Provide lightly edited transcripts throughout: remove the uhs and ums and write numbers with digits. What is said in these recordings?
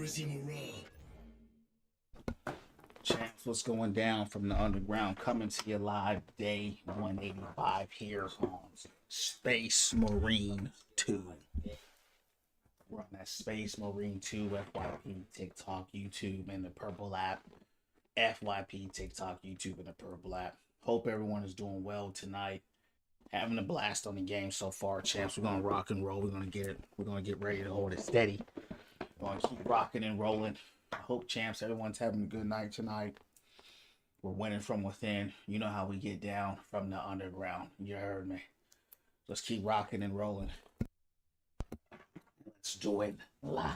security morale. Champs, what's going down from the underground? Coming to you live day 185 here on Space Marine 2. We're on that Space Marine 2 FYP, TikTok, YouTube, and the Purple app. FYP, TikTok, YouTube, and the Purple app. Hope everyone is doing well tonight. Having a blast on the game so far, champs. We're gonna rock and roll. We're gonna get ready to hold it steady. We're gonna keep rocking and rolling. I hope, champs, everyone's having a good night tonight. We're winning from within. You know how we get down from the underground. You heard me. Let's keep rocking and rolling. Let's do it live.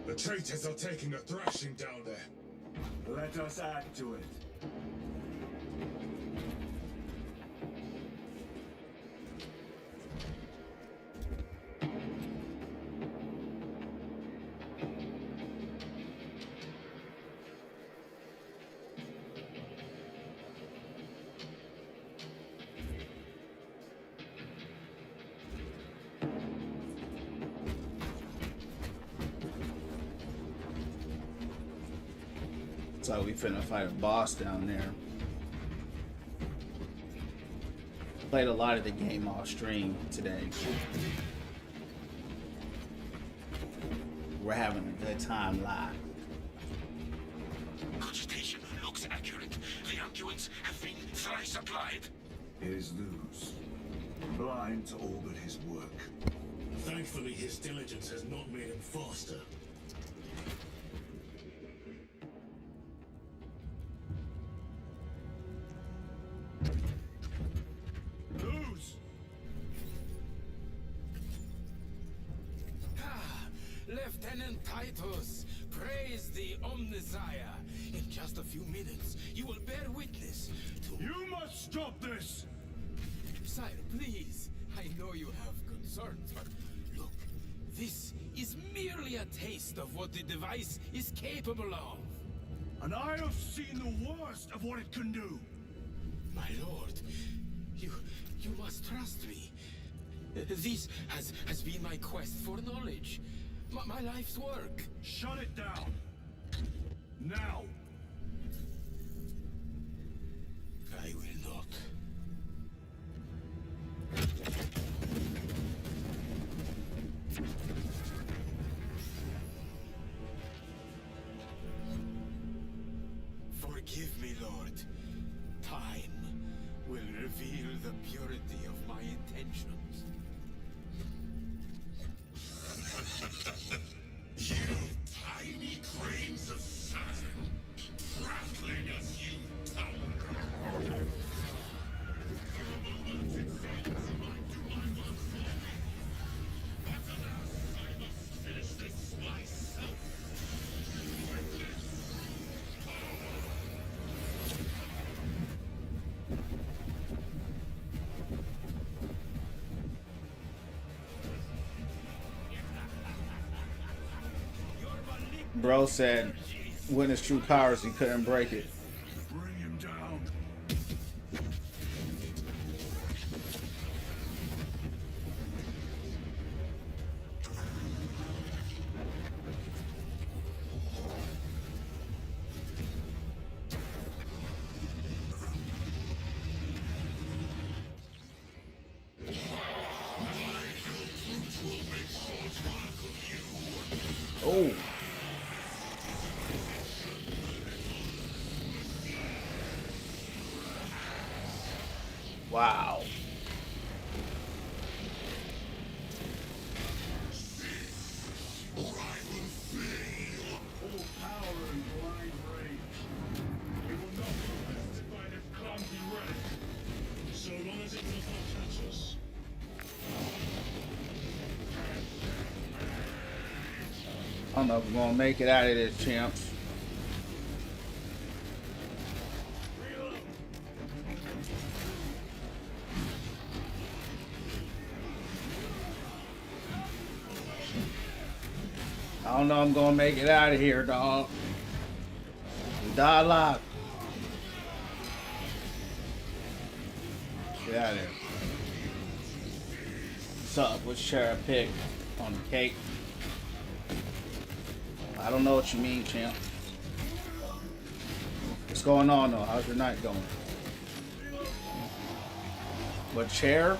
The traitors are taking a thrashing down there. Let us add to it. So we finna fight a boss down there. Played a lot of the game off stream today. We're having a good time live. Cogitation looks accurate. The Anguins have been thrice applied. It is loose. Blind to all but his work. Thankfully, his diligence has not made him faster. Lose! Lieutenant Titus, praise the Omnissiah. In just a few minutes, you will bear witness to... You must stop this! Sire, please. I know you have concerns, but look, this is merely a taste of what the device is capable of. And I have seen the worst of what it can do. My lord, you must trust me. This has been my quest for knowledge. My life's work. Shut it down. Now. I will not. Forgive me, Lord. Time will reveal the purity of my intentions. You tiny grains of sand, prattling as you tumble. I must finish this myself. Bro said when his true powers he couldn't break it. Bring him down. Oh. Wow. Full power and blind rage. We will not be molested by this clumsy relic. So long as it does not touch us. I don't know if we're gonna make it out of this, champs. I don't know I'm gonna make it out of here, dog. Die alive. Get out of here. What's up? What's Sheriff Pick on the cake? I don't know what you mean, champ. What's going on though? How's your night going? What chair?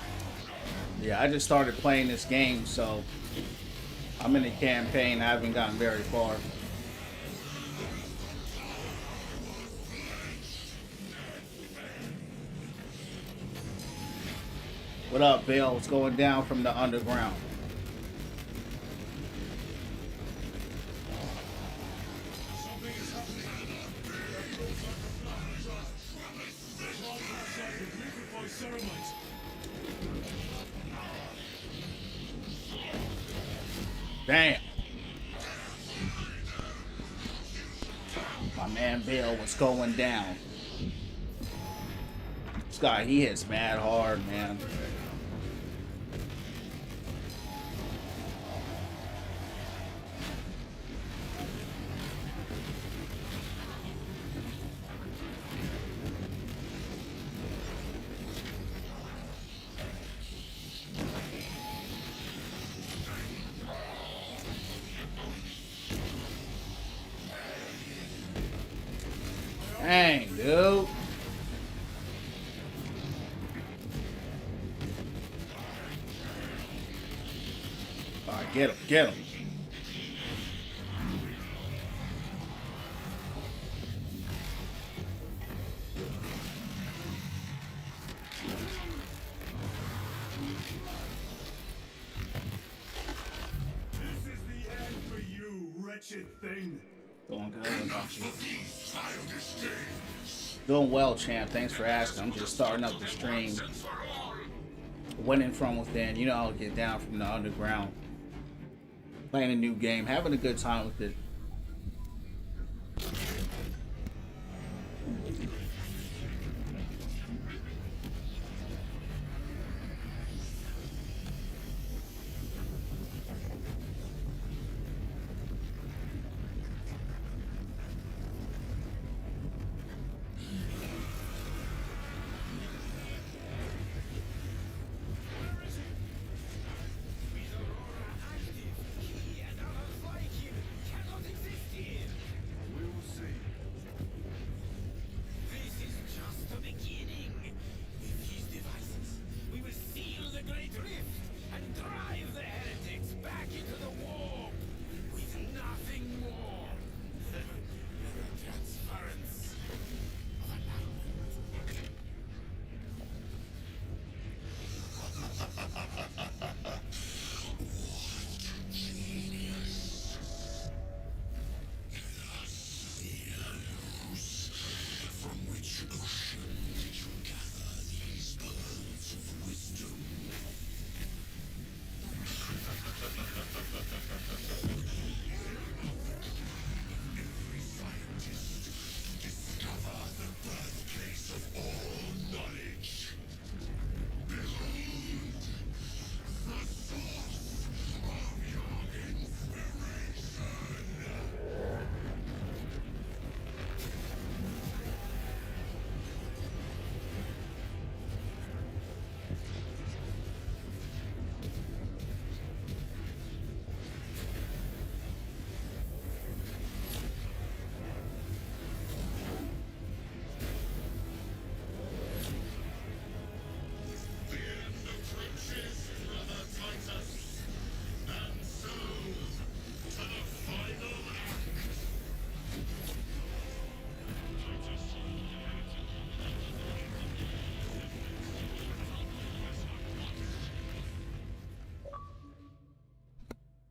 Yeah, I just started playing this game, so I'm in the campaign. I haven't gotten very far. What up, Bill? What's going down from the underground? Damn. My man Bill, what's going down? This guy, he hits mad hard, man. Dang, dude. Alright, get him, get him. This is the end for you, wretched thing. Doing good. Doing well, champ. Thanks for asking. I'm just starting up the stream. Winning from within. You know I'll get down from the underground. Playing a new game. Having a good time with it.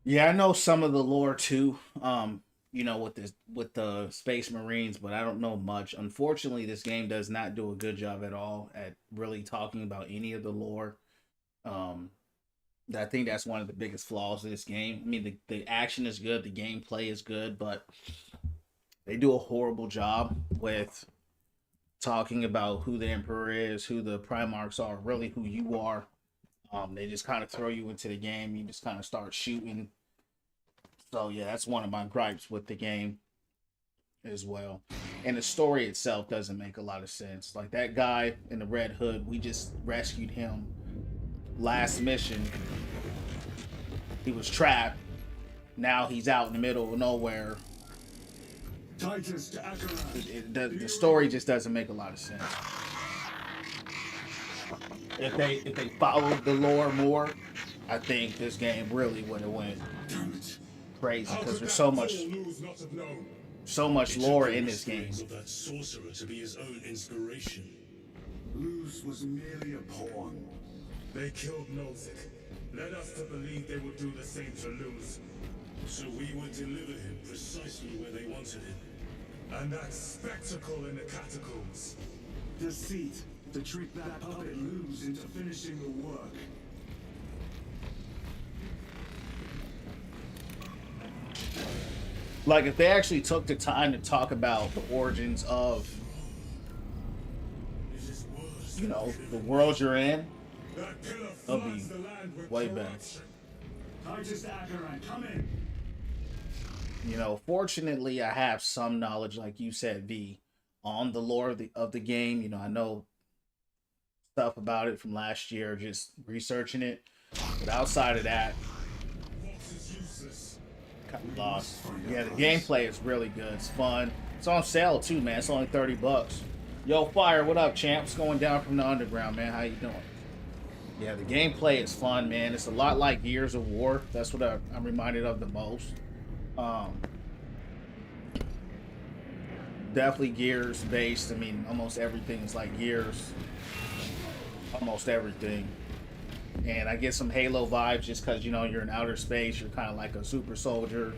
Yeah, I know some of the lore too. You know, with the Space Marines, but I don't know much. Unfortunately, this game does not do a good job at all at really talking about any of the lore. Um, I think that's one of the biggest flaws of this game. I mean, the action is good, the gameplay is good, but they do a horrible job with talking about who the Emperor is, who the Primarchs are, really who you are. They just kind of throw you into the game. You just kind of start shooting. So yeah, that's one of my gripes with the game as well. And the story itself doesn't make a lot of sense. Like that guy in the red hood, we just rescued him last mission. He was trapped. now he's out in the middle of nowhere. Titus to Acheron. The story just doesn't make a lot of sense. If they followed the lore more, I think this game really would have went crazy because there's so much lore in this game. Of that sorcerer to be his own inspiration. Luz was merely a pawn. They killed Nozick, led us to believe they would do the same to Luz. So we would deliver him precisely where they wanted him. And that spectacle in the catacombs. Deceit to trick that puppet Luz into finishing the work. Like if they actually took the time to talk about the origins of, you know, the world you're in, That pillar that'll floods be the land with way better. corruption. Titus to Acheron, come in. You know, fortunately, I have some knowledge, like you said, V, on the lore of the game. You know, I know stuff about it from last year, just researching it. But outside of that, Fox is useless. kind of lost. Yeah, the gameplay is really good. It's fun. It's on sale too, man. It's only $30. Yo, Fire, what up, champ? What's going down from the underground, man? How you doing? Yeah, the gameplay is fun, man. It's a lot like Gears of War. That's what I'm reminded of the most. Definitely Gears based. I mean, almost everything's like Gears. Almost everything. And I get some Halo vibes just because, you know, you're in outer space. You're kind of like a super soldier.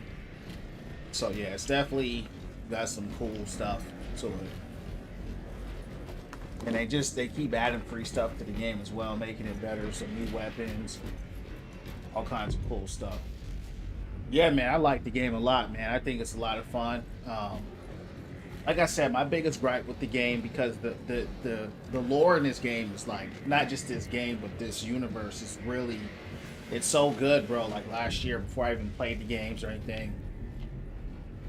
So, yeah, it's definitely got some cool stuff to it. And they keep adding free stuff to the game as well, making it better. Some new weapons, all kinds of cool stuff. Yeah, man, I like the game a lot, man. I think it's a lot of fun. Like I said, my biggest gripe with the game, because the lore in this game is like, not just this game, but this universe is really, it's so good, bro. Like last year, before I even played the games or anything,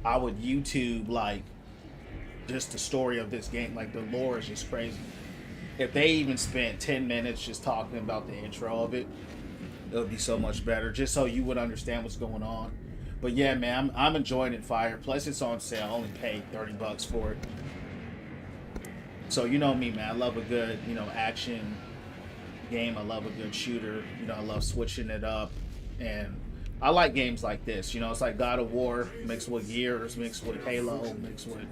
I would YouTube like just the story of this game. Like the lore is just crazy. If they even spent 10 minutes just talking about the intro of it, it would be so much better, just so you would understand what's going on. But yeah, man, I'm enjoying it, Fire. Plus it's on sale. I only paid $30 for it. So you know me, man. I love a good, you know, action game. I love a good shooter. You know, I love switching it up. And I like games like this. You know, it's like God of War mixed with Gears, mixed with Halo, mixed with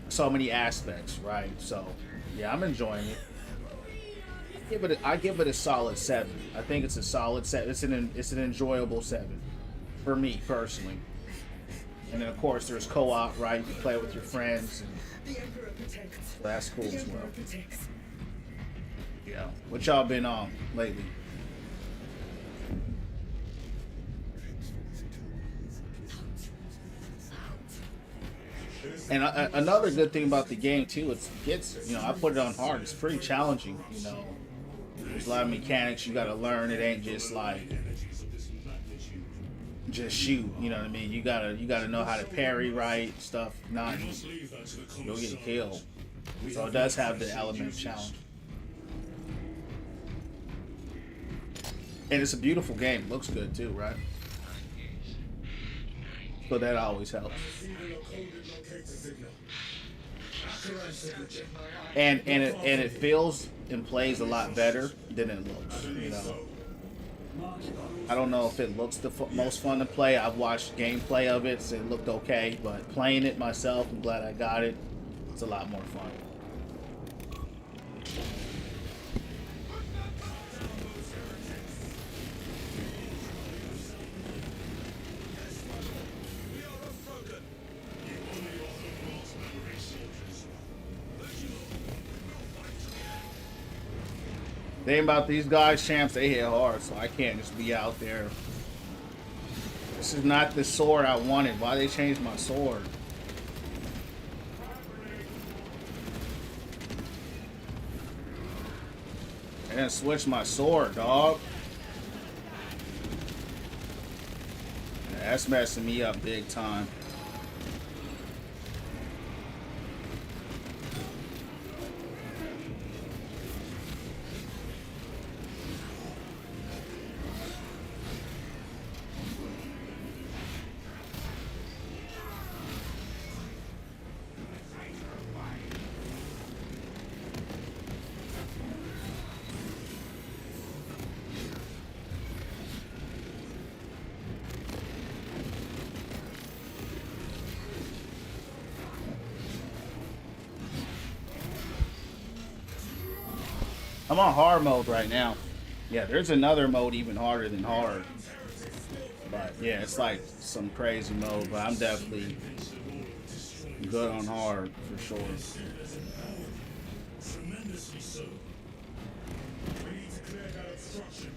so many aspects, right? So yeah, I'm enjoying it. I give it a solid 7. I think it's a solid 7. It's an enjoyable 7 for me personally. And then of course there's co-op, right? You can play with your friends, and so that's cool as well. Yeah. What y'all been on lately? And another good thing about the game too, it gets, you know, I put it on hard. It's pretty challenging, you know. There's a lot of mechanics you got to learn. It ain't just like just shoot. You know what I mean? You gotta know how to parry right stuff. Not you'll get killed. So it does have the element of challenge. And it's a beautiful game. It looks good too, right? So that always helps. And it feels and plays a lot better than it looks, you know. I don't know if it looks the most fun to play. I've watched gameplay of it, so it looked okay, but playing it myself, I'm glad I got it. It's a lot more fun. The thing about these guys, champs, they hit hard, so I can't just be out there. This is not the sword I wanted. Why they changed my sword? I didn't switch my sword, dog. Yeah, that's messing me up big time. I'm on hard mode right now. Yeah, there's another mode even harder than hard. But yeah, it's like some crazy mode, but I'm definitely good on hard for sure. Tremendously so. We need to clear that obstruction.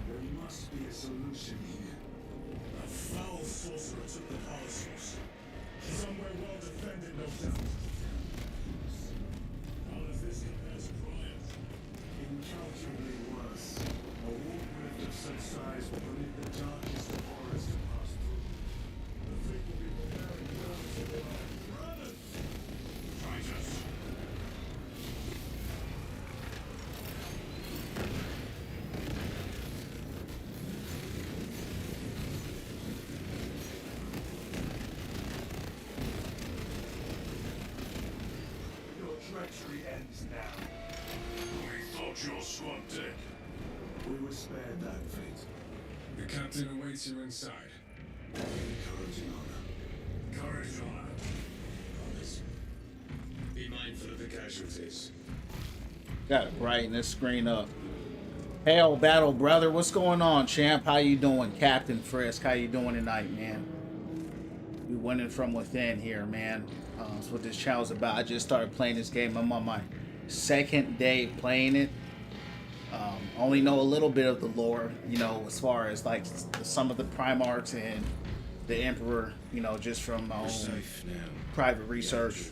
There must be a solution here. A foul sorcerer took the power source. Somewhere well defended, no doubt. How does this compare to prior? Incalculably worse. A warp rift of such size will permit the darkest of horrors to pass through. The fleet will be preparing ground for the brothers. Traitors! Your treachery ends now. We thought your squad dead. We were spared that fate. The captain awaits you inside. Courage and honor. Courage and honor. Promise. Be mindful of the casualties. Gotta brighten this screen up. Hail Battle Brother, what's going on, champ? How you doing? Captain Frisk, how you doing tonight, man? We winning from within here, man. That's what this channel's about. I just started playing this game. I'm on my second day playing it. Only know a little bit of the lore, you know, as far as like some of the Primarchs and the Emperor, you know, just from my own private research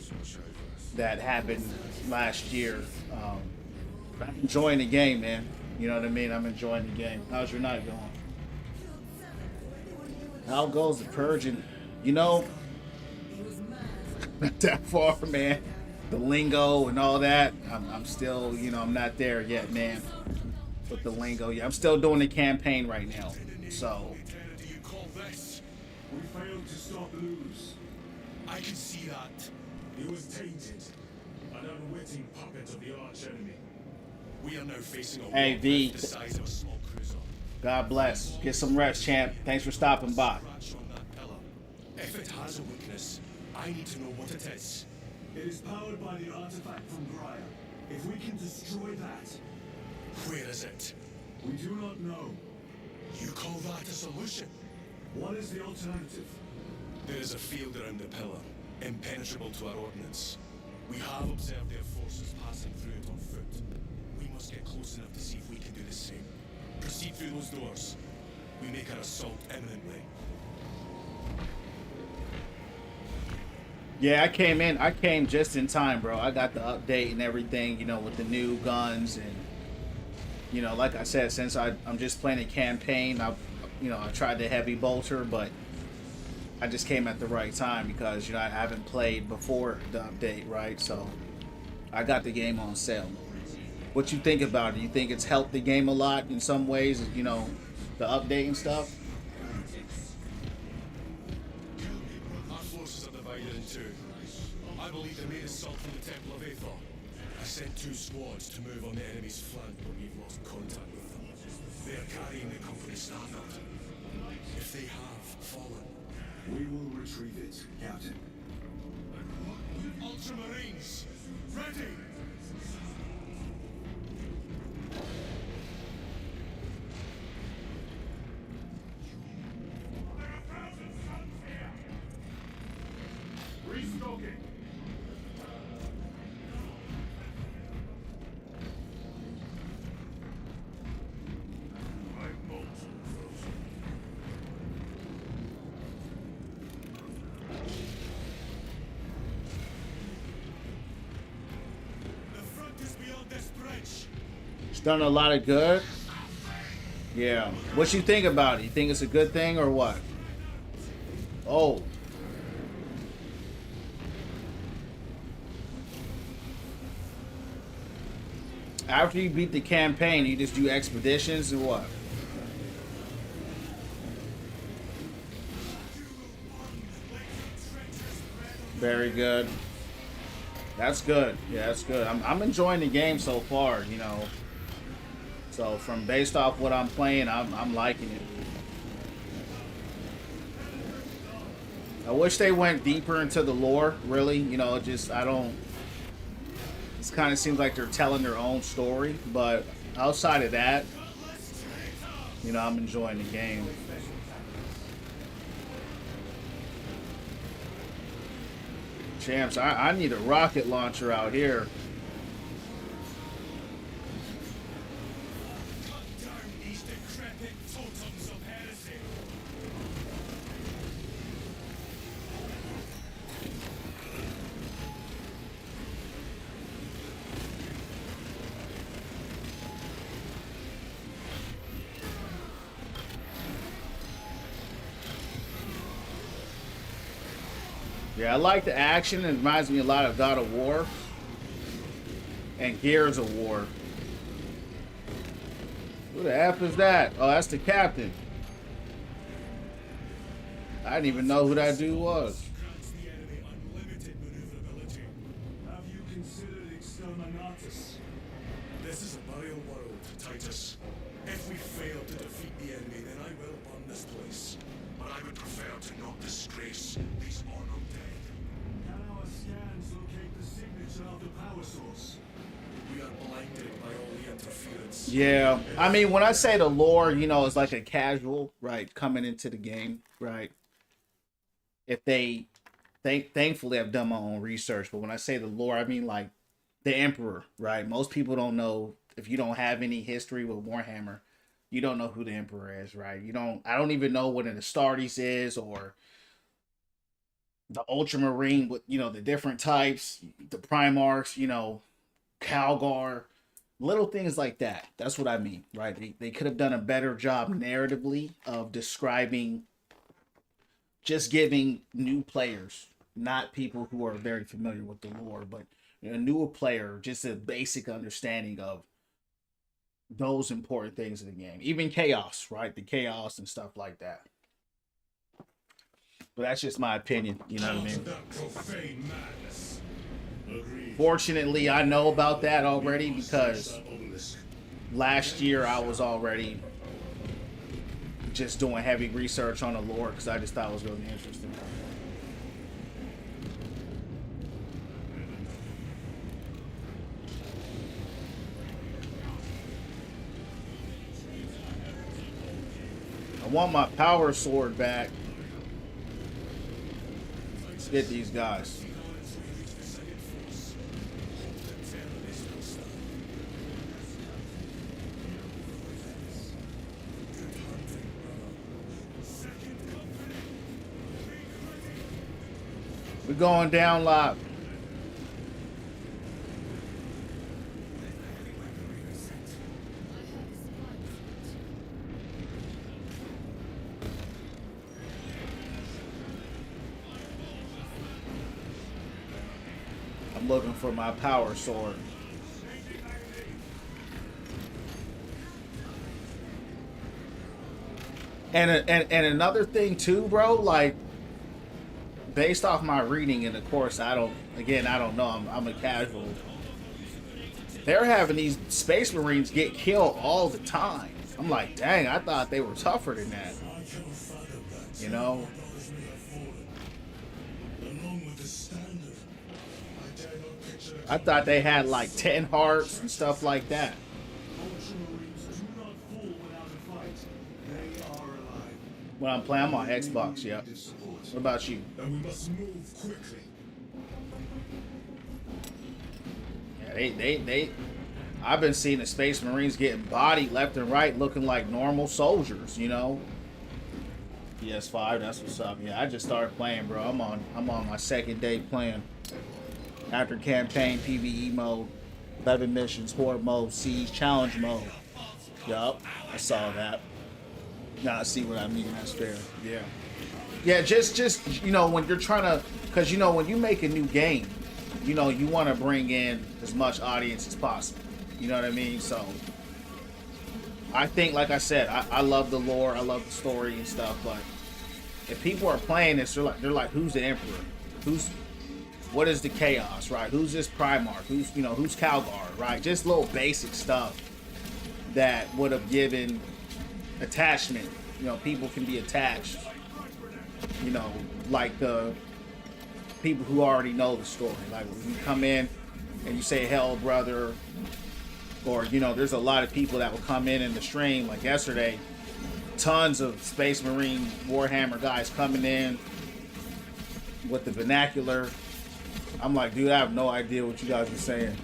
that happened last year. I'm enjoying the game, man. You know what I mean? I'm enjoying the game. How's your night going? How goes the purging? You know, not that far, man. The lingo and all that. I'm still, you know, I'm not there yet, man. With the lingo, yeah, I'm still doing the campaign right now. So, Do you call this? We failed to stop Luz. I can see that. He was tainted. An unwitting puppet of the arch enemy. We are now facing a Hey, warp V. rift the size of a small cruiser. God bless. Get some rest, champ. Thanks for stopping by. Scratch on that pillar. If it has a weakness, I need to know what it is. It is powered by the artifact from Briar. If we can destroy that, Where is it? we do not know. You call that a solution? What is the alternative? There is a field around the pillar, impenetrable to our ordnance. We have observed their forces passing through it on foot. We must get close enough to see if we can do the same. Proceed through those doors. We make our assault imminently. Yeah, I came just in time, bro. I got the update and everything, you know, with the new guns and, you know, like I said, since I'm just playing a campaign, I tried the heavy bolter, but I just came at the right time because, you know, I haven't played before the update, right? So I got the game on sale. What you think about it? You think it's helped the game a lot in some ways, you know, the update and stuff? Our forces are divided in two. I believe they made assault from the Temple of Aethor. I sent 2 squads to move on the enemy's flank, but we've lost contact with them. They are carrying the company standard. If they have fallen, We will retrieve it, Captain. Ultramarines, ready! Restocking. The front is beyond this bridge. It's done a lot of good. Yeah. What you think about it? You think it's a good thing or what? Oh. After you beat the campaign, you just do expeditions or what? Very good. That's good. Yeah, that's good. I'm enjoying the game so far, you know. So from based off what I'm playing, I'm liking it. I wish they went deeper into the lore, really. You know, just I don't. It kind of seems like they're telling their own story, but outside of that, you know, I'm enjoying the game. Champs, I need a rocket launcher out here. Yeah, I like the action. It reminds me a lot of God of War and Gears of War. Who the F is that? Oh, that's the captain. I didn't even know who that dude was. Have you considered Exterminatus? This is a burial world, Titus. If we fail to defeat the enemy, then I will burn this place. But I would prefer to not disgrace these honored dead. Can our scans locate the signature of the power source? We are blinded by all the interference. Yeah, I mean, when I say the lore, you know, it's like a casual, right, coming into the game, right? If they, thankfully, I've done my own research, but when I say the lore, I mean like the Emperor, right? Most people don't know, if you don't have any history with Warhammer, you don't know who the Emperor is, right? I don't even know what an Astartes is, or the Ultramarine with, you know, the different types, the Primarchs, you know, Calgar, little things like that. That's what I mean, right? They could have done a better job narratively of describing, just giving new players, not people who are very familiar with the lore, but a newer player, just a basic understanding of those important things in the game. Even chaos, right? The chaos and stuff like that. But that's just my opinion, you know what I mean? That profane madness. Agreed. Fortunately, I know about that already because That obelisk. last year I was already just doing heavy research on the lore because I just thought it was really interesting. I want my power sword back. Let's get these guys. We're going down live. I'm looking for my power sword. And another thing too, bro, like based off my reading, and of course I don't know, I'm a casual. They're having these Space Marines get killed all the time. I'm like, dang, I thought they were tougher than that. I cannot fathom that. You know? Brothers may have fallen. Along with the standard, I dare not picture the I thought they had like 10 hearts and stuff like that. Ultramarines do not fall without a fight. They are alive. When I'm playing, I'm on Xbox, yep. What about you? and we must move quickly. Yeah, I've been seeing the Space Marines getting bodied left and right, looking like normal soldiers, you know. PS5, that's what's up. Yeah, I just started playing, bro. I'm on my second day playing. After campaign, PvE mode, 11 missions, horde mode, siege, challenge mode. Yup, I saw that. Now I see what I mean. That's fair. Yeah. Yeah, just you know, when you're trying to, because you know, when you make a new game, you know, you want to bring in as much audience as possible. You know what I mean? So I think, like I said, I love the lore, I love the story and stuff, but if people are playing this, they're like, who's the Emperor? What is the Chaos, right? Who's this Primarch? Who's Calgar, right? Just little basic stuff. that would have given attachment. You know, people can be attached, you know, like the people who already know the story. Like when you come in and you say, hell, brother, or, you know, there's a lot of people that will come in the stream, like yesterday, tons of Space Marine Warhammer guys coming in with the vernacular. I'm like, dude, I have no idea what you guys are saying.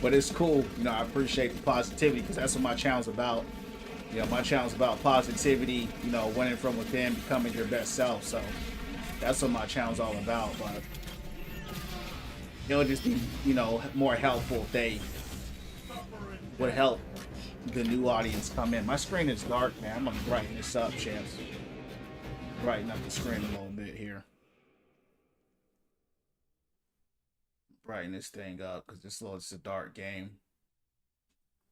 But it's cool. You know, I appreciate the positivity because that's what my channel's about. You know, my channel's about positivity, you know, winning from within, becoming your best self. So that's what my channel's all about. But it'll just be, you know, more helpful if they would help the new audience come in. My screen is dark, man. I'm gonna brighten this up, champs. Brighten up the screen a little bit here. Brighten this thing up because it's a dark game.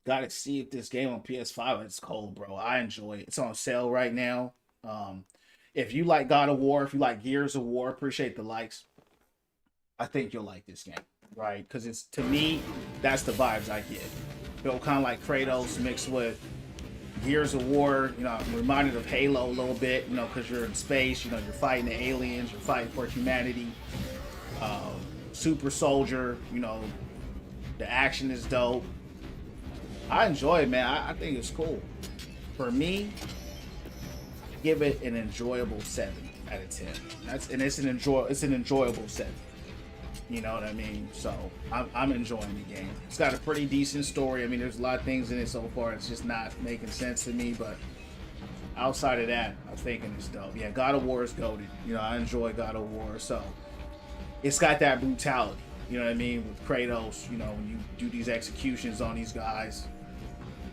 Gotta see if this game on PS5 is cold, bro. I enjoy it. It's on sale right now. If you like God of War, if you like Gears of War, appreciate the likes. I think you'll like this game, right? Because it's, to me, that's the vibes I get. Feel kind of like Kratos mixed with Gears of War. You know, I'm reminded of Halo a little bit, you know, because you're in space, you know, you're fighting the aliens, you're fighting for humanity. Super Soldier, you know, the action is dope. I enjoy it, man. I think it's cool. For me, give it an enjoyable 7 out of 10. It's an enjoyable 7. You know what I mean? So I'm enjoying the game. It's got a pretty decent story. I mean, there's a lot of things in it so far. It's just not making sense to me, but outside of that, I'm thinking it's dope. Yeah, God of War is goated. You know, I enjoy God of War, so it's got that brutality. You know what I mean? With Kratos, you know, when you do these executions on these guys,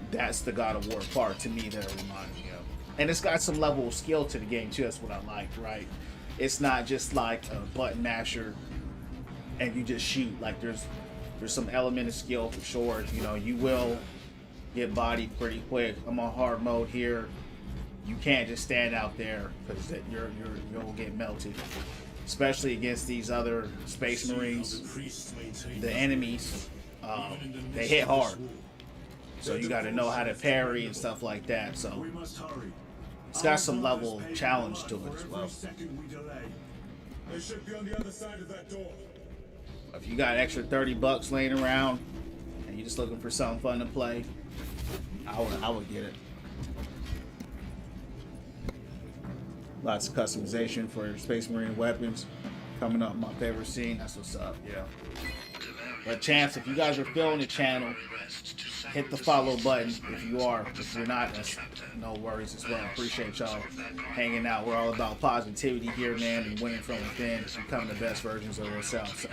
that's the God of War part to me that it reminds me of. And it's got some level of skill to the game too. That's what I like, right? It's not just like a button masher and you just shoot. Like there's some element of skill for sure. You know, you will get bodied pretty quick. I'm on hard mode here. You can't just stand out there because you'll get melted. Especially against these other Space Marines, the enemies, they hit hard. So you got to know how to parry and stuff like that. So it's got some level of challenge to it as well. They should be on the other side of that door. If you got extra $30 laying around and you're just looking for something fun to play, I would get it. Lots of customization for Space Marine weapons coming up. My favorite scene. That's what's up. Yeah. But champs, if you guys are feeling the channel, hit the follow button. If you are, if you're not, that's no worries as well. Appreciate y'all hanging out. We're all about positivity here, man, and winning from within, becoming the best versions of ourselves. So,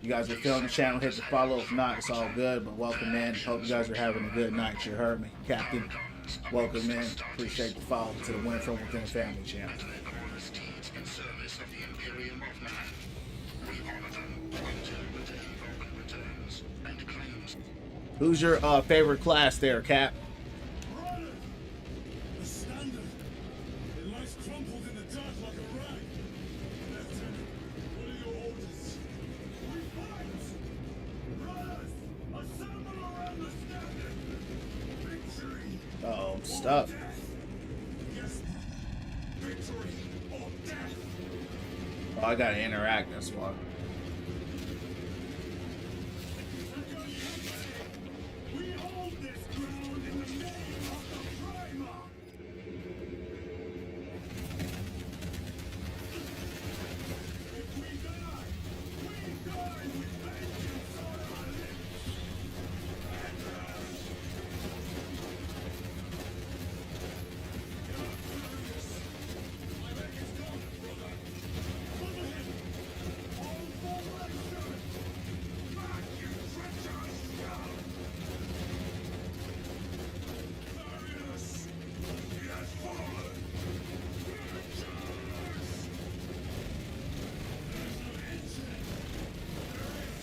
you guys are feeling the channel, hit the follow. If not, it's all good. But welcome in. Hope you guys are having a good night. You heard me, Captain. Welcome in. Appreciate the follow to the Win From Within family channel. Who's your favorite class there, Cap? The standard. It lies crumpled in the dark like a rag. Lieutenant, what are your orders? We fight! Brothers, assemble around the standard! Victory! Uh-oh, I'm stuck. Yes. Victory or death! Oh, I gotta interact, that's why. We hold this ground in the name of the Primer! If we die with vengeance on our lips!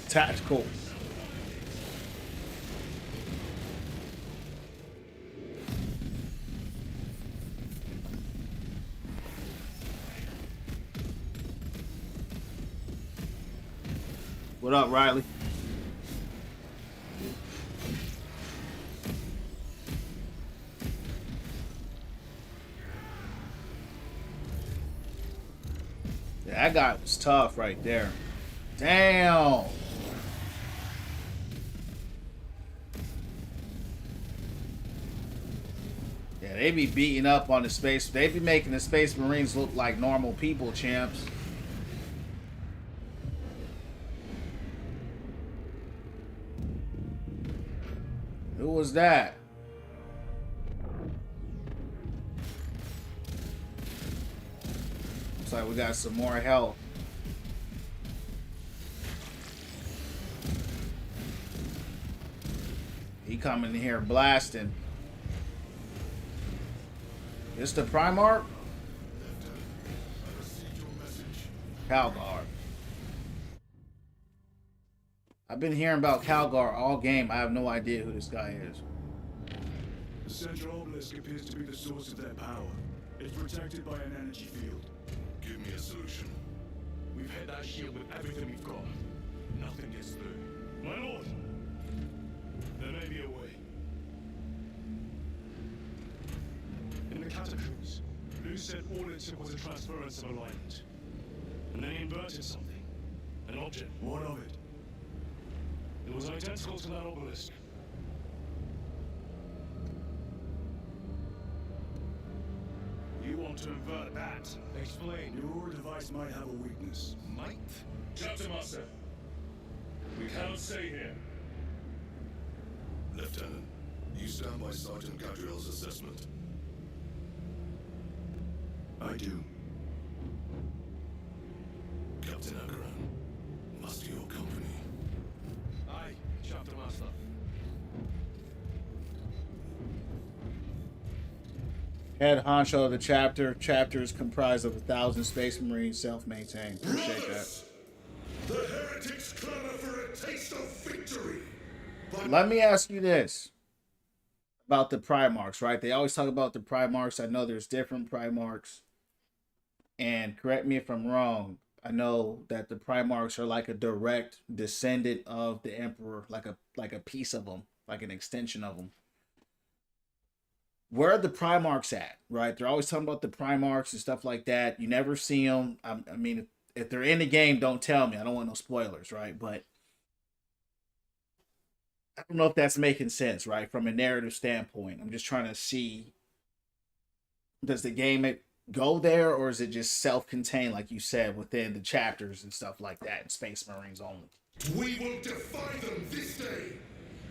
Tactical. What up, Riley? That guy was tough right there. Damn. Yeah, they be beating up on the space. They be making the Space Marines look like normal people, champs. Who was that? Looks like we got some more help. He coming in here blasting. This the Primarch? Calgar. I've been hearing about Calgar all game. I have no idea who this guy is. The central obelisk appears to be the source of their power. It's protected by an energy field. Give me a solution. We've hit that shield with everything we've got. Nothing gets through. My lord, there may be a way. In the catacombs, Lu said all it took was a transference of alignment. And then he inverted something. An object. What of it? It was identical to that obelisk. You want to invert that? Explain. Your device might have a weakness. Might? Captain Master, we cannot stay here. Lieutenant, you stand by Sergeant Gadriel's assessment. I do. Captain Akran, master your company. Aye, Chapter Master. Head honcho of the chapter. Chapter is comprised of 1,000 Space Marines, self-maintained. Appreciate that. The heretics clamor for a taste of victory. But Let me ask you this about the Primarchs, right? They always talk about the Primarchs. I know there's different Primarchs. And correct me if I'm wrong. I know that the Primarchs are like a direct descendant of the Emperor, like a piece of them, like an extension of them. Where are the Primarchs at, right? They're always talking about the Primarchs and stuff like that. You never see them. I mean, if they're in the game, don't tell me. I don't want no spoilers, right? But I don't know if that's making sense, right? From a narrative standpoint. I'm just trying to see, does the game go there, or is it just self-contained, like you said, within the chapters and stuff like that, and Space Marines only? we will defy them this day,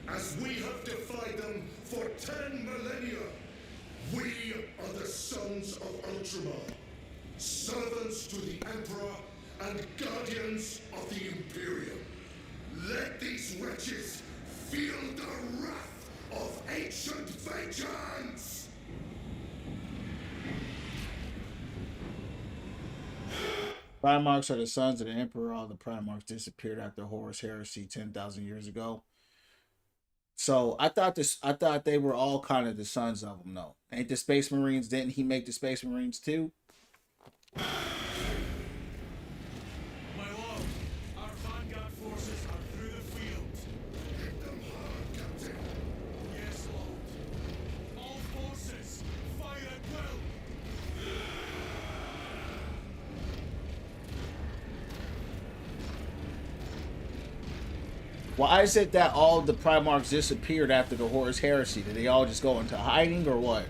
as we have defied them for 10 millennia. We are the sons of Ultramar, servants to the Emperor and guardians of the Imperium. Let these wretches feel the wrath of ancient vengeance! Primarchs are the sons of the Emperor. All the Primarchs disappeared after Horus Heresy 10,000 years ago. So I thought they were all kind of the sons of them, though. Ain't the Space Marines? Didn't he make the Space Marines too? My lord, our vanguard forces are through the field. Hit them hard, Captain. Yes, lord. All forces, fire at will. Why is it that all the Primarchs disappeared after the Horus Heresy? Did they all just go into hiding, or what?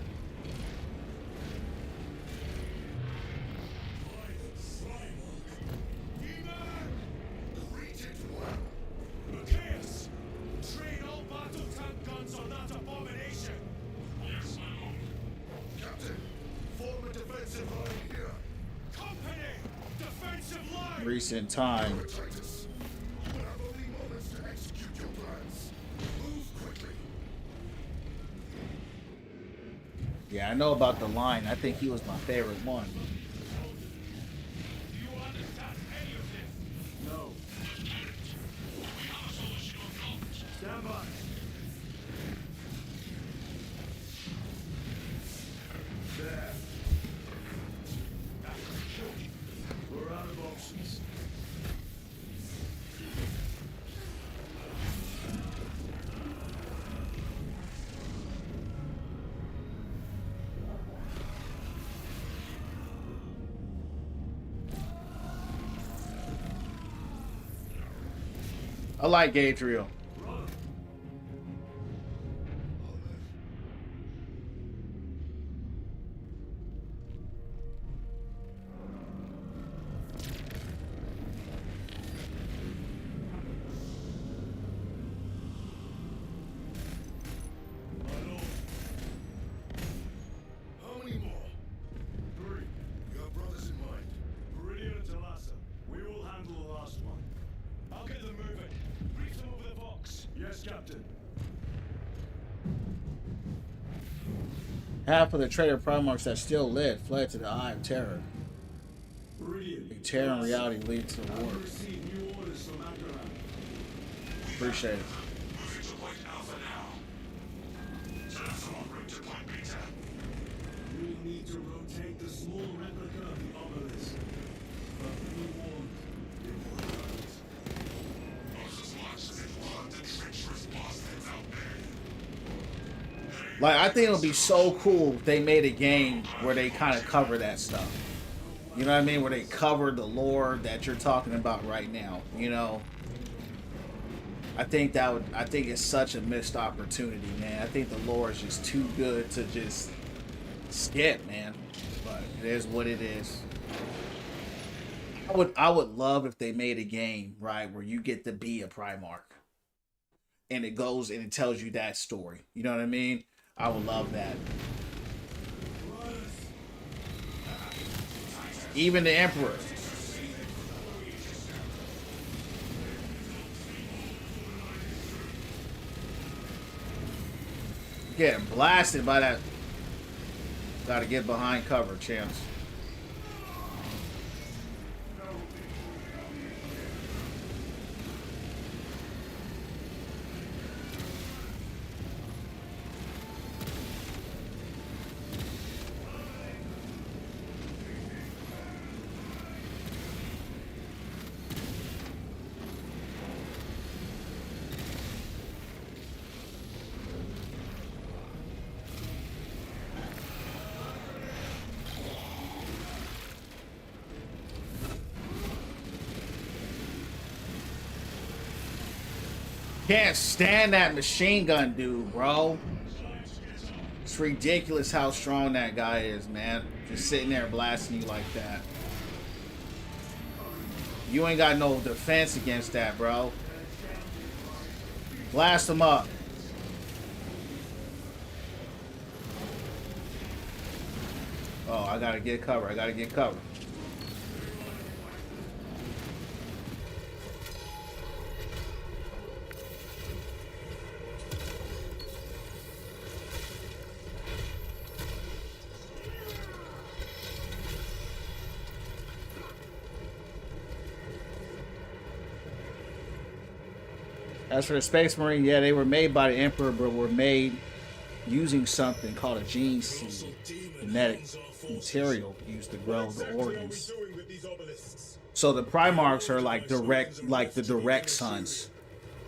Greet it well. Matthias, train all battle tank guns on that abomination. Yes, my lord. Captain, form a defensive line here. Company, defensive line. Recent time. Titus, you will have only moments to execute your plans. Move quickly. Yeah, I know about the line. I think he was my favorite one. Do you understand any of this? No. Stand by. There. We're out of options. I like Gadriel. How many more? 3. You have brothers in mind. Meridian and Talassa. We will handle the last one. I'll get them moving. Brief them over the Vox. Yes, Captain. Half of the traitor Primarchs that still lived fled to the Eye of Terror. Meridian. The terror in reality leads to the war. We received new orders from Acheron. Appreciate it. Moving to Point Alpha now. Telephone en route to Point Beta. We need to rotate the small replica of the obelisk. But be warned, it will hurt. Moses watched them blood the treacherous bastards out there. Like, I think it would be so cool if they made a game where they kind of cover that stuff. You know what I mean? Where they cover the lore that you're talking about right now. You know, I think it's such a missed opportunity, man. I think the lore is just too good to just skip, man. But it is what it is. I would love if they made a game, right, where you get to be a Primarch. And it goes and it tells you that story. You know what I mean? I would love that. Even the Emperor. Getting blasted by that. Gotta get behind cover, champs. Can't stand that machine gun dude, bro. It's ridiculous how strong that guy is, man. Just sitting there blasting you like that. You ain't got no defense against that, bro. Blast him up. Oh, I gotta get cover. I gotta get cover. As for the Space Marine, yeah, they were made by the Emperor, but were made using something called a gene seed, genetic material used to grow the organs. So the Primarchs are like the direct sons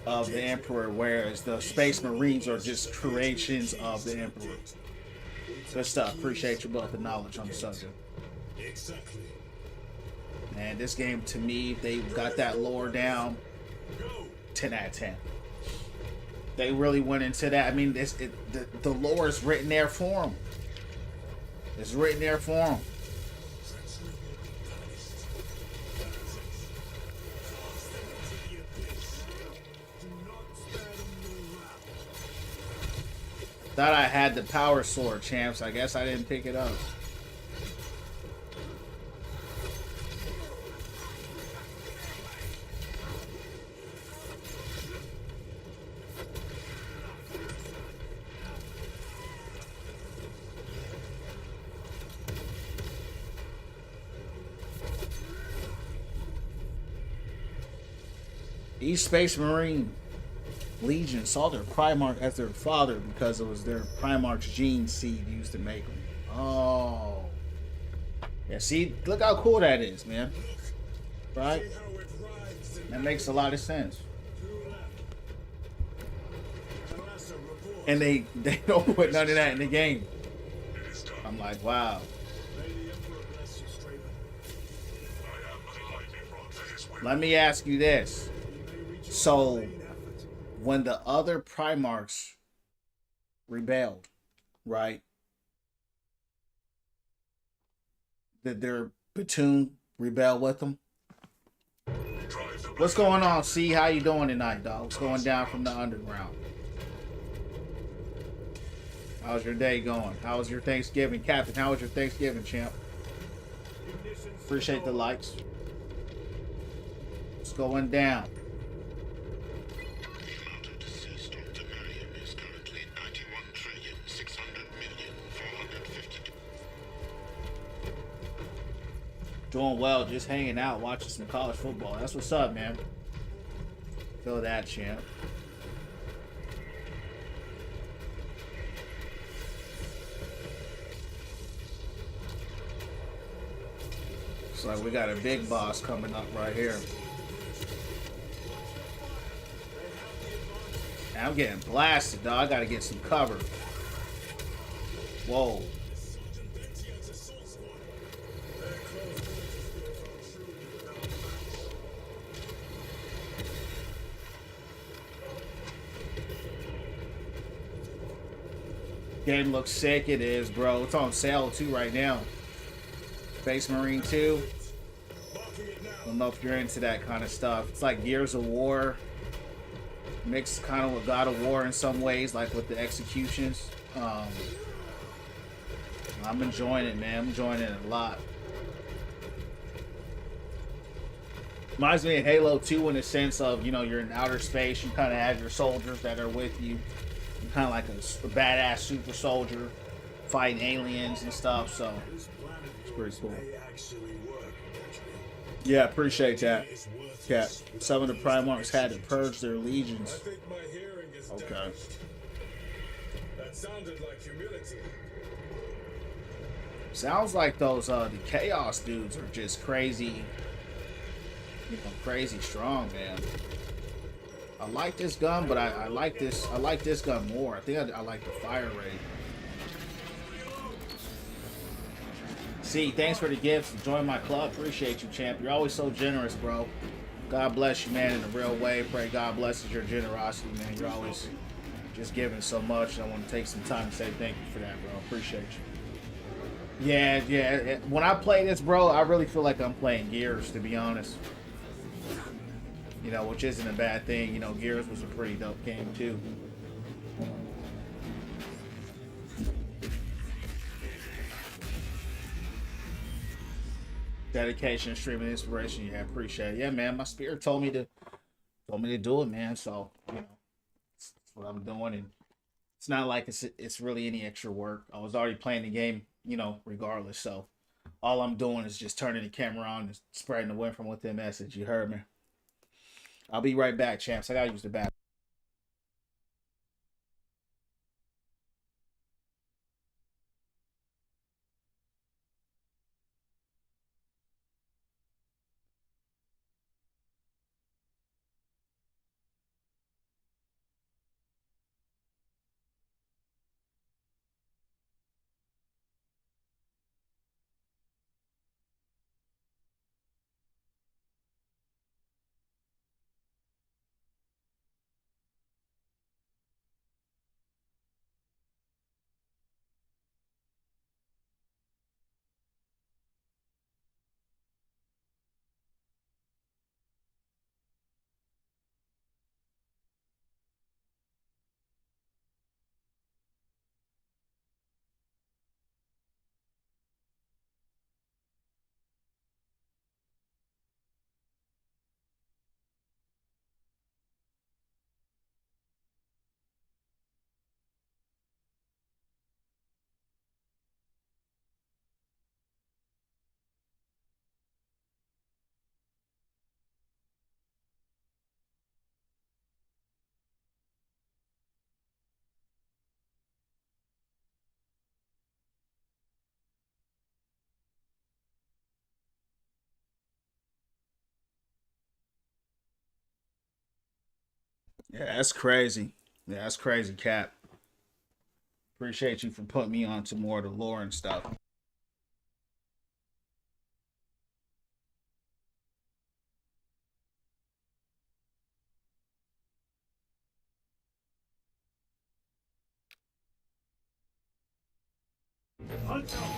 of the Emperor, whereas the Space Marines are just creations of the Emperor. Good stuff. Appreciate you both the knowledge on the subject. Exactly. And this game, to me, they got that lore down. 10 out of 10. They really went into that. I mean, the lore is written there for them. It's written there for them. Thought I had the power sword, champs. I guess I didn't pick it up. Each Space Marine Legion saw their Primarch as their father because it was their Primarch's gene seed used to make them. Oh. Yeah, see? Look how cool that is, man. Right? That makes a lot of sense. And they don't put none of that in the game. I'm like, wow. Let me ask you this. So when the other Primarchs rebelled, right? Did their platoon rebel with them? What's going on? See, how you doing tonight, dog? What's going down from the underground? How's your day going? How was your Thanksgiving, Captain? How was your Thanksgiving, champ? Appreciate the likes. What's going down? Doing well, just hanging out, watching some college football. That's what's up, man. Feel that, champ. Looks like we got a big boss coming up right here. I'm getting blasted, dog. I gotta get some cover. Whoa. Game looks sick. It is, bro. It's on sale too right now. Space Marine 2. I don't know if you're into that kind of stuff. It's like Gears of War mixed kind of with God of War in some ways, like with the executions. I'm enjoying it, man. I'm enjoying it a lot. Reminds me of Halo 2 in the sense of, you know, you're in outer space. You kind of have your soldiers that are with you. You're kind of like a badass super soldier fighting aliens and stuff. So it's pretty cool. Yeah, appreciate that. Yeah, some of the Primarchs had to purge their legions. Okay. That sounded like humility. Sounds like those the Chaos dudes are just crazy, you know, crazy strong, man. I like this gun, but I like this gun more. I think I like the fire rate. See, thanks for the gifts. Join my club. Appreciate you, champ. You're always so generous, bro. God bless you, man, in a real way. Pray God blesses your generosity, man. You're always just giving so much. I want to take some time to say thank you for that, bro. Appreciate you. Yeah. When I play this, bro, I really feel like I'm playing Gears, to be honest. You know, which isn't a bad thing. You know, Gears was a pretty dope game, too. Dedication, streaming, inspiration. Yeah, appreciate it. Yeah, man, my spirit told me to do it, man. So, you know, that's what I'm doing, and it's not like it's really any extra work. I was already playing the game, you know, regardless. So, all I'm doing is just turning the camera on and spreading the win from within message. You heard me. I'll be right back, champs. I gotta use the bathroom. Yeah, that's crazy. Yeah, that's crazy, Cap. Appreciate you for putting me on to more of the lore and stuff. Hunt the hole.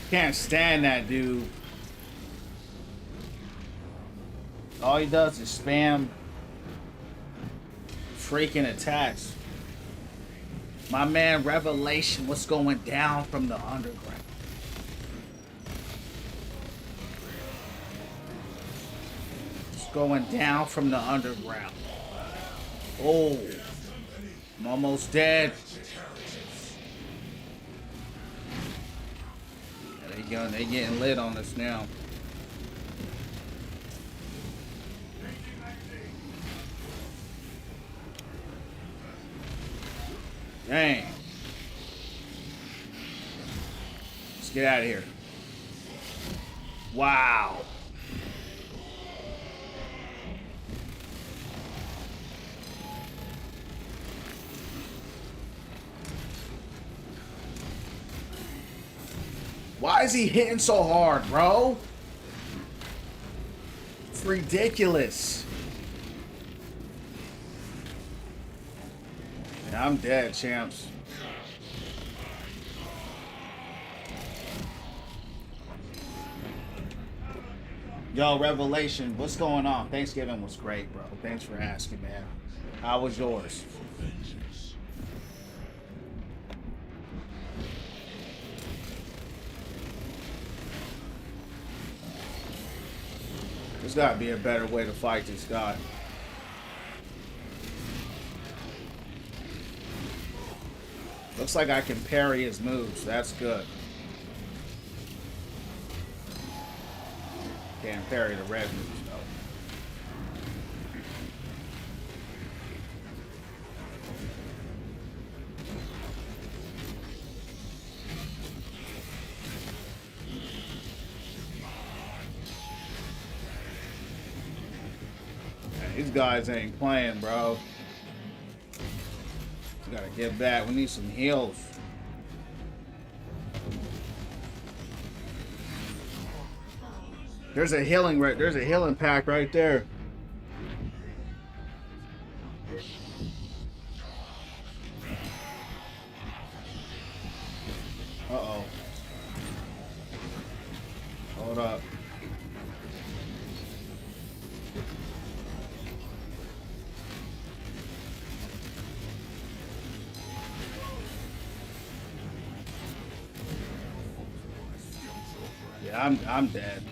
Can't stand that dude. All he does is spam freaking attacks. My man Revelation, what's going down from the underground? What's going down from the underground? Oh, I'm almost dead. They getting lit on us now. Dang. Let's get out of here. Wow. Why is he hitting so hard, bro? It's ridiculous. Yeah, I'm dead, champs. Yo, Revelation, what's going on? Thanksgiving was great, bro. Thanks for asking, man. How was yours? There's gotta be a better way to fight this guy. Looks like I can parry his moves. That's good. Can't parry the red moves, though. These guys ain't playing, bro. We gotta get back. We need some heals. There's a healing there's a healing pack right there. Uh-oh. Hold up. Yeah, I'm dead.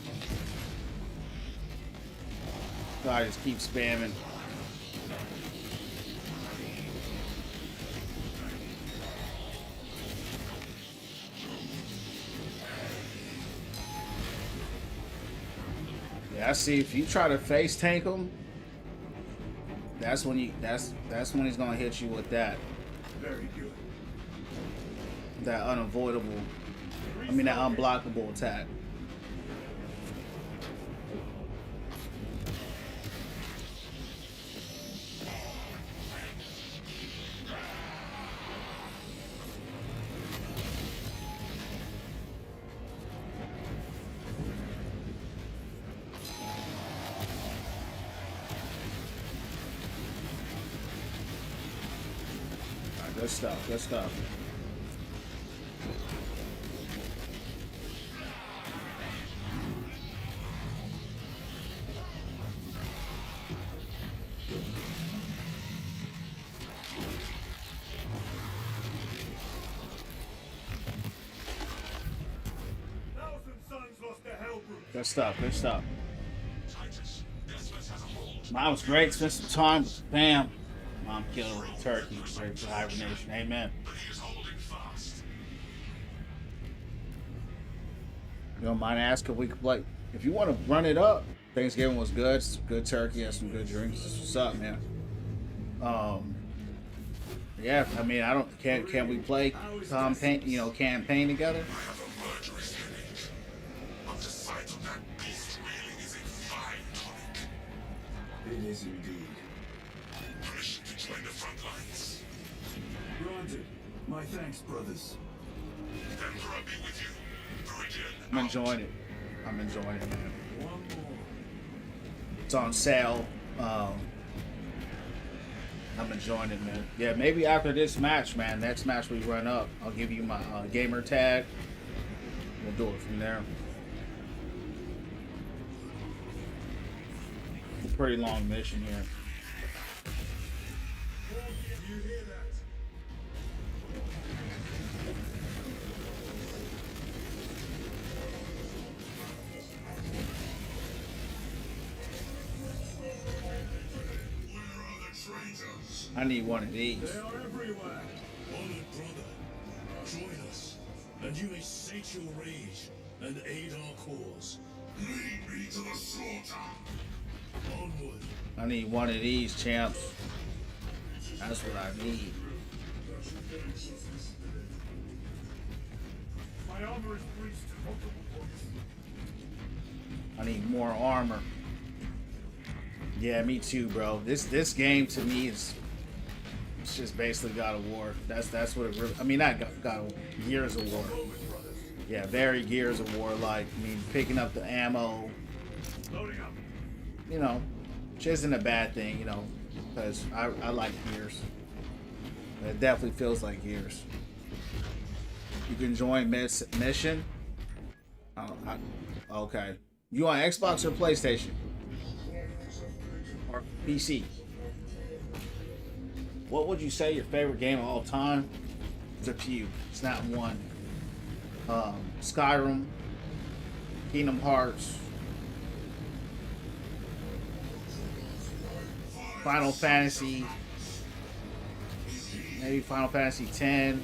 I just keep spamming. Yeah, I see. If you try to face tank him, that's when when he's gonna hit you with that. Very good. That unavoidable. I mean that unblockable attack. Good stuff, good stuff. Good stuff, good stuff. Mine was great, spent some time. Bam. Mom killed a turkey, ready for hibernation. Amen. You don't mind asking if we could play? If you want to run it up, Thanksgiving was good. Good turkey. Had some good drinks. What's up, man? Um, yeah. I mean, I don't. Can we play campaign? You know, campaign together? I have a murderous headache. But the sight of that beast reeling is a fine tonic. It is indeed. Permission to join the front lines. Granted. My thanks, brothers. Emperor be with you. Viridian. I'm enjoying it. I'm enjoying it, man. One more. It's on sale. I'm enjoying it, man. Yeah, maybe after this match, man, next match we run up, I'll give you my gamer tag. We'll do it from there. Pretty long mission here. You hear that? Where are the traitors? I need one of these. They are everywhere. Honored brother, join us, and you may sate your rage and aid our cause. Lead me to the slaughter. Onward. I need one of these, champs. That's what I need. My armor is breached at multiple points. I need more armor. Yeah, me too, bro. This game to me is it's just basically God of War. That's what it really. I mean, not God of War, Gears of War. Yeah, very Gears of War. Like, I mean, picking up the ammo. Loading up. You know, which isn't a bad thing. You know, because I like Gears. It definitely feels like Gears. You can join mission. Okay. You on Xbox or PlayStation? Or PC? What would you say your favorite game of all time? It's up to you. It's not one. Skyrim, Kingdom Hearts, Final Fantasy, maybe Final Fantasy X.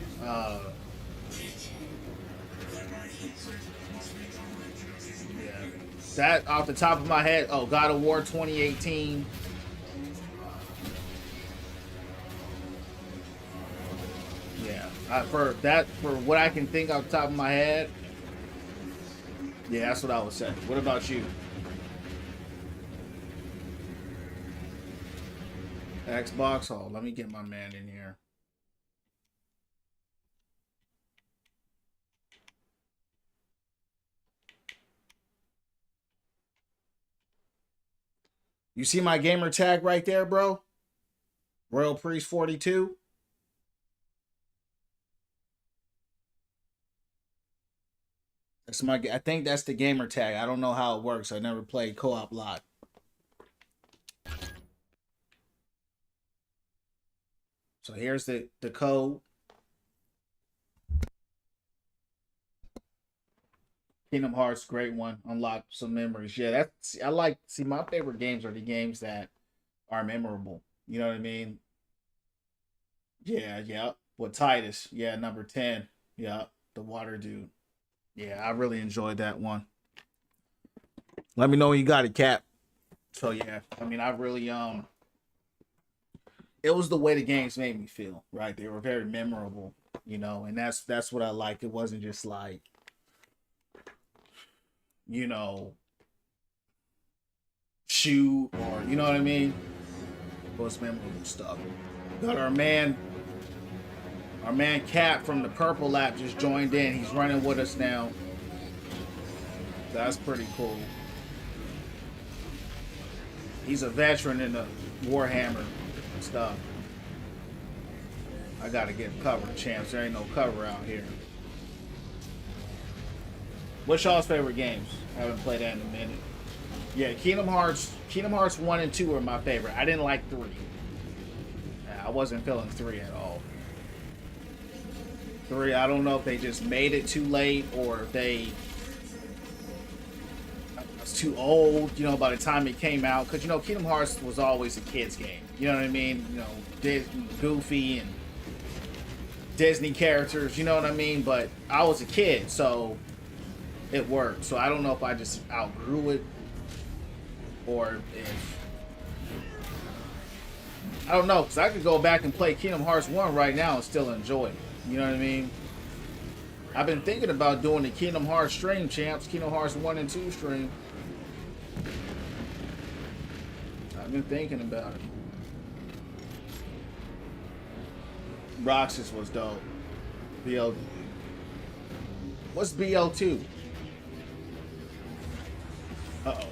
That off the top of my head, oh, God of War 2018. Yeah, for what I can think off the top of my head, yeah, that's what I would say. What about you? Xbox? Oh, let me get my man in here. You see my gamer tag right there, bro? Royal Priest 42. That's my. I think that's the gamer tag. I don't know how it works. I never played co-op lot. So here's the code. Kingdom Hearts, great one. Unlock some memories. Yeah, that's I like. See, my favorite games are the games that are memorable. You know what I mean? Yeah. With Titus, yeah, number 10. Yeah, the water dude. Yeah, I really enjoyed that one. Let me know when you got it, Cap. So yeah, I mean, I really it was the way the games made me feel. Right, they were very memorable. You know, and that's what I like. It wasn't just like, you know, shoot or, you know what I mean? It was memorable stuff. Got our man Cap from the Purple Lap just joined in. He's running with us now. That's pretty cool. He's a veteran in the Warhammer stuff. I gotta get cover, champs. There ain't no cover out here. What's y'all's favorite games? I haven't played that in a minute. Yeah, Kingdom Hearts 1 and 2 are my favorite. I didn't like 3. I wasn't feeling 3 at all. 3, I don't know if they just made it too late or if I was too old, you know, by the time it came out. Because, you know, Kingdom Hearts was always a kid's game. You know what I mean? You know, Disney, Goofy and Disney characters, you know what I mean? But I was a kid, so it worked. So I don't know if I just outgrew it or if I don't know, because I could go back and play Kingdom Hearts 1 right now and still enjoy it. You know what I mean? I've been thinking about doing the Kingdom Hearts stream, champs. Kingdom Hearts 1 and 2 stream. I've been thinking about it. Roxas was dope. BL. What's BL2? Uh-oh.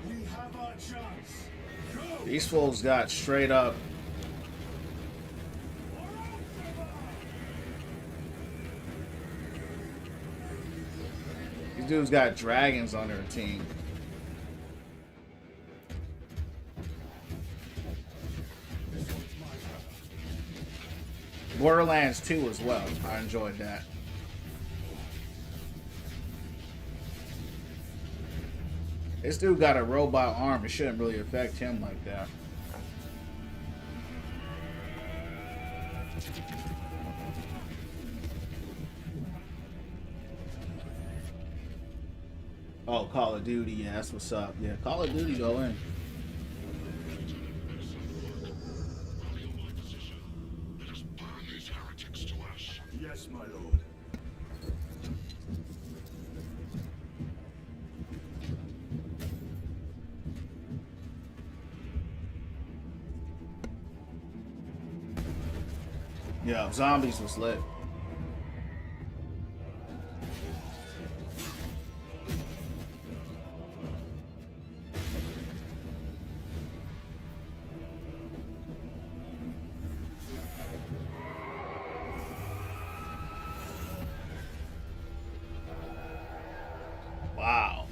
We have our chance. Go! These fools got straight up. These dudes got dragons on their team. Borderlands 2 as well. I enjoyed that. This dude got a robot arm. It shouldn't really affect him like that. Oh, Call of Duty. Yeah, that's what's up. Yeah, Call of Duty go in. Yes, my lord. Yeah, Zombies was lit. Wow.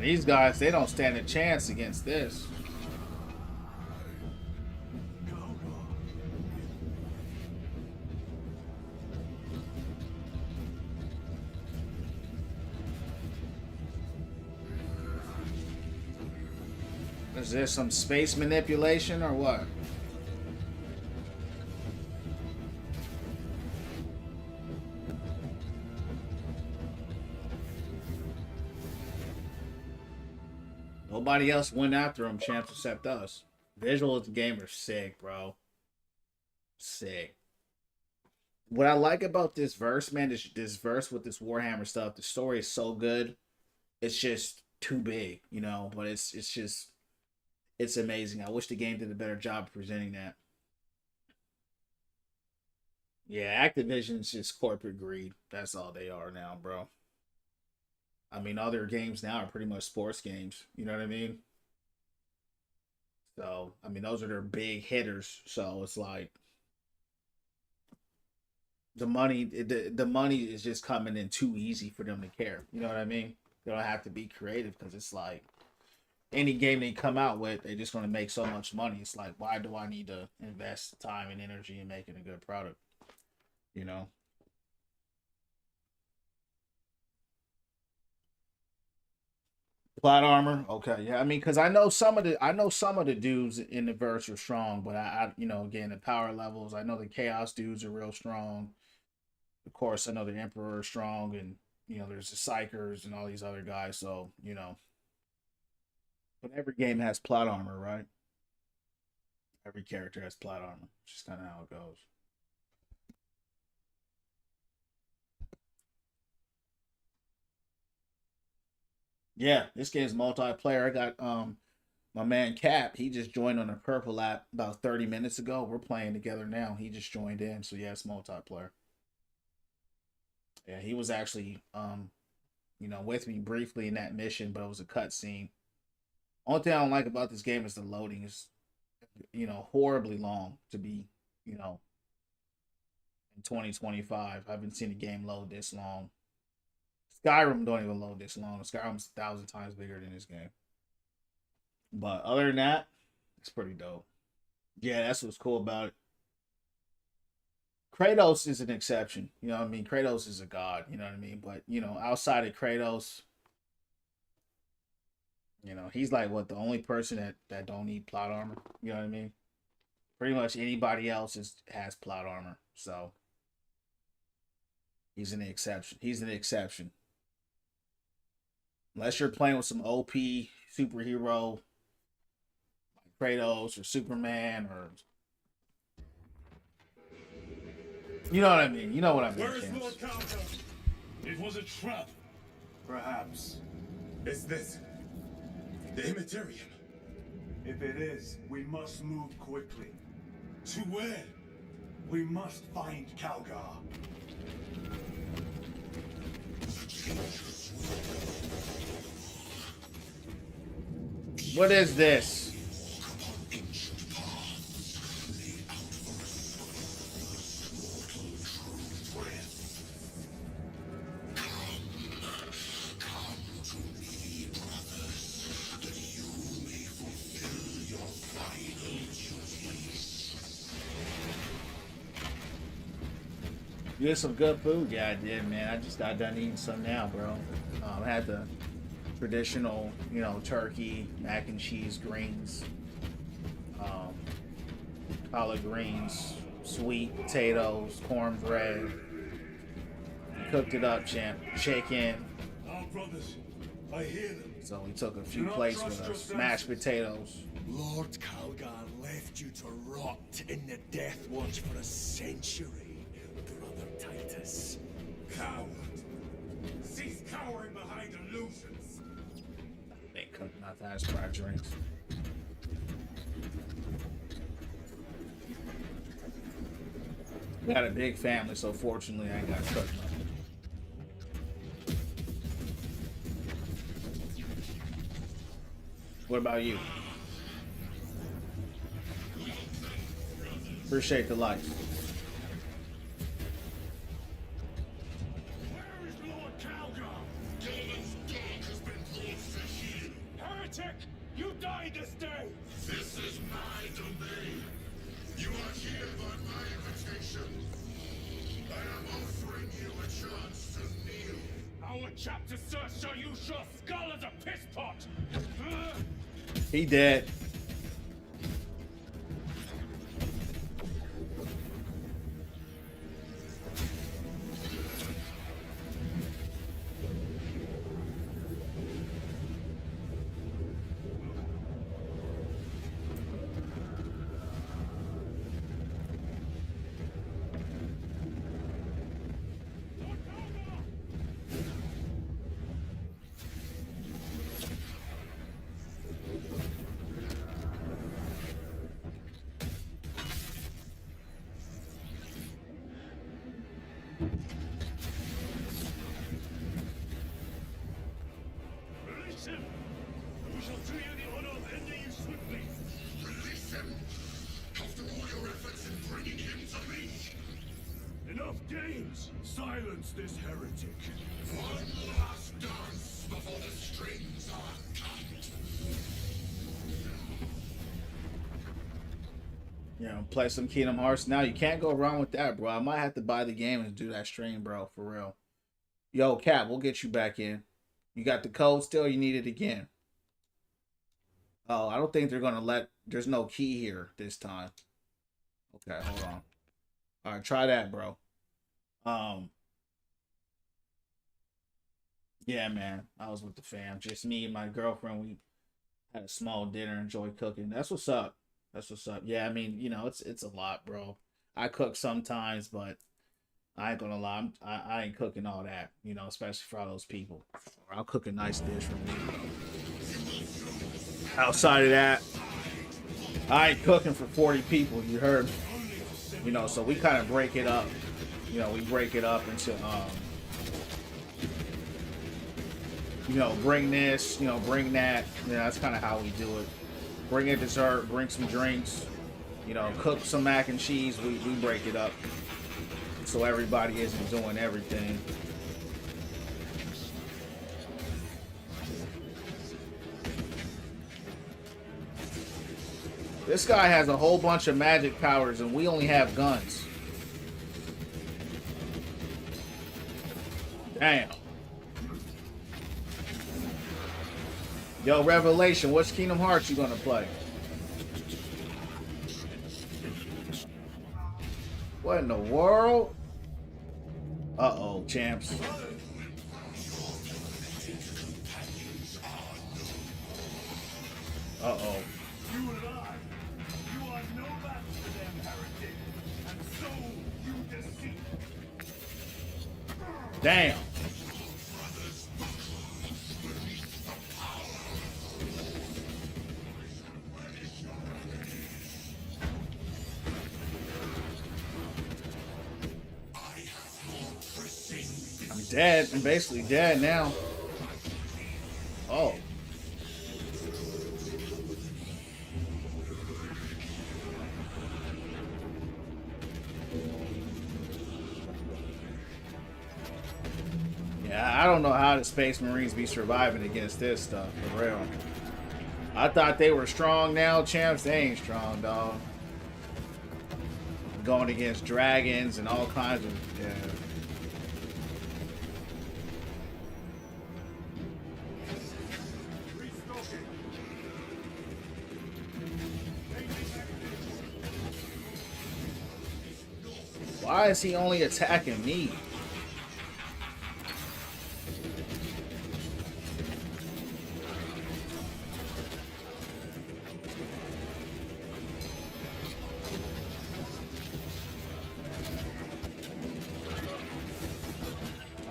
These guys, they don't stand a chance against this. Is there some space manipulation or what? Nobody else went after him, champs, except us. Visual of the game are sick, bro. Sick. What I like about this verse, man, this verse with this Warhammer stuff, the story is so good. It's just too big, you know, but it's amazing. I wish the game did a better job of presenting that. Yeah, Activision's just corporate greed. That's all they are now, bro. I mean, all their games now are pretty much sports games. You know what I mean? So, I mean, those are their big hitters. So it's like the money is just coming in too easy for them to care. You know what I mean? They don't have to be creative because it's like any game they come out with, they're just going to make so much money. It's like, why do I need to invest time and energy in making a good product? You know? Plot armor, okay, yeah. I mean, because I know some of the dudes in the verse are strong, but you know, again, the power levels. I know the chaos dudes are real strong. Of course, I know the emperor is strong, and you know, there's the psychers and all these other guys. So you know, but every game has plot armor, right? Every character has plot armor. It's just kind of how it goes. Yeah, this game's multiplayer. I got my man Cap. He just joined on the Purple app about 30 minutes ago. We're playing together now. He just joined in, so yeah, it's multiplayer. Yeah, he was actually you know, with me briefly in that mission, but it was a cutscene. Only thing I don't like about this game is the loading is, you know, horribly long to be, you know, in 2025. I haven't seen a game load this long. Skyrim don't even load this long. Skyrim's 1,000 times bigger than this game. But other than that, it's pretty dope. Yeah, that's what's cool about it. Kratos is an exception. You know what I mean? Kratos is a god. You know what I mean? But, you know, outside of Kratos, you know, he's like what, the only person that don't need plot armor. You know what I mean? Pretty much anybody else has plot armor. So he's an exception. He's an exception. Unless you're playing with some OP superhero like Kratos or Superman or, you know what I mean? You know what I mean. Where is Chance. Lord Calder? It was a trap. Perhaps. Is this the Immaterium? If it is, we must move quickly. To where? We must find Calgar. What is this? You had some good food? Yeah, I did, man. I just got done eating some now, bro. I had the traditional, you know, turkey, mac and cheese, greens, collard greens, sweet potatoes, cornbread. Cooked it up, champ. Chicken. Our brothers. I hear them. So we took a few plates with us. Mashed potatoes. Lord Calgar left you to rot in the Death Watch for a century, Brother Titus. Coward. Cease cowering behind illusions. They cooked not to ask for our drinks. We got a big family, so fortunately I ain't got to cook nothing. What about you? Appreciate the life. Where is Lord Calgar? Gilliman's dog has been brought to heel. Heretic! You die this day! This is my domain. You are here by my invitation. I am offering you a chance to kneel. Our chapter, sir, shall use your skull as a piss pot! He dead. Release him! We shall do you the honor of ending you swiftly. Release him. After all your efforts in bringing him to me. Enough games! Silence this heretic. One last dance before the strings are cut. You know, play some Kingdom Hearts. Now you can't go wrong with that, bro. I might have to buy the game and do that stream, bro, for real. Yo, Cap, we'll get you back in. You got the code still? You need it again. Oh, I don't think they're gonna let. There's no key here this time. Okay, hold on. All right, try that, bro. Yeah, man. I was with the fam. Just me and my girlfriend. We had a small dinner, enjoyed cooking. That's what's up. That's what's up. Yeah, I mean, you know, it's a lot, bro. I cook sometimes, but I ain't gonna lie. I ain't cooking all that, you know, especially for all those people. I'll cook a nice dish for me. Outside of that, I ain't cooking for 40 people. You heard me. You know, so we kind of break it up. You know, we break it up into, you know, bring this, you know, bring that. You know, that's kind of how we do it. Bring a dessert, bring some drinks, you know, cook some mac and cheese. We break it up so everybody isn't doing everything. This guy has a whole bunch of magic powers and we only have guns. Damn. Yo, Revelation, what's Kingdom Hearts you gonna play? What in the world? Uh-oh, champs. Uh-oh. You and I, you are no match for them, heretic. And so you deceive. Damn. I'm dead. I'm basically dead now. Oh. Yeah, I don't know how the Space Marines be surviving against this stuff, for real. I thought they were strong now, champs. They ain't strong, dog. Going against dragons and all kinds of... Yeah. Why is he only attacking me?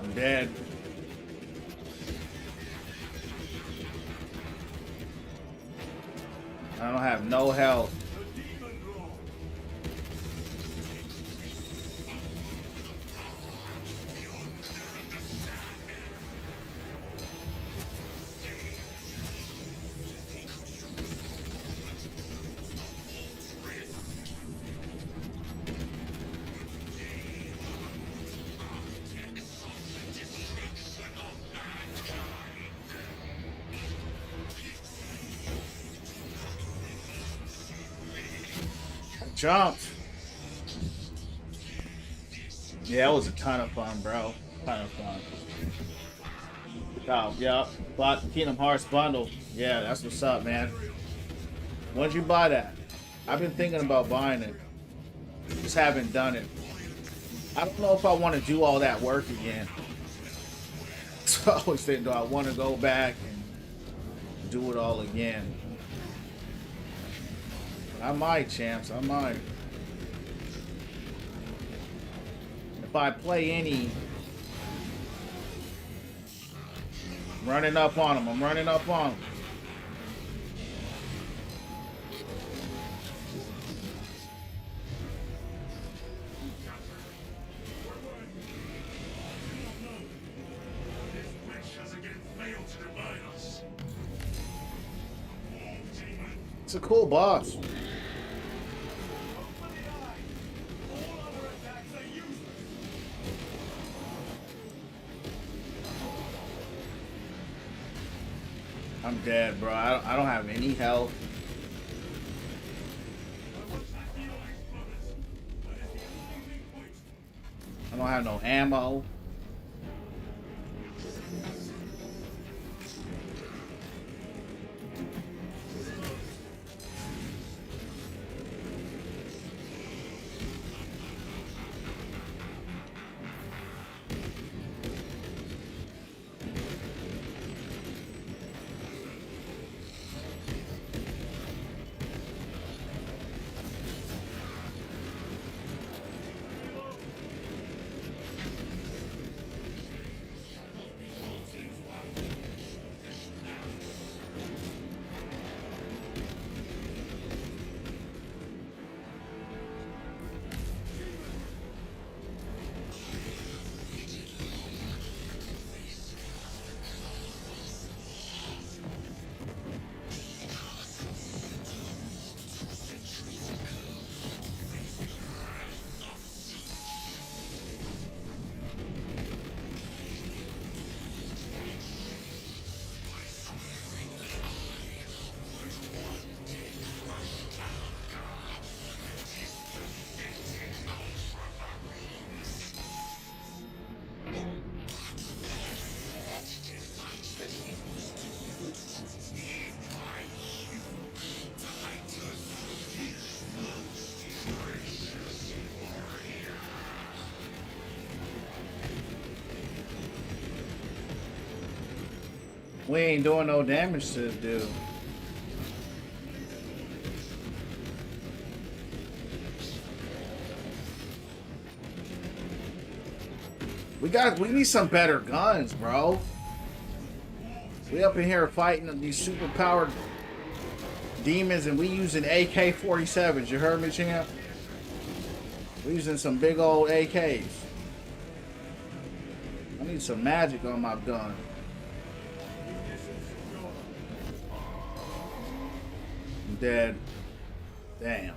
I'm dead. I don't have no health. Jumped. Yeah, it was a ton of fun, bro. Ton of fun. Oh, yeah. Bought the Kingdom Hearts bundle. Yeah, that's what's up, man. When'd you buy that? I've been thinking about buying it. Just haven't done it. I don't know if I want to do all that work again. So I always think, do I want to go back and do it all again? I might, champs. I might. If I play any... I'm running up on him. I'm running up on him. It's a cool boss. I'm dead, bro. I don't have any health. I don't have no ammo. We ain't doing no damage to this dude. We need some better guns, bro. We up in here fighting these super powered demons and we using AK-47s. You heard me, champ? We using some big old AKs. I need some magic on my gun. I'm dead. Damn.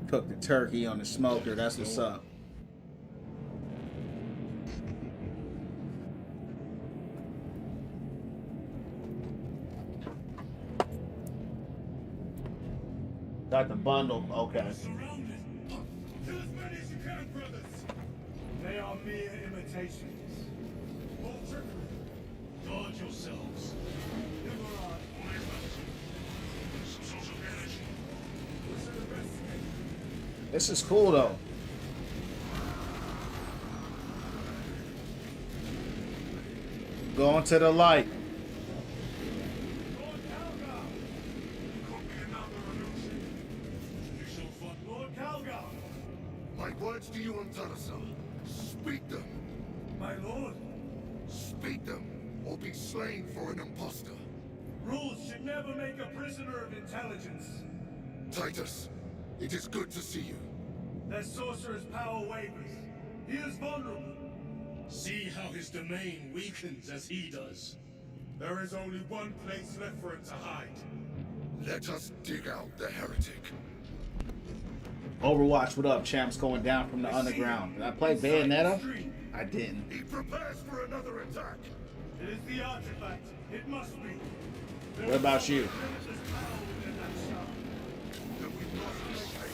Cook the turkey on the smoker. That's what's up. Got the bundle. Okay. Surrounded. Kill as many as you can, brothers. They are mere imitations. All trickery. Guard yourselves. This is cool though. Going to the light. Lord Calgar! My words to you, Antarasa. Speak them. My lord! Speak them, or be slain for an impostor. Rules should never make a prisoner of intelligence. Titus, it is good to see you. That sorcerer's power wavers. He is vulnerable. See how his domain weakens as he does. There is only one place left for him to hide. Let us dig out the heretic. Overwatch, what up? Champs going down from the underground. Did I play Bayonetta? I didn't. He prepares for another attack. It is the artifact. It must be. What about you? Limitless power within that shard. Then we must make haste.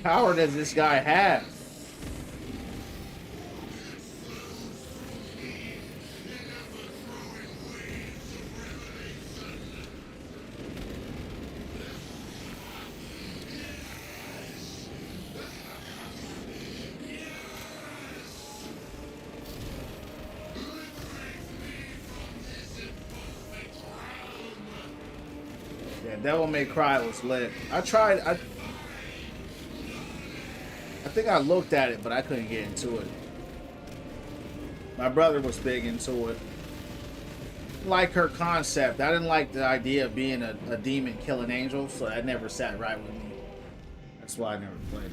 Power does this guy have? Yeah, Devil May Cry was lit. I think I looked at it, but I couldn't get into it. My brother was big into it. Like her concept. I didn't like the idea of being a demon killing angels, so that never sat right with me. That's why I never played it.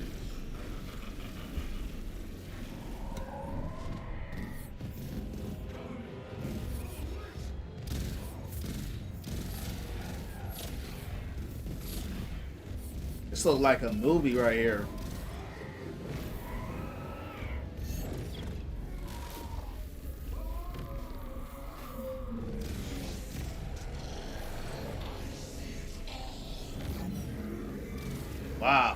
This looks like a movie right here. Wow.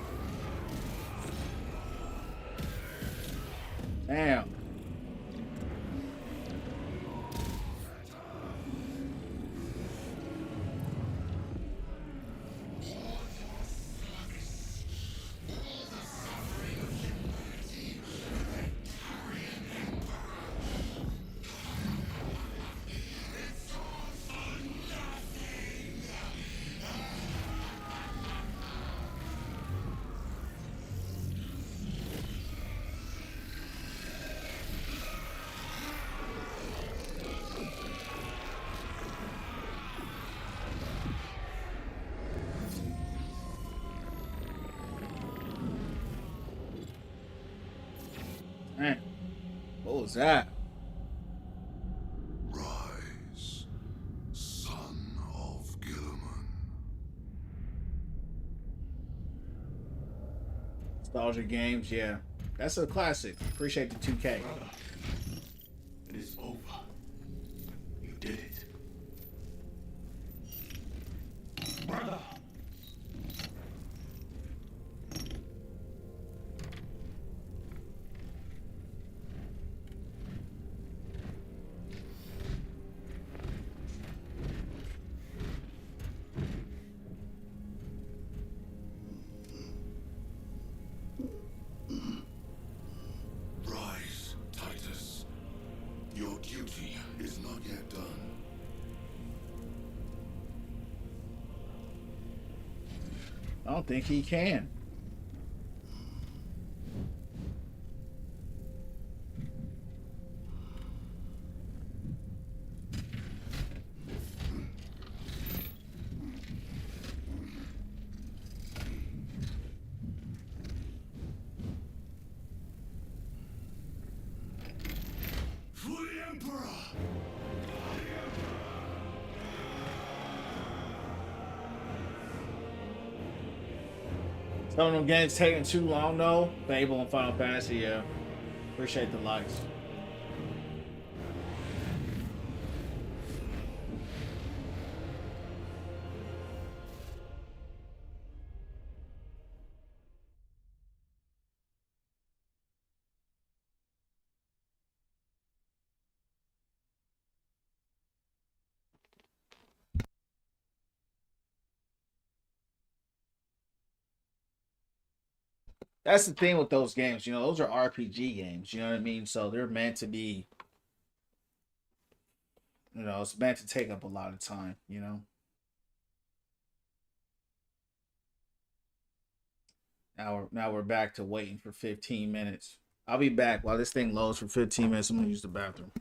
Damn. Man, what was that? Rise, son of Gilliman. Nostalgia games, yeah. That's a classic. Appreciate the 2K. It is over. You did it. I don't think he can. For the Emperor! Some of them games taking too long though. Fable and Final Fantasy, yeah. Appreciate the likes. That's the thing with those games, you know, those are RPG games, you know what I mean? So they're meant to be, you know, it's meant to take up a lot of time, you know? Now we're back to waiting for 15 minutes. I'll be back while this thing loads for 15 minutes. I'm gonna use the bathroom.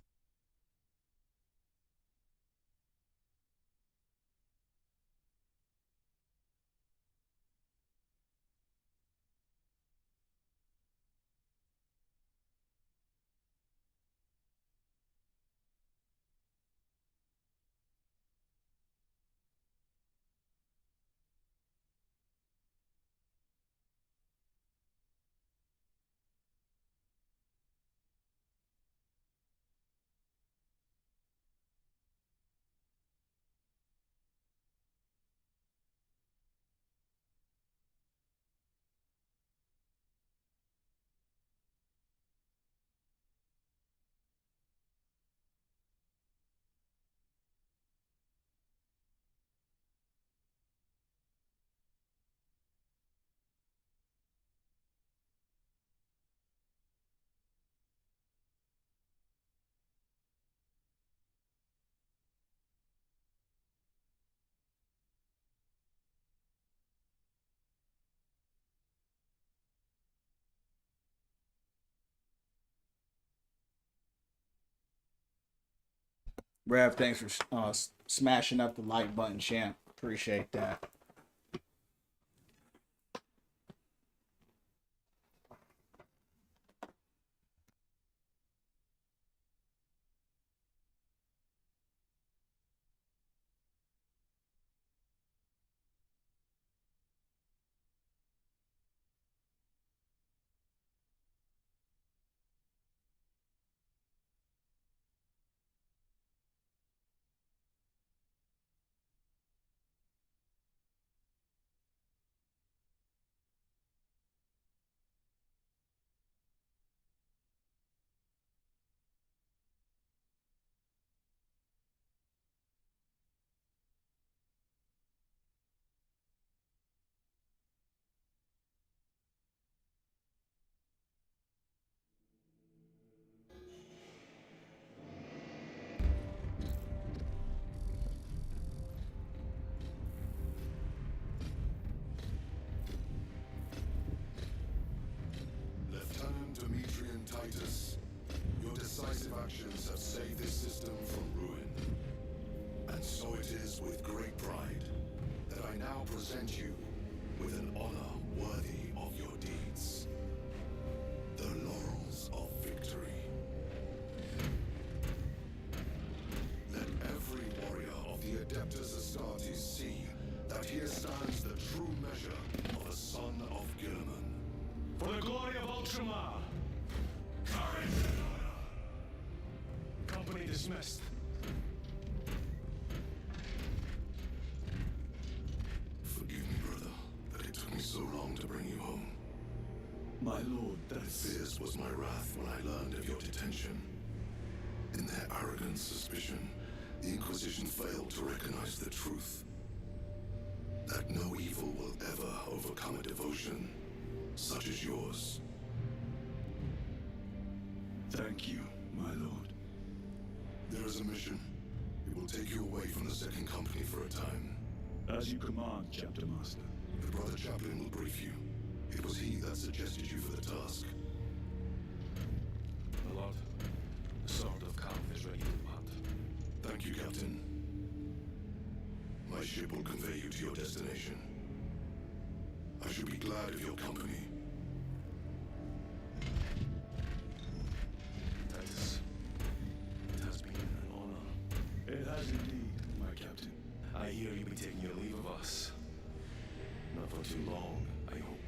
Rev, thanks for smashing up the like button, champ. Appreciate that. Lieutenant Demetrian Titus, your decisive actions have saved this system from ruin. And so it is with great pride that I now present you with an honor worthy of your deeds. The laurels of victory. Let every warrior of the Adeptus Astartes see that here stands the true measure of a son of Gilliman. For the glory of Ultramar! Courage and honor! Company dismissed. Forgive me, brother, that it took me so long to bring you home. My lord, that's... Fierce was my wrath when I learned of your detention. In their arrogant suspicion, the Inquisition failed to recognize the truth. That no evil will ever overcome a devotion such as yours. Thank you, my lord. There is a mission. It will take you away from the Second Company for a time. As you command, Chapter Master. The Brother Chaplain will brief you. It was he that suggested you for the task. My lord, the sword of Caliph is ready to depart. Thank you, Captain. My ship will convey you to your destination. I should be glad of your company. Titus, it has been an honor. It has indeed, my captain. I hear you'll be taking your leave of us. Not for too long, I hope.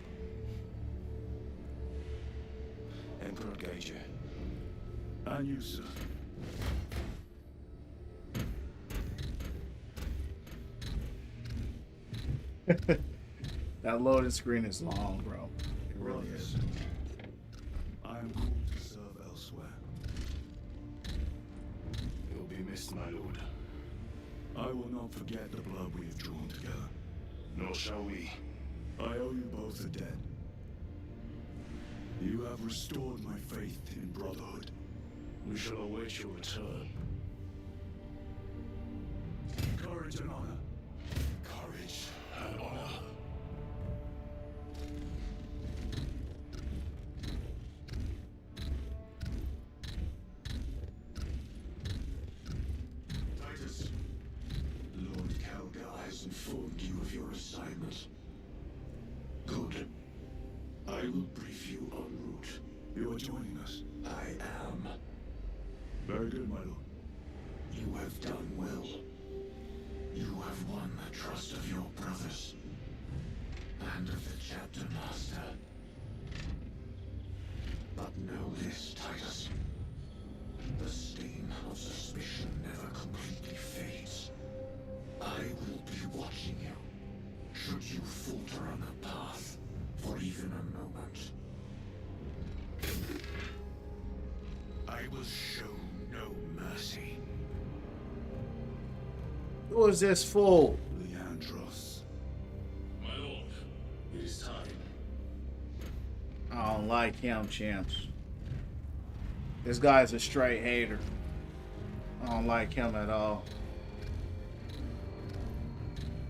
Emperor guide you. And you, sir. That loading screen is long, bro. It really is. Brothers, I am called to serve elsewhere. You'll be missed, my lord. I will not forget the blood we have drawn together. Nor shall we. I owe you both a debt. You have restored my faith in brotherhood. We shall await your return. Courage and honor. Courage and honor. Titus, Lord Calgar has informed you of your assignment. Good. I will brief you en route. You are joining us. I am. Very good, my lord. You have done well. You have won the trust of your brothers. And of the Chapter Master. But know this, Titus. The stain of suspicion never completely fades. I will be watching you. Should you falter on the path for even a moment. I will show no mercy. Who is this fool? Leandros. My lord, it is time. I don't like him, champs. This guy's a straight hater. I don't like him at all.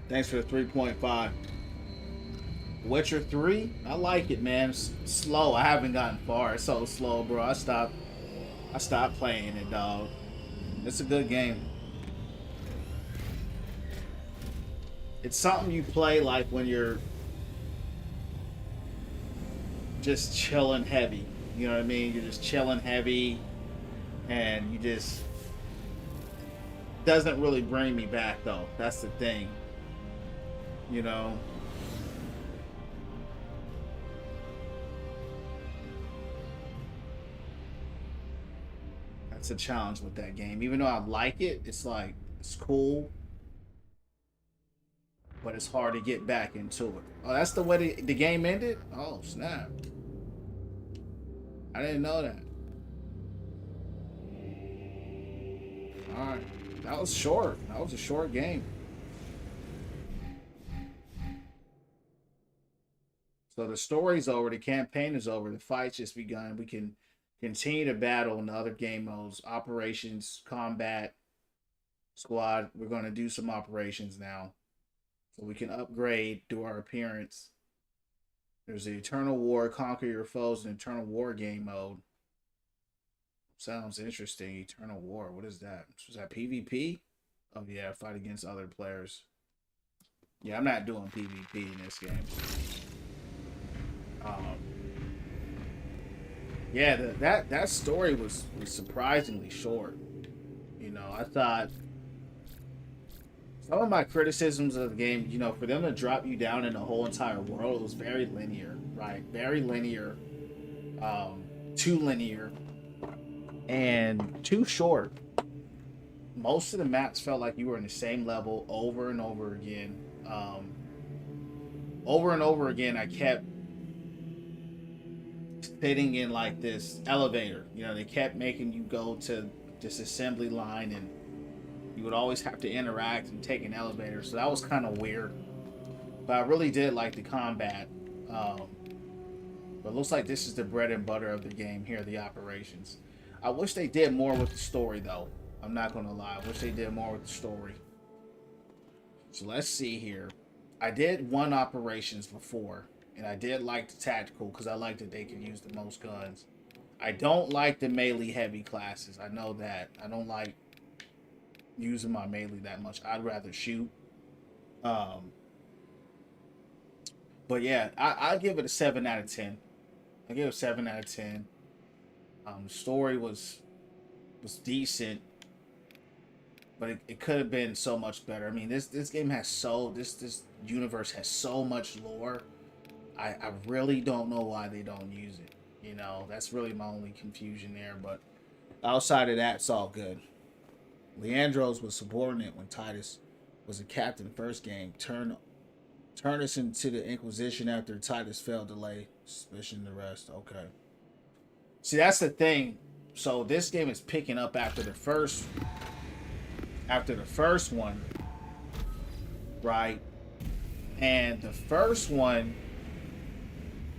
Thanks for the 3.5. Witcher 3? I like it, man. It's slow. I haven't gotten far. It's so slow, bro. I stopped playing it, dog. It's a good game. It's something you play like when you're just chilling heavy. You know what I mean? You're just chilling heavy and you just doesn't really bring me back though. That's the thing. You know? That's a challenge with that game. Even though I like it, it's like it's cool. But it's hard to get back into it. Oh, that's the way the game ended? Oh, snap. I didn't know that. Alright. That was short. That was a short game. So the story's over. The campaign is over. The fight's just begun. We can continue to battle in the other game modes. Operations, combat, squad. We're going to do some operations now. So we can upgrade, do our appearance. There's the Eternal War, Conquer Your Foes, and Eternal War game mode. Sounds interesting. Eternal War, what is that? Was that PvP? Oh yeah, fight against other players. Yeah, I'm not doing PvP in this game. Yeah, that story was surprisingly short. You know, I thought some of my criticisms of the game, you know, for them to drop you down in the whole entire world, it was very linear, right? Very linear, too linear, and too short. Most of the maps felt like you were in the same level over and over again. Over and over again, I kept sitting in like this elevator. You know, they kept making you go to this assembly line and you would always have to interact and take an elevator. So that was kind of weird. But I really did like the combat. But it looks like this is the bread and butter of the game here, the operations. I wish they did more with the story, though. I'm not going to lie. I wish they did more with the story. So let's see here. I did one operations before, and I did like the tactical because I liked that they could use the most guns. I don't like the melee heavy classes. I know that. I don't like using my melee that much. I'd rather shoot. Um, but yeah, I give it a 7 out of 10. I give it a 7 out of 10. The story was decent, but it could have been so much better. I mean, this game has this universe has so much lore. I really don't know why they don't use it. You know, that's really my only confusion there. But outside of that, it's all good. Leandros was subordinate when Titus was a captain first game. Turn us into the Inquisition after Titus failed to lay suspicion the rest. Okay. See, that's the thing. So this game is picking up after the first one, right? And the first one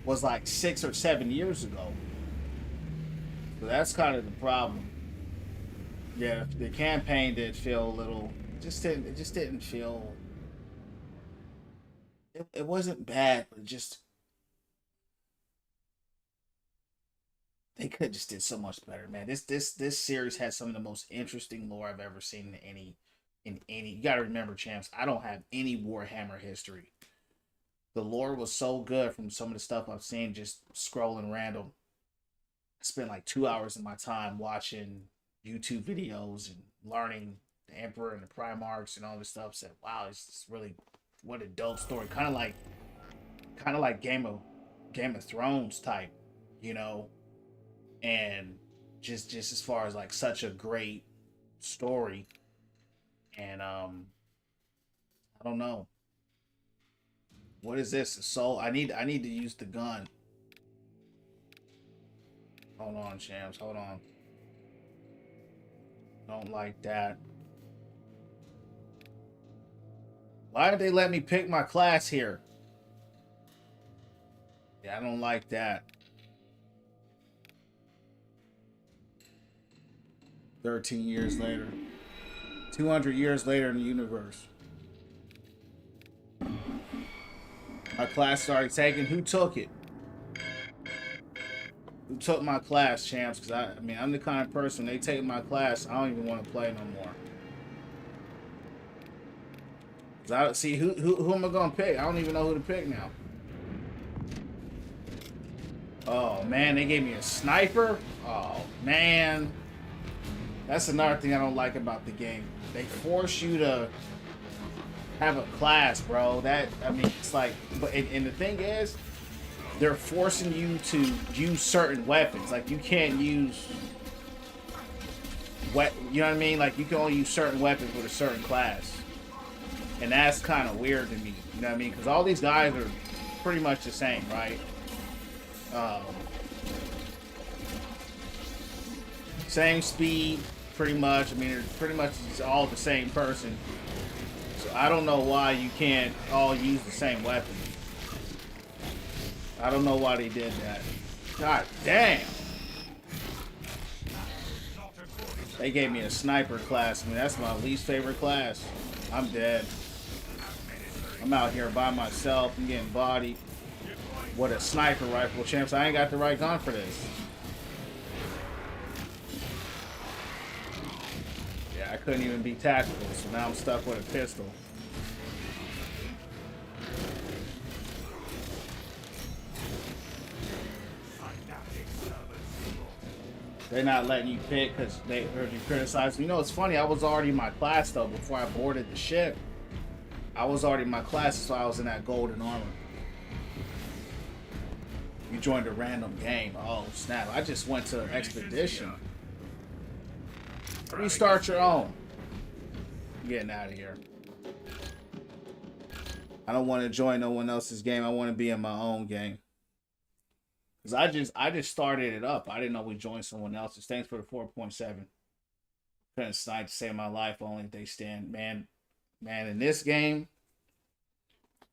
was like 6 or 7 years ago. So that's kind of the problem. Yeah, the campaign did feel a little. It just didn't feel. It wasn't bad, but just they could just did so much better, man. This series has some of the most interesting lore I've ever seen in any. You gotta remember, champs. I don't have any Warhammer history. The lore was so good from some of the stuff I've seen just scrolling random. I spent like 2 hours of my time watching YouTube videos and learning the Emperor and the Primarchs and all this stuff. Said, wow, it's really what a dope story. Kind of like Game of Thrones type, you know, and just as far as like such a great story. And I don't know. What is this? So I need to use the gun. Hold on, champs. Hold on. Don't like that. Why did they let me pick my class here? Yeah, I don't like that. 13 years later. 200 years later in the universe. My class is already taken. Who took it? Who took my class, champs? Because I mean, I'm the kind of person, they take my class, I don't even want to play no more. Cause I see who am I gonna pick? I don't even know who to pick now. Oh man, they gave me a sniper. Oh man, that's another thing I don't like about the game. They force you to have a class, bro. That, I mean, it's like, but and the thing is, they're forcing you to use certain weapons. Like you can't use you know what I mean? Like you can only use certain weapons with a certain class, and that's kind of weird to me. You know what I mean? Because all these guys are pretty much the same, right? Same speed, pretty much. I mean, they're pretty much all the same person. So I don't know why you can't all use the same weapon. I don't know why they did that. God damn. They gave me a sniper class. I mean, that's my least favorite class. I'm dead. I'm out here by myself. I'm getting bodied. What a sniper rifle, champs. I ain't got the right gun for this. Yeah, I couldn't even be tactical, so now I'm stuck with a pistol. They're not letting you pick because they heard you criticize. You know, it's funny. I was already in my class, though, before I boarded the ship. I was already in my class, so I was in that golden armor. You joined a random game. Oh, snap. I just went to Expedition. Restart your own. I'm getting out of here. I don't want to join no one else's game. I want to be in my own game. Because I just started it up. I didn't know we joined someone else's. Thanks for the 4.7. Couldn't snipe to save my life. Only if they stand. Man, in this game,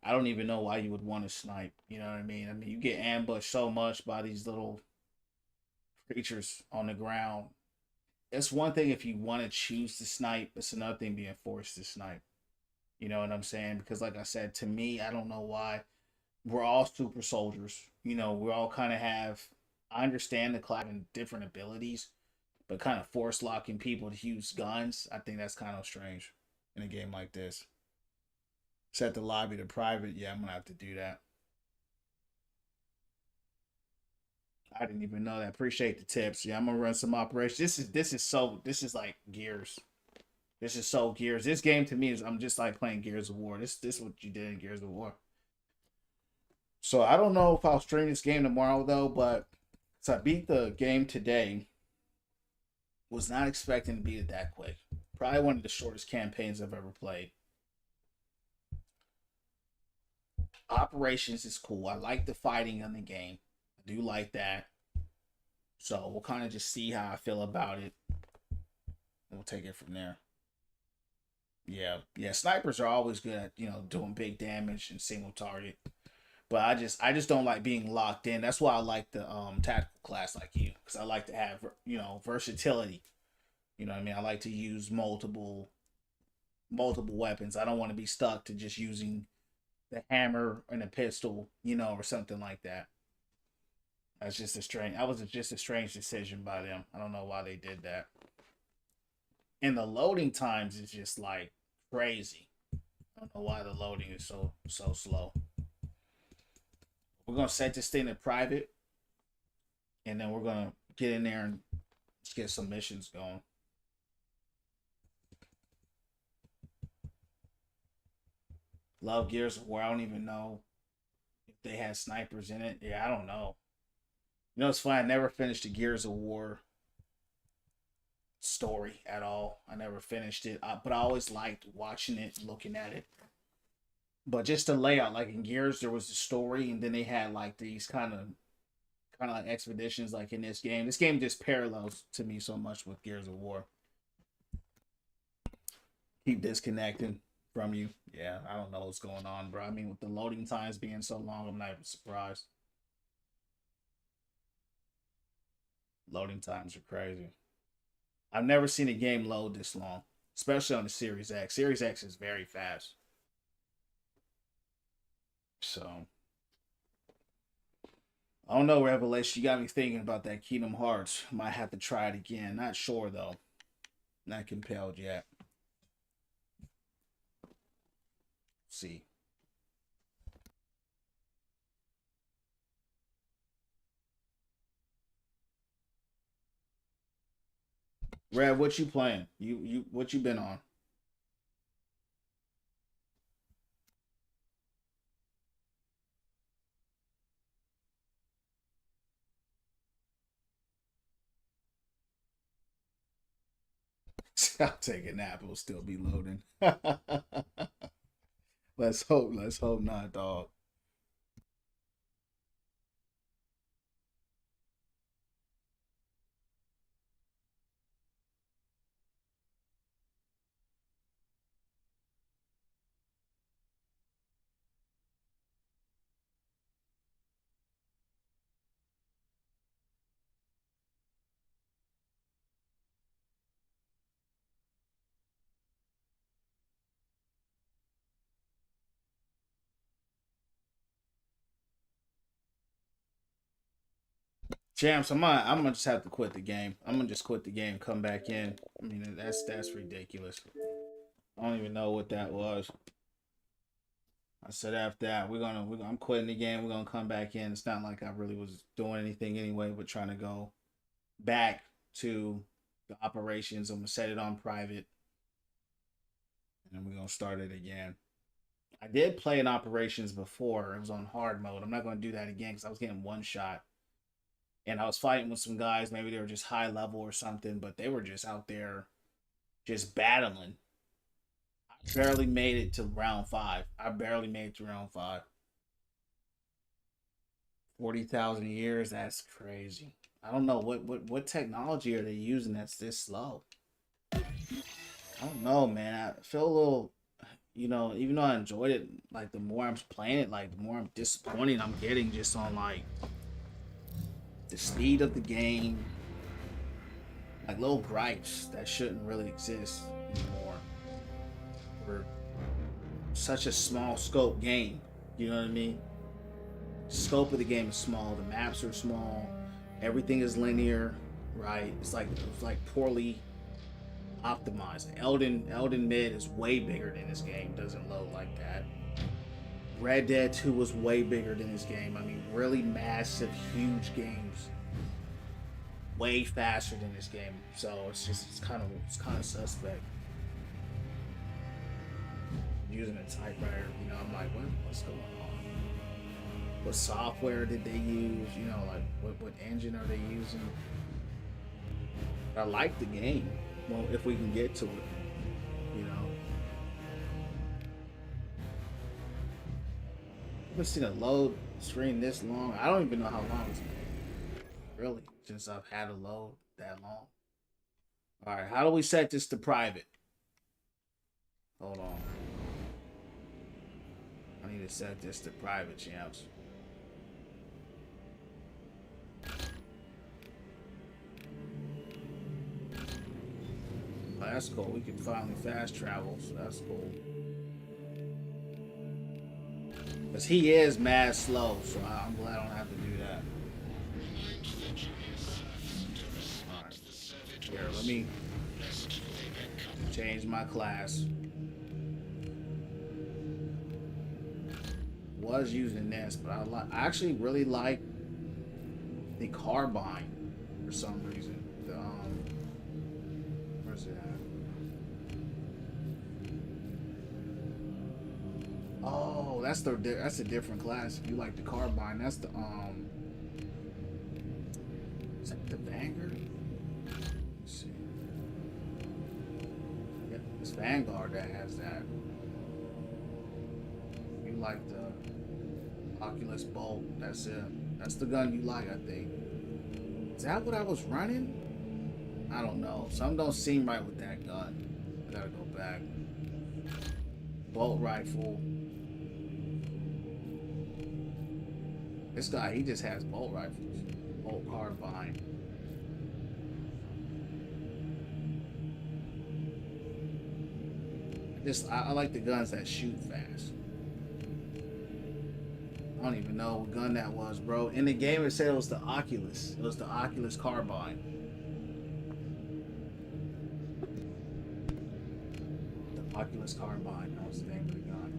I don't even know why you would want to snipe. You know what I mean? I mean, you get ambushed so much by these little creatures on the ground. It's one thing if you want to choose to snipe. It's another thing being forced to snipe. You know what I'm saying? Because like I said, to me, I don't know why we're all super soldiers. You know, we all kind of have. I understand the class and different abilities, but kind of force locking people to use guns, I think that's kind of strange in a game like this. Set the lobby to private. Yeah, I'm gonna have to do that. I didn't even know that. Appreciate the tips. Yeah, I'm gonna run some operations. This is like Gears. This is so Gears. This game to me is I'm just like playing Gears of War. This is what you did in Gears of War. So I don't know if I'll stream this game tomorrow though, but so I beat the game today. Was not expecting to beat it that quick. Probably one of the shortest campaigns I've ever played. Operations is cool. I like the fighting in the game. I do like that. So we'll kind of just see how I feel about it. We'll take it from there. Yeah. Snipers are always good at doing big damage and single target. But I just don't like being locked in. That's why I like the tactical class like you, because I like to have versatility. You know what I mean? I like to use multiple weapons. I don't want to be stuck to just using the hammer and a pistol, or something like that. That's just just a strange decision by them. I don't know why they did that. And the loading times is just like crazy. I don't know why the loading is so slow. We're gonna set this thing to private, and then we're gonna get in there and just get some missions going. Love Gears of War. I don't even know if they had snipers in it. Yeah, I don't know. It's funny. I never finished the Gears of War story at all. I never finished it, but I always liked watching it, looking at it. But just the layout, like in Gears, there was the story, and then they had like these kind of like expeditions, like in this game. This game just parallels to me so much with Gears of War. Keep disconnecting from you. Yeah, I don't know what's going on, bro. I mean, with the loading times being so long, I'm not even surprised. Loading times are crazy. I've never seen a game load this long, especially on the Series X. Series X is very fast. So, I don't know, Revelation. You got me thinking about that Kingdom Hearts. Might have to try it again. Not sure, though. Not compelled yet. See. Rev, what you playing? What you been on? I'll take a nap. It'll still be loading. Let's hope. Let's hope not, dog. Champs, I'm gonna just have to quit the game. I'm gonna just quit the game, come back in. I mean, that's ridiculous. I don't even know what that was. I said after that, I'm quitting the game. We're gonna come back in. It's not like I really was doing anything anyway, but trying to go back to the operations. I'm gonna set it on private, and then we're gonna start it again. I did play in operations before. It was on hard mode. I'm not gonna do that again because I was getting one shot. And I was fighting with some guys. Maybe they were just high level or something, but they were just out there just battling. I barely made it to round 5. I barely made it to round 5. 40,000 years, that's crazy. I don't know what technology are they using that's this slow. I don't know, man. I feel a little, even though I enjoyed it, like the more I'm playing it, like the more I'm disappointed I'm getting just on like the speed of the game, like little gripes that shouldn't really exist anymore. Or such a small scope game. You know what I mean? Scope of the game is small. The maps are small. Everything is linear, right? It's like poorly optimized. Elden Mid is way bigger than this game. Doesn't load like that. Red Dead 2 was way bigger than this game. I mean, really massive, huge games. Way faster than this game. So it's kind of suspect. Using a typewriter, you know, I'm like, what's going on? What software did they use? You know, like what engine are they using? I like the game. Well, if we can get to it, you know. I haven't seen a load screen this long. I don't even know how long it's been, really, since I've had a load that long. All right, how do we set this to private? Hold on. I need to set this to private, champs. Oh, that's cool. We can finally fast travel, so that's cool. Because he is mad slow, so I'm glad I don't have to do that. Alright. Here, let me change my class. Was using this, but I actually really like the carbine for some reason. The where's it at? Oh, that's a different class. If you like the carbine, that's the is that the Vanguard? Let's see. Yeah, it's Vanguard that has that. You like the Oculus Bolt, that's it. That's the gun you like, I think. Is that what I was running? I don't know. Something don't seem right with that gun. I gotta go back. Bolt rifle. This guy, he just has bolt rifles. Bolt carbine. I like the guns that shoot fast. I don't even know what gun that was, bro. In the game, it said it was the Oculus. It was the Oculus Carbine. The Oculus Carbine. That was the name of the gun.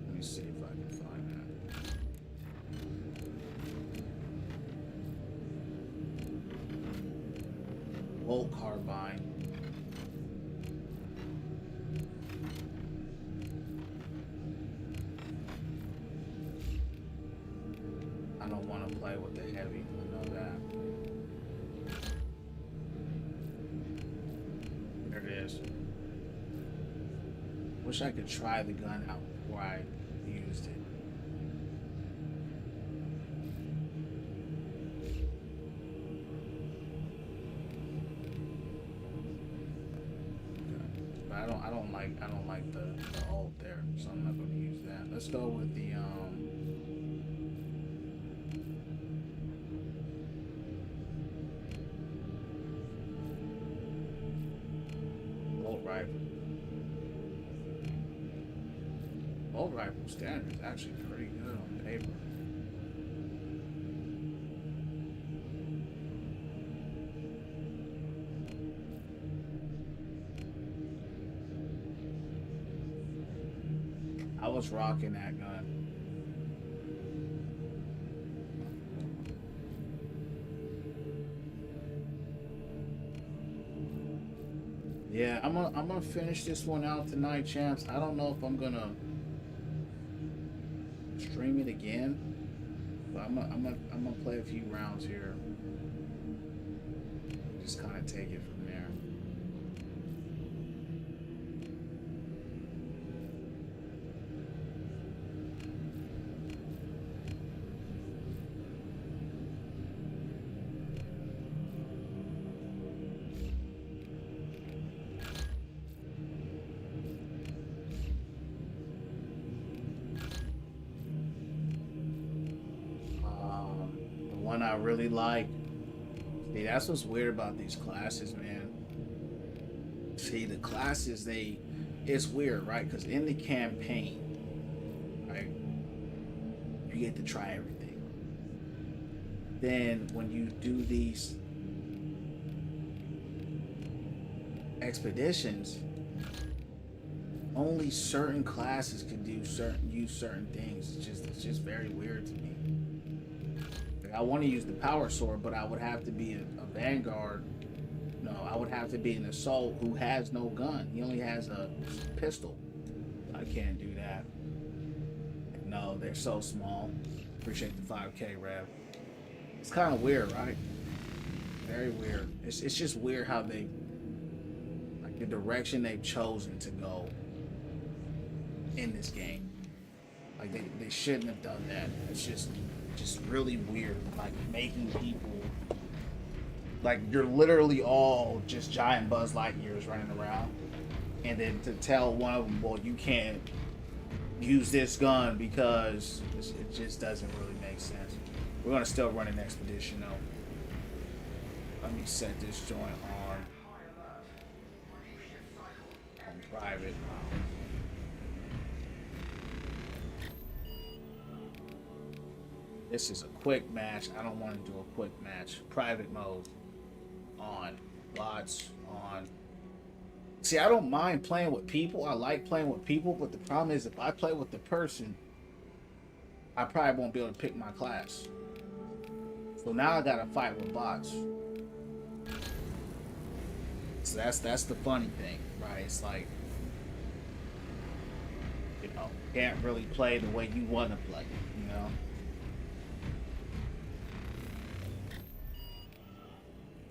Let me see if I can find that. Bolt Carbine. I don't want to play with the heavy. I know that. There it is. Wish I could try the gun out before I used it. Okay. But I don't like the ult there, so I'm not going to use that. Let's go with the rifle. Bolt rifle standard is actually pretty good on paper. I was rocking that gun. Yeah, I'm gonna finish this one out tonight, champs. I don't know if I'm gonna stream it again, but I'm gonna play a few rounds here. Just kind of take it from there. I really like. See, that's what's weird about these classes, man. See, the classes, it's weird, right? Because in the campaign, right, you get to try everything. Then when you do these expeditions, only certain classes can use certain things. It's just very weird to me. Like, I want to use the power sword, but I would have to be a vanguard. No, I would have to be an assault who has no gun. He only has a pistol. I can't do that. No, they're so small. Appreciate the 5K, Rev. It's kind of weird, right? Very weird. It's just weird how they, like, the direction they've chosen to go in this game. Like, they shouldn't have done that. It's just really weird. Like, making people, like, you're literally all just giant Buzz Lightyears running around, and then to tell one of them, well, you can't use this gun because it just doesn't really make sense. We're gonna still run an expedition though. Let me set this joint on private. This is a quick match. I don't want to do a quick match. Private mode on. Bots on. See, I don't mind playing with people. I like playing with people, but the problem is if I play with the person, I probably won't be able to pick my class. So now I gotta fight with bots. So that's the funny thing, right? It's like, you know, can't really play the way you want to play, you know?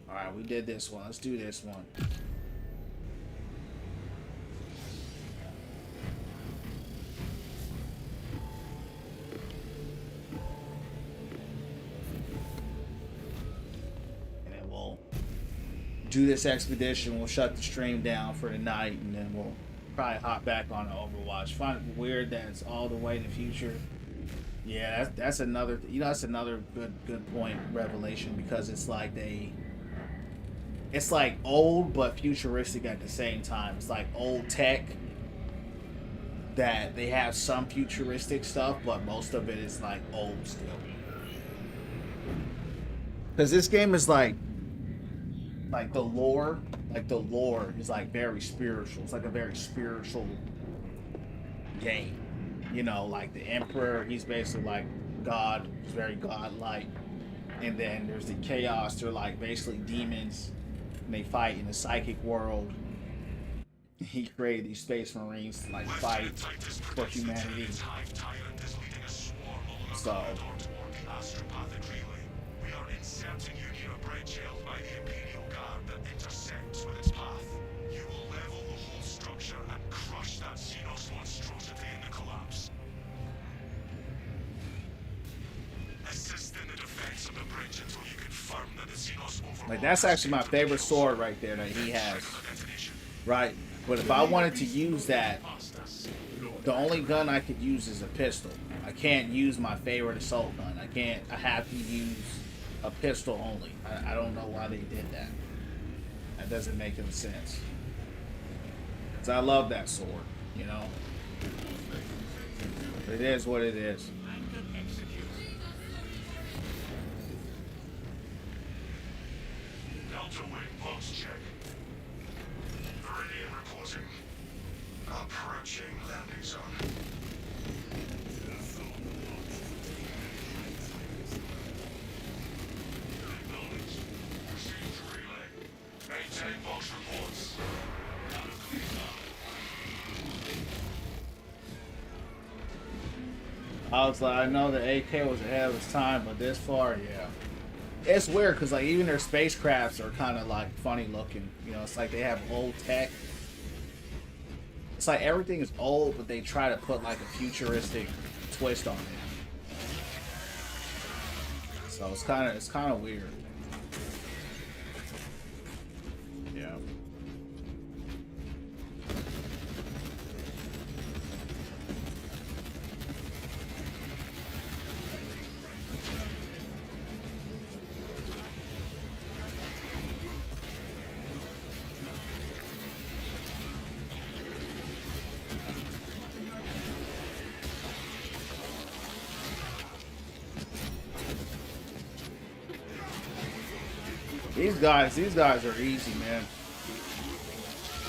Alright, we did this one. Let's do this one. Do this expedition, we'll shut the stream down for the night, and then we'll probably hop back on Overwatch. Find it weird that it's all the way in the future. Yeah, that's another, you know, that's another good point, Revelation, because it's like it's like old but futuristic at the same time. It's like old tech that they have some futuristic stuff, but most of it is like old still. Because this game is like the lore is like very spiritual. It's like a very spiritual game. You know, like the Emperor, he's basically like God. He's very godlike. And then there's the Chaos. They're like basically demons. And they fight in the psychic world. He created these Space Marines to like fight for humanity. So like, that's actually my favorite sword right there that he has, right? But if I wanted to use that, the only gun I could use is a pistol. I can't use my favorite assault gun. I have to use a pistol only. I don't know why they did that. That doesn't make any sense. 'Cause I love that sword, you know? It is what it is. Delta Wing post check. Viridian reporting. Approaching landing zone. Buildings. Received relay. Maintain box reports. I was like, I know the AK was ahead of its time, but this far, yeah. It's weird because like even their spacecrafts are kind of like funny looking. You know, it's like they have old tech. It's like everything is old, but they try to put like a futuristic twist on it. So it's kind of weird. Yeah. These guys are easy, man.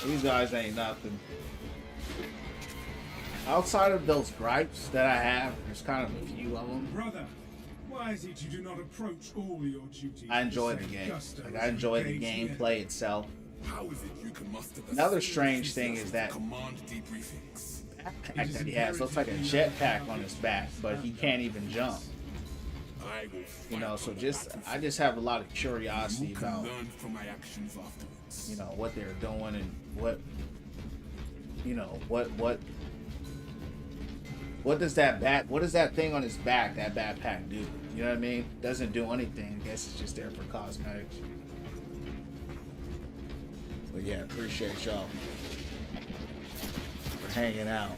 These guys ain't nothing. Outside of those gripes that I have, there's kind of a few of them. Brother, why is it you do not approach all your duties? I enjoy the game. Like, I enjoy the gameplay itself. How is it you can muster the Another strange thing is that command debriefings? backpack that he has looks like a jetpack on his back, but he can't even jump. I will You know, so I just have a lot of curiosity you can about, learn from my actions afterwards. you know, what they're doing and what, you know, what does that thing on his back, that backpack do? You know what I mean? Doesn't do anything. I guess it's just there for cosmetics. But yeah, appreciate y'all for hanging out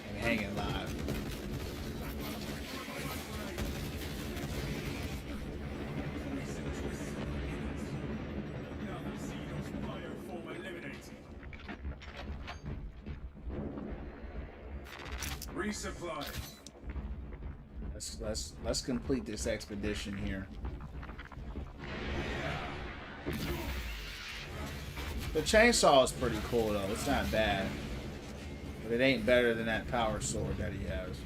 and hanging live. Resupply. Let's complete this expedition here. The chainsaw is pretty cool though. It's not bad, but it ain't better than that power sword that he has.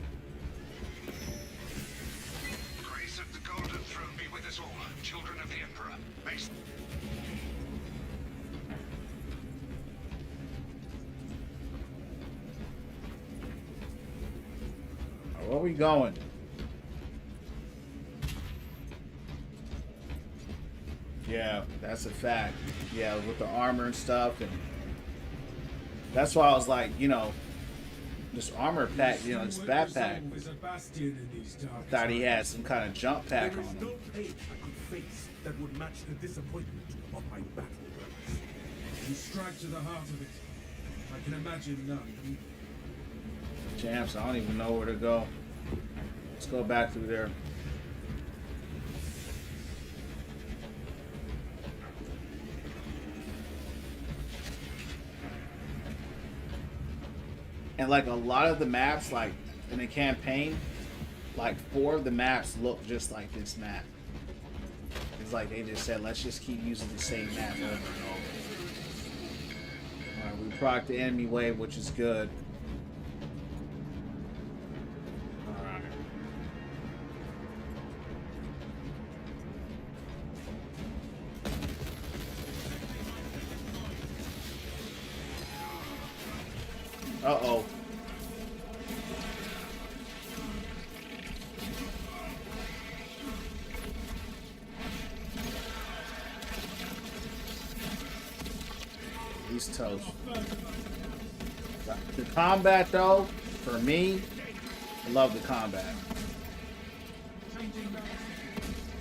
Grace of the Golden Throne be with us all, children of the Emperor. May Where we going? Yeah, that's a fact. Yeah, with the armor and stuff, and that's why I was like, you know, this armor pack, you know, this backpack. Thought he had some kind of jump pack on him. No pain I could face that would match the disappointment of my battle. You strike to the heart of it. I can imagine none. Champs, I don't even know where to go. Let's go back through there. And like a lot of the maps, like in the campaign, like 4 of the maps look just like this map. It's like they just said, let's just keep using the same map over and over. Alright, we proc the enemy wave, which is good. Alright. Uh-oh. He's toast. The combat, though, for me, I love the combat.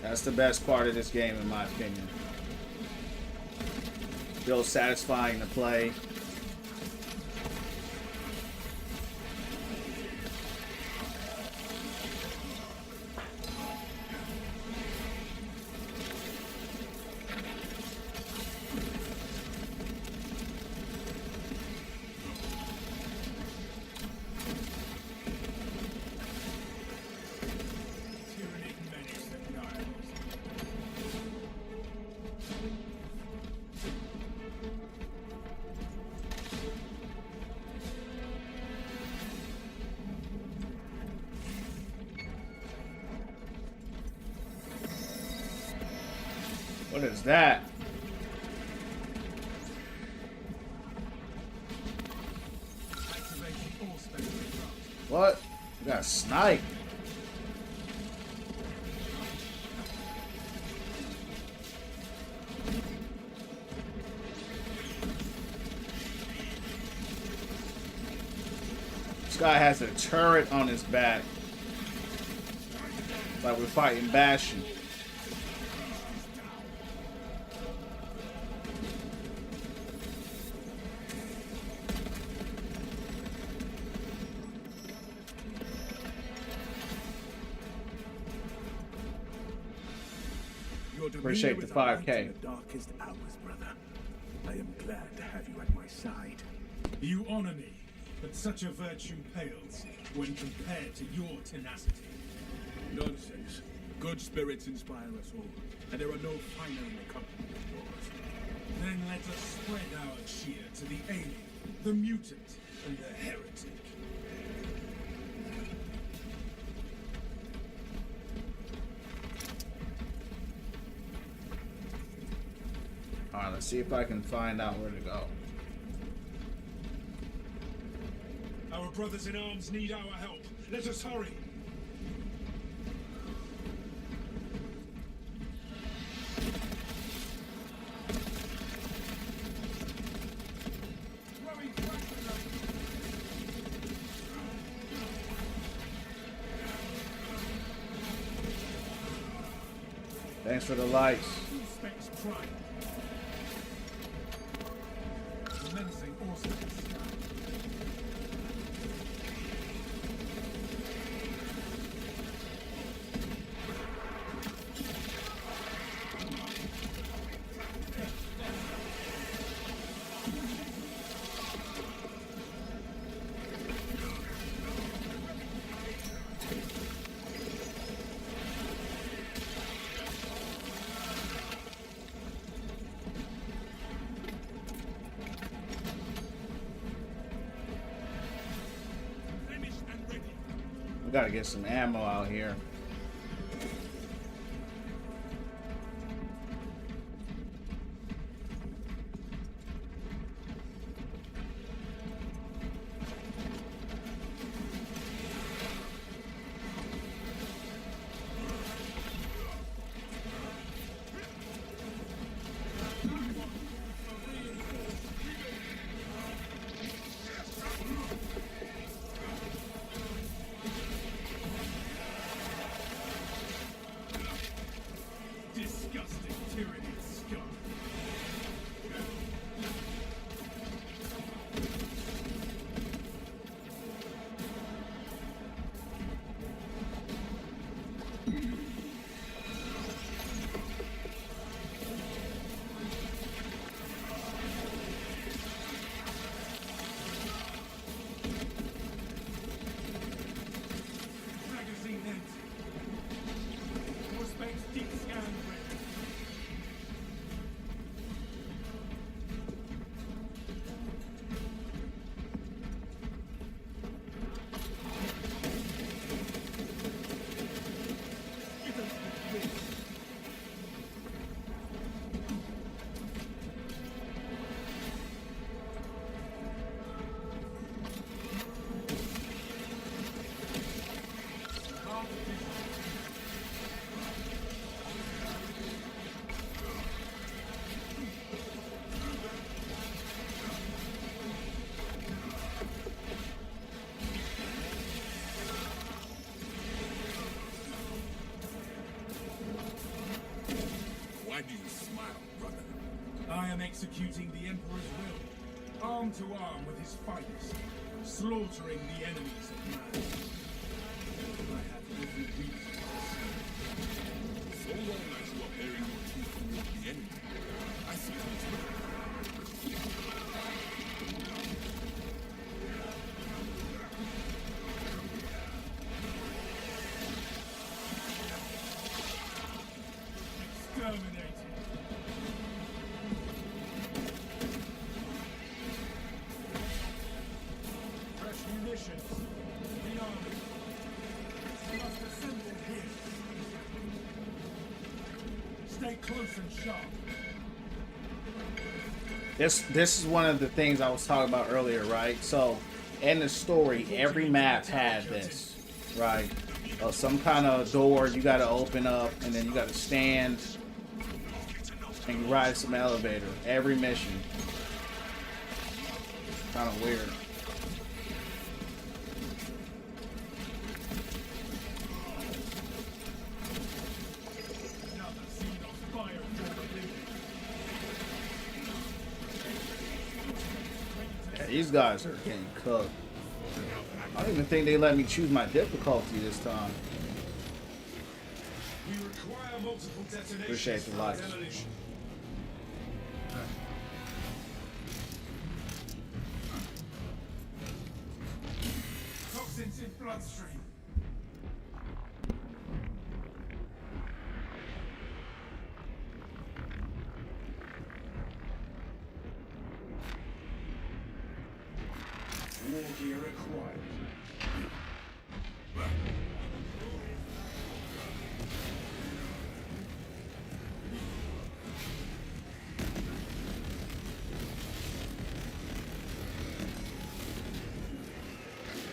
That's the best part of this game, in my opinion. Feels satisfying to play. What is that? What? You got a snipe. This guy has a turret on his back. Like we're fighting Bastion. Appreciate the 5K. In the darkest hours, brother. I am glad to have you at my side. You honor me, but such a virtue pales when compared to your tenacity. Nonsense. Good spirits inspire us all, and there are no finer in the company of yours. Then let us spread our cheer to the alien, the mutant, and the heretic. Alright, let's see if I can find out where to go. Our brothers in arms need our help. Let us hurry. Thanks for the lights. Specs prime. Commencing Austin scan. We gotta get some ammo out here. Disgusting tyranny scum. Magazine empty. More space deep scan ready. Why do you smile, brother? I am executing the Emperor's will, arm to arm with his fighters, slaughtering the enemies of man. I have every reason to So long as you are bearing your truth toward the enemy, I see it as well. exterminated. Fresh munitions. The army. We must assemble here. Stay close and sharp. This is one of the things I was talking about earlier, right? So, in the story, every map had this, right? Some kind of door you got to open up, and then you got to stand and you ride some elevator. Every mission. Kind of weird. Another scene of fire for the living. Yeah, these guys are getting cooked. I don't even think they let me choose my difficulty this time. We require multiple detonations. Appreciate the for lights. demolition. Toxins in bloodstream. war gear acquired.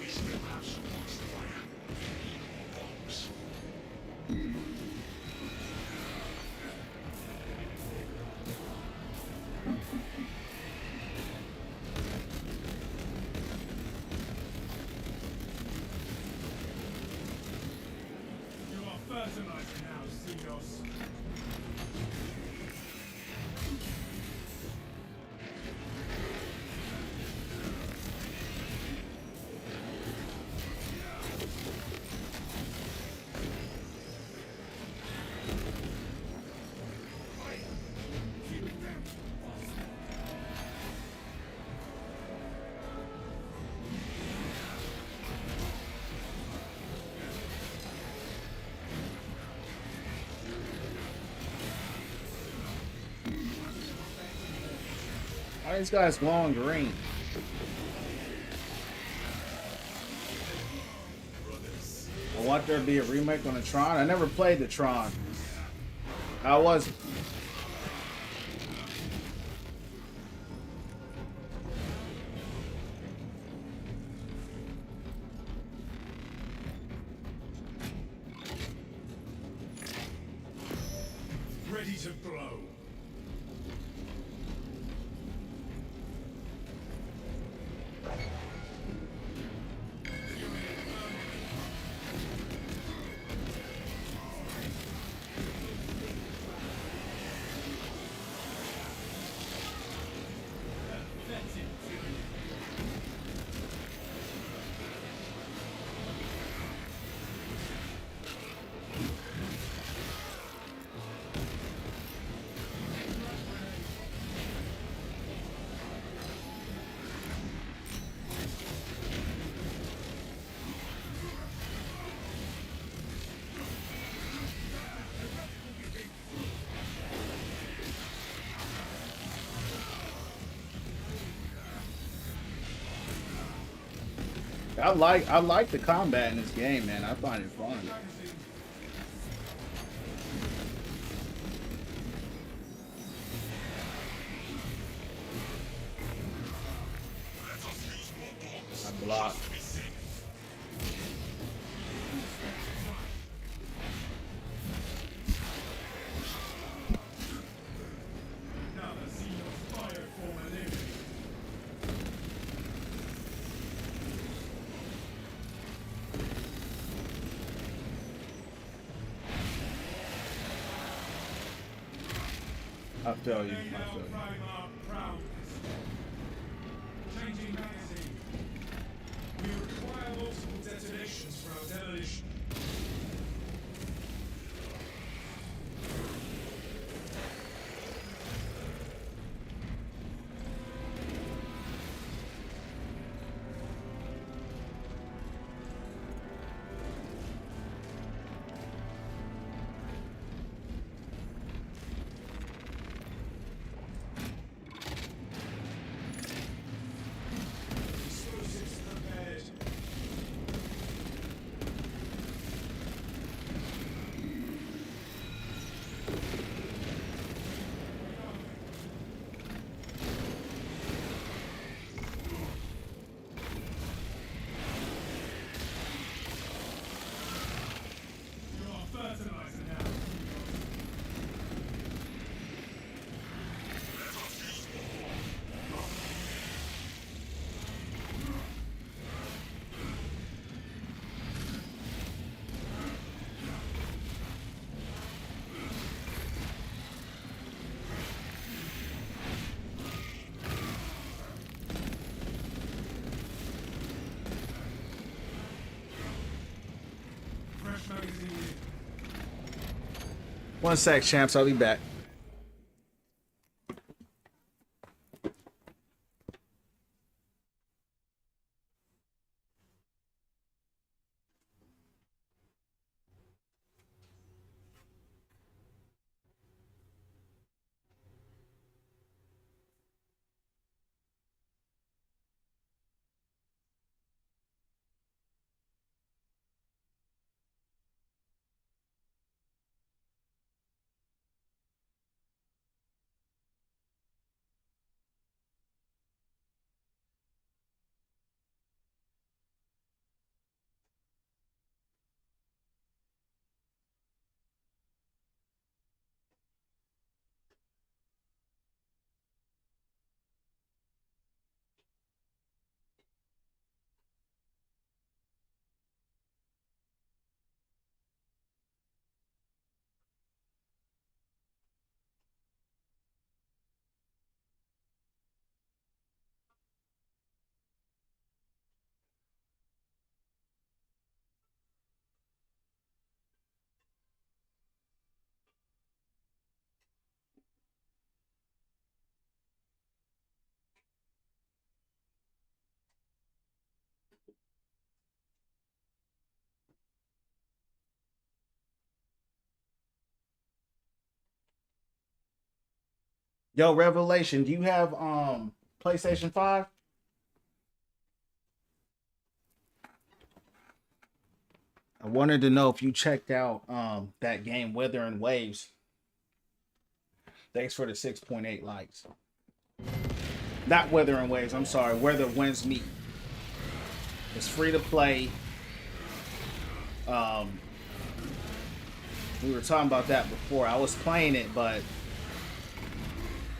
We still have some logs to fire. Bombs. You are fertilizer now, Xenos. Why are these guys glowing green? I want there to be a remake on the Tron. I never played the Tron. How was it? Ready to blow. I like the combat in this game, man. I find it fun. I block. Now the Xenos fire form an enemy. I feel you. Now I feel you. Primarch Proud. Changing magazine. We require multiple detonations for our demolition. Explosives prepared. You are fertilizer now. Fresh magazine. 1 sec, champs. I'll be back. Yo, Revelation, do you have PlayStation 5? I wanted to know if you checked out that game Weathering Waves. Thanks for the 6.8 likes. Not Weathering Waves, I'm sorry, Where the Winds Meet. It's free to play. We were talking about that before. I was playing it, but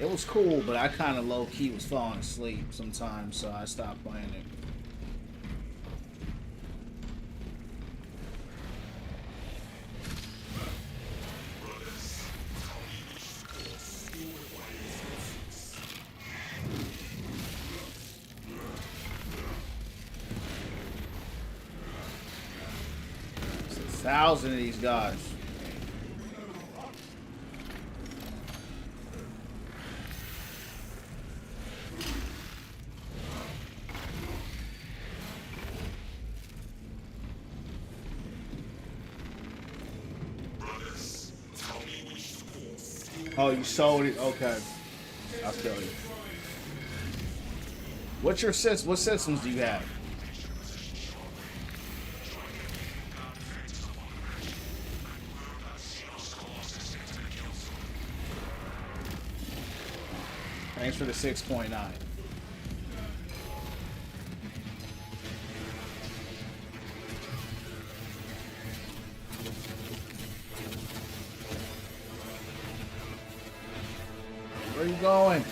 it was cool, but I kind of low-key was falling asleep sometimes, so I stopped playing it. There's 1,000 of these guys. Oh, you sold it? Okay. I'll kill you. What's your what systems do you have? Thanks for the 6.9. Where are you going?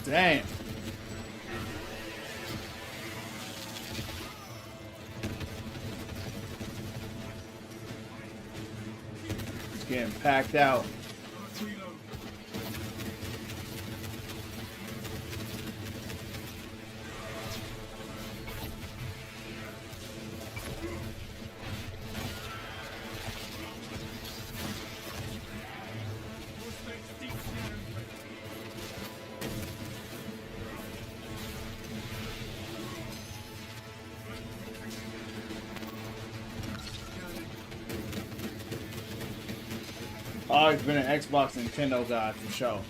Damn. It's getting packed out. Always been an Xbox Nintendo guy for sure.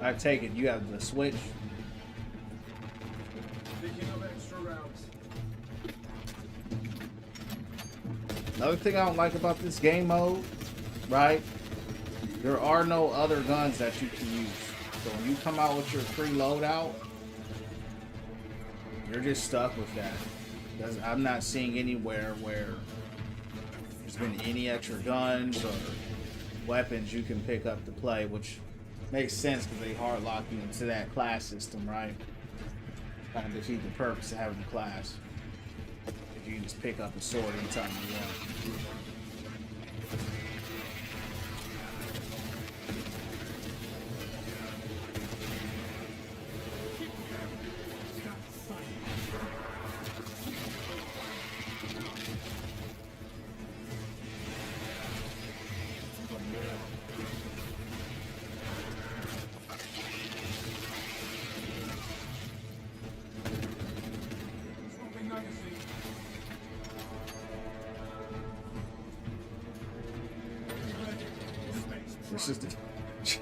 I take it you have the Switch. Another thing I don't like about this game mode, right? There are no other guns that you can use. So when you come out with your free loadout, you're just stuck with that. Because I'm not seeing anywhere where there's been any extra guns or weapons you can pick up to play, which makes sense because they hard lock you into that class system, right? Kind of defeat the purpose of having a class. If you can just pick up a sword anytime you want.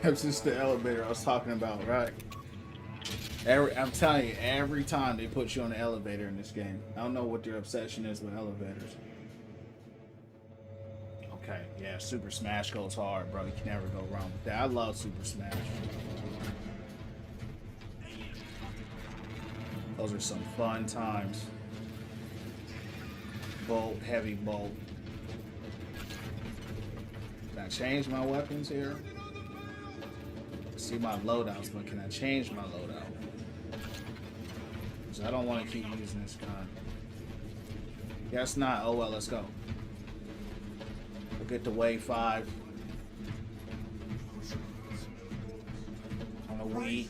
This is the elevator I was talking about, right? I'm telling you, every time they put you on the elevator in this game, I don't know what their obsession is with elevators. Okay, yeah, Super Smash goes hard, bro. You can never go wrong with that. I love Super Smash. Those are some fun times. Bolt, heavy bolt. Can I change my weapons here? See my loadouts, but can I change my loadout? Because I don't want to keep using this gun. Guess not. Oh well, let's go. We'll get to wave 5. I don't know Wii.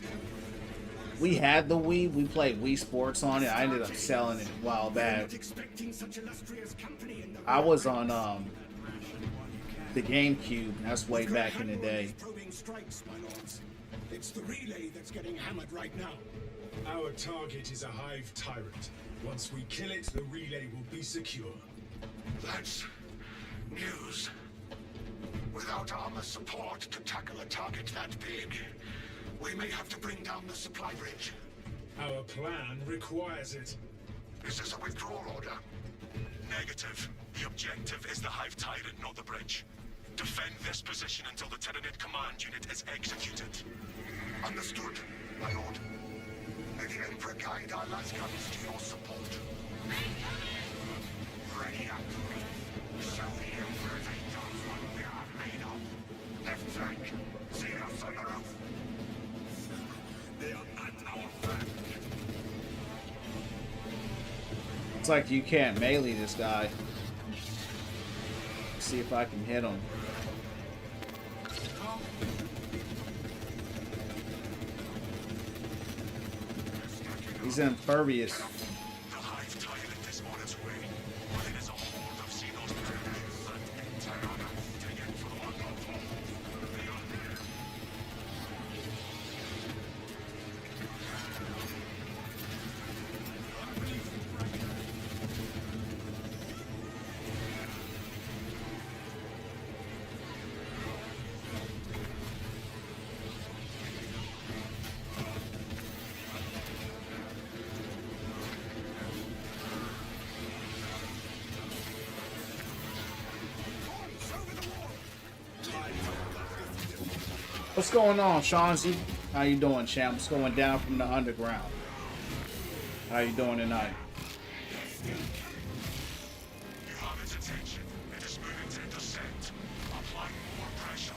We had the Wii. We played Wii Sports on it. I ended up selling it a while back. I was on the GameCube. That's way back in the day. It's the relay that's getting hammered right now. Our target is a Hive Tyrant. Once we kill it, the relay will be secure. That's news. Without armor support to tackle a target that big, we may have to bring down the supply bridge. Our plan requires it. Is this a withdrawal order? Negative. The objective is the Hive Tyrant, not the bridge. Defend this position until the Tyranid command unit is executed. Understood, my lord. May the Emperor guide our Lascars to your support. Ready up. Show the Emperor they knows what we are made of. Left flank. See us on the roof. They are at our flank. It's like you can't melee this guy. Let's see if I can hit him. He's impervious. The Hive Tyrant is on its way, but it is a horde of Xenos predators that enter to get for the unlawful. They are there. What's going on, Shawnzy? How you doing, champ? What's going down from the underground? How you doing tonight? You have its attention. It is moving to intercept. Apply more pressure.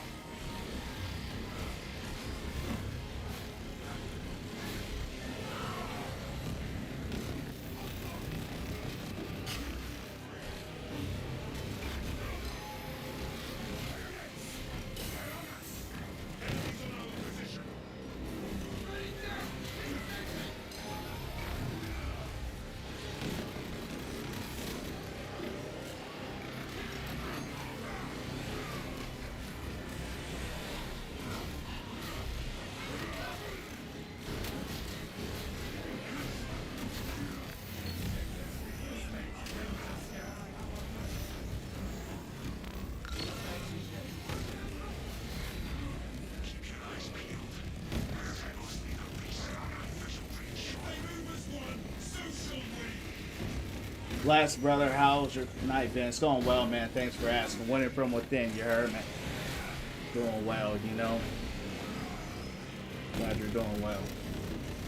Bless, brother. How's your night been? It's going well, man. Thanks for asking. Winning from within, you heard me. Doing well, you know. Glad you're doing well.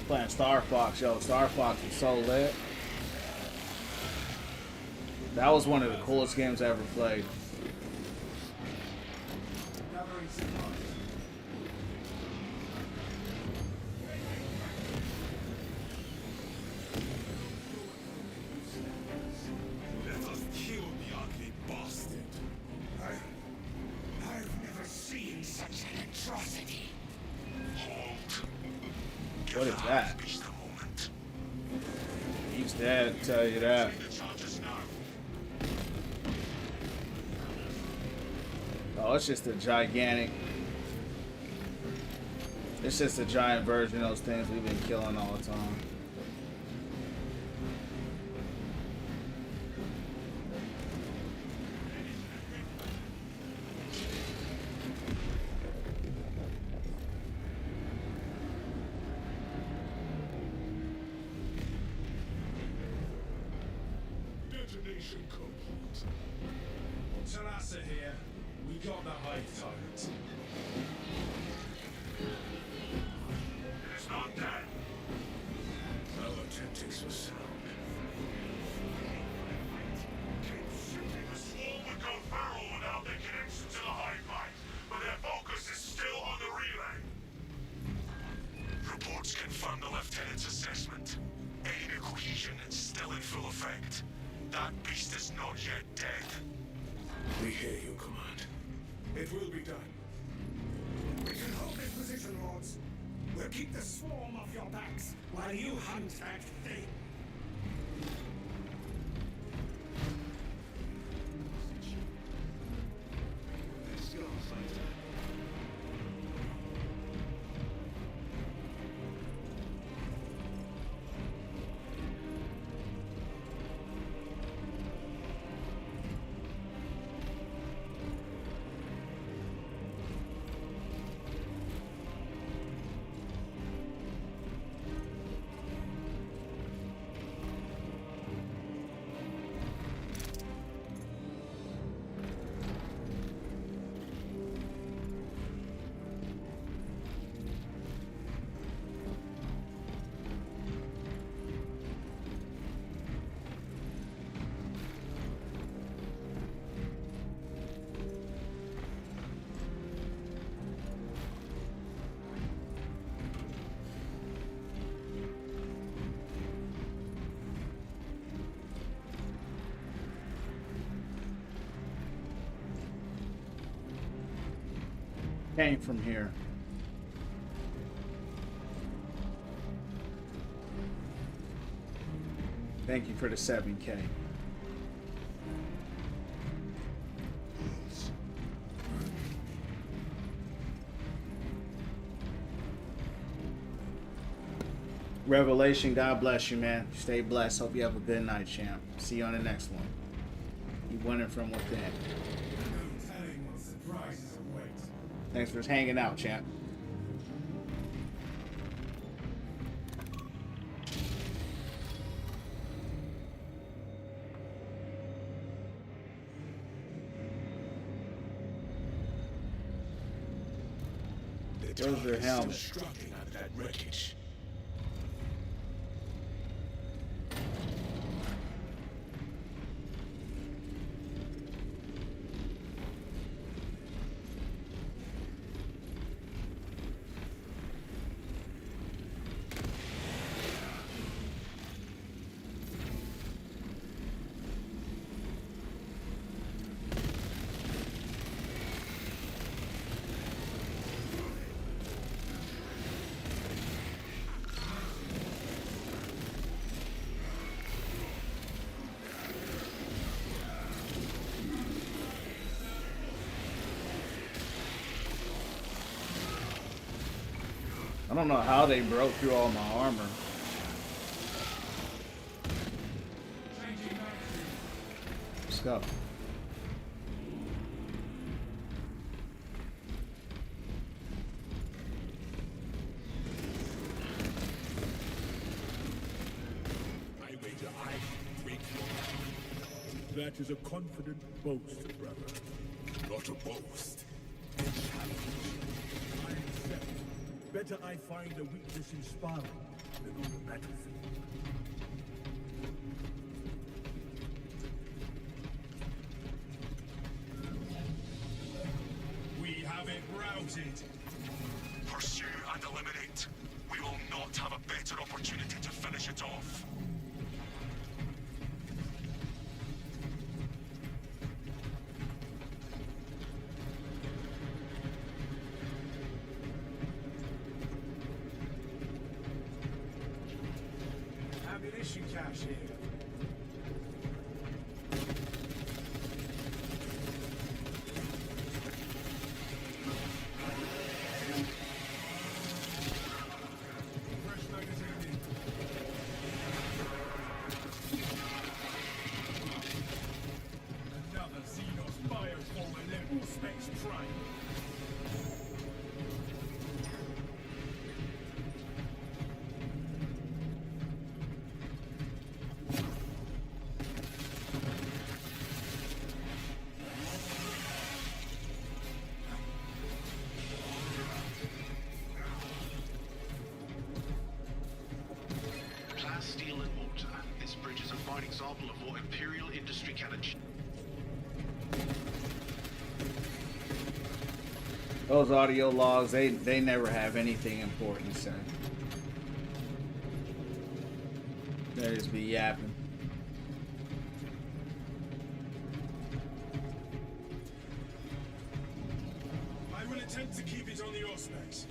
Playing Star Fox, yo. Star Fox is so lit. That was one of the coolest games I ever played. Let us kill the ugly bastard. I've never seen such an atrocity. Hold. What is that? Reach the moment. He's dead, I'll tell you that. The charges now. Oh, it's just a gigantic. It's just a giant version of those things we've been killing all the time. Detonation complete. Talassa here. We got the Hive Tyrant. It is not dead. Our tactics were sound. The swarm would go feral without their connection to the hive mind, but their focus is still on the relay. Reports confirm the lieutenant's assessment. Enemy cohesion is still in full effect. That beast is not yet dead. We hear you, Command. It will be done. We can hold this position, Lords. We'll keep the swarm off your backs while you hunt that thing. Came from here. Thank you for the 7K. Revelation, God bless you, man. Stay blessed. Hope you have a good night, champ. See you on the next one. You winning from within. No telling what surprises await. Thanks for hanging out, champ. Where's your helmet? Struggling at that wreckage. I don't know how they broke through all my armor. Let's go. I wager I break your That is a confident boast, brother. not a boast. I accept. Better I find a weakness in sparring than on the battlefield. We have it routed. Pursue and eliminate. We will not have a better opportunity to finish it off. Ammunition cache here. Fresh magazine in. Another Xenos bioform and their space prime. Glass, steel, and water. This bridge is a fine example of what Imperial industry can achieve. Those audio logs, they never have anything important to say. They just be yapping. I will attempt to keep it on the Auspex.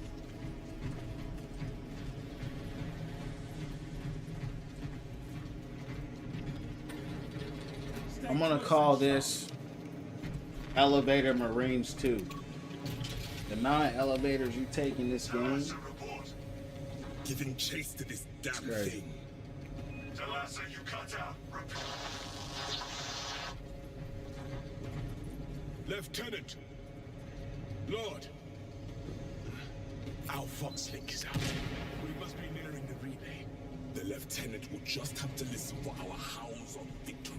I'm gonna call this Elevator Marines 2. The amount of elevators you take in this game. Giving chase to this damn crazy. thing. Talassa, you cut out. Lieutenant! Lord! Our Fox link is out. We must be nearing the relay. The lieutenant will just have to listen for our howls of victory.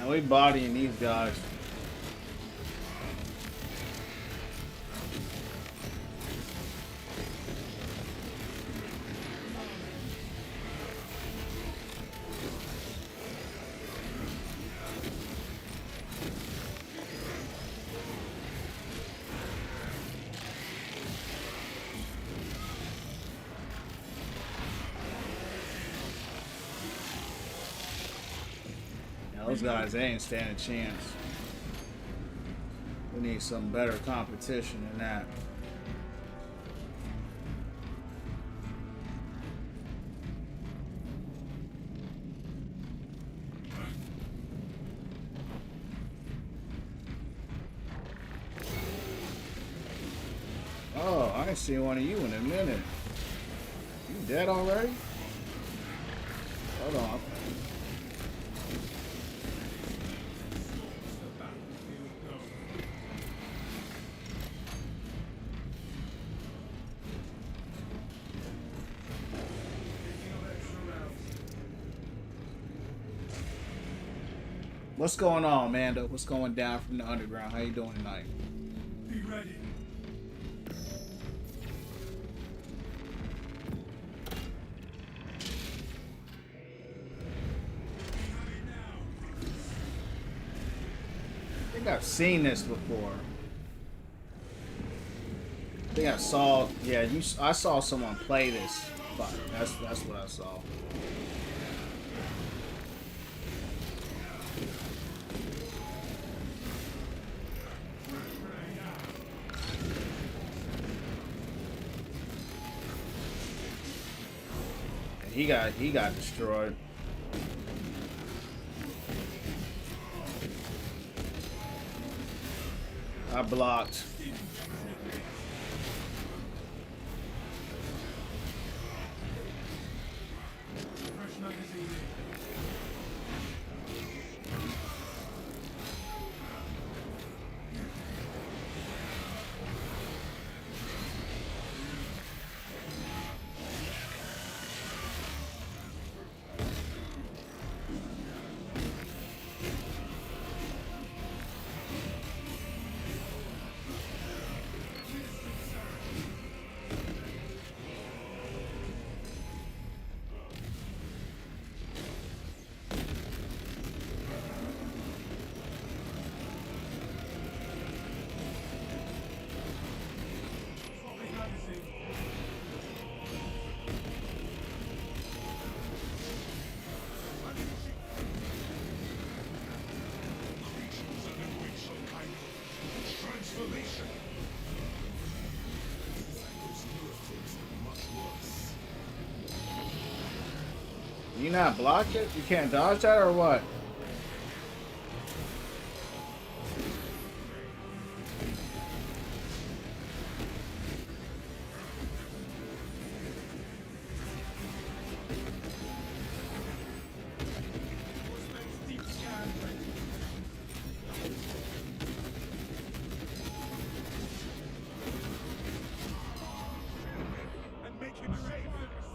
Now we bodying these guys. Those guys, they ain't stand a chance. We need some better competition than that. Oh, I ain't seen one of you in a minute. You dead already? Hold on. What's going on, Mando? What's going down from the underground? How you doing tonight? Be ready. I think I've seen this before. I think I saw, yeah, I saw someone play this, but that's what I saw. He got destroyed. I blocked. You not block it? You can't dodge that or what? And make him safe and resistance.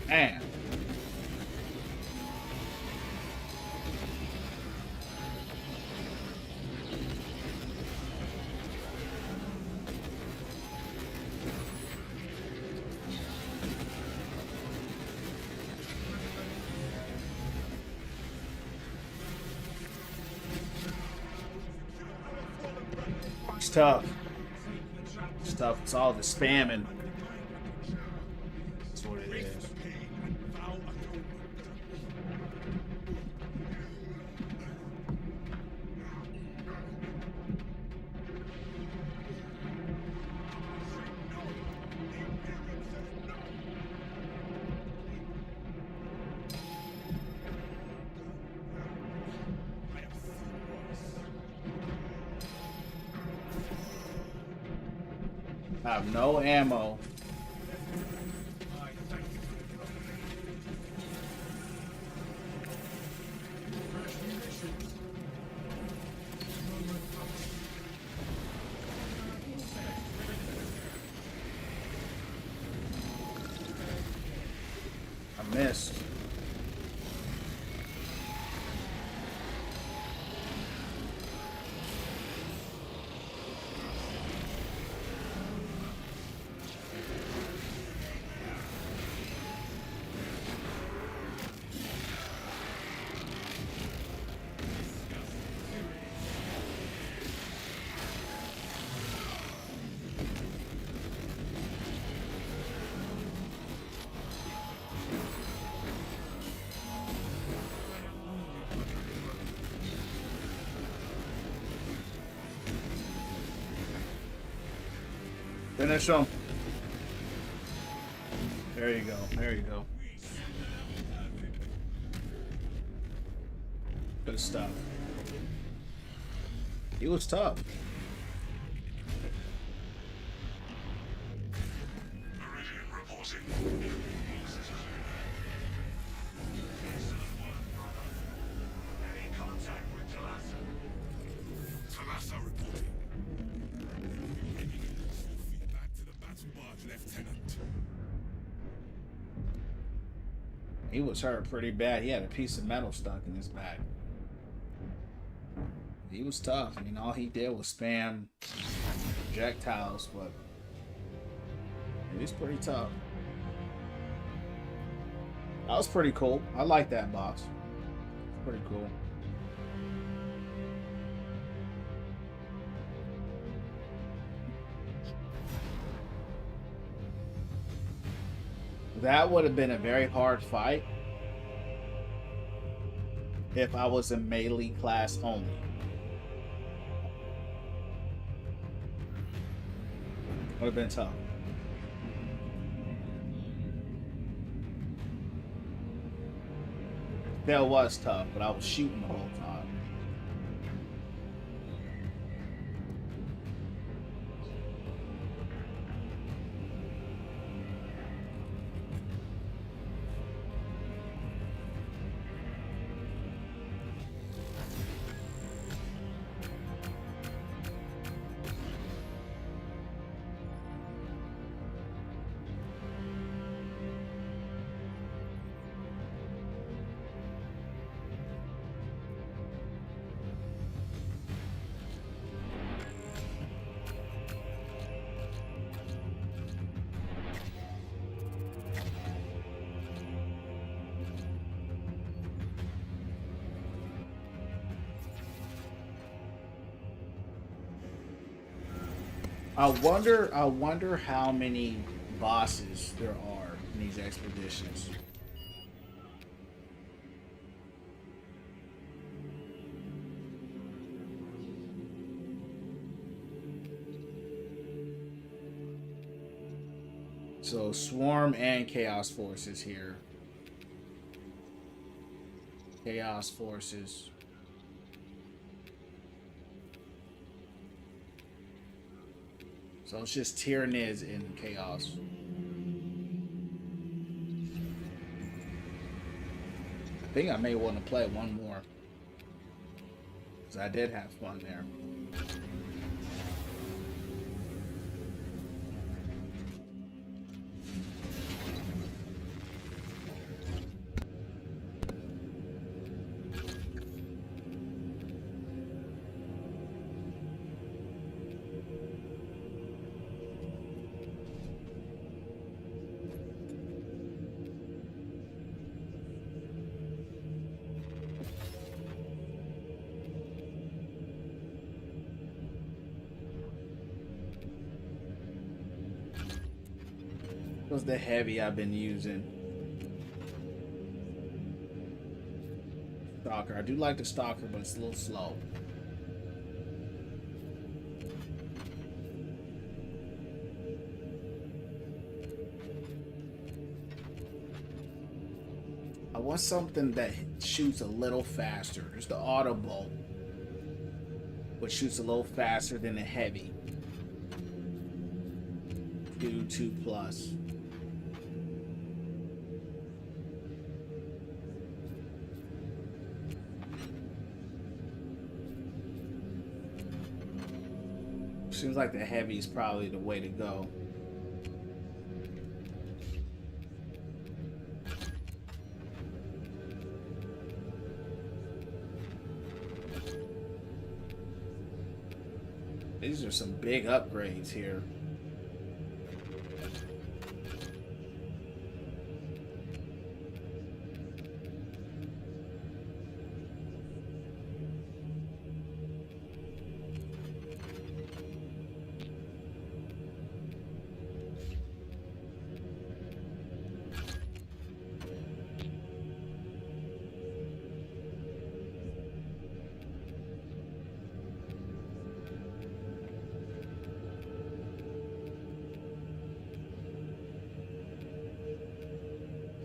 Man. It's tough. It's tough. It's all the spamming. That's what it is. I have no ammo. I missed. Finish him. There you go. There you go. Good stuff. He was tough. Meridian reporting. Any contact with Talassa? Talassa reporting. Back to the battle barge, Lieutenant. He was hurt pretty bad. He had a piece of metal stuck in his back. He was tough. I mean, all he did was spam projectiles, but he was pretty tough. That was pretty cool. I like that boss. Pretty cool. That would have been a very hard fight if I was in melee class only. Would have been tough. That was tough, but I was shooting the whole time. I wonder how many bosses there are in these expeditions. So Swarm and Chaos Forces here. Chaos Forces. So it's just Tyranids and Chaos. I think I may want to play one more. Because I did have fun there. Was the heavy I've been using. Stalker. I do like the Stalker, but it's a little slow. I want something that shoots a little faster. There's the auto bolt, which shoots a little faster than the heavy. 2+. Seems like the heavy is probably the way to go. These are some big upgrades here.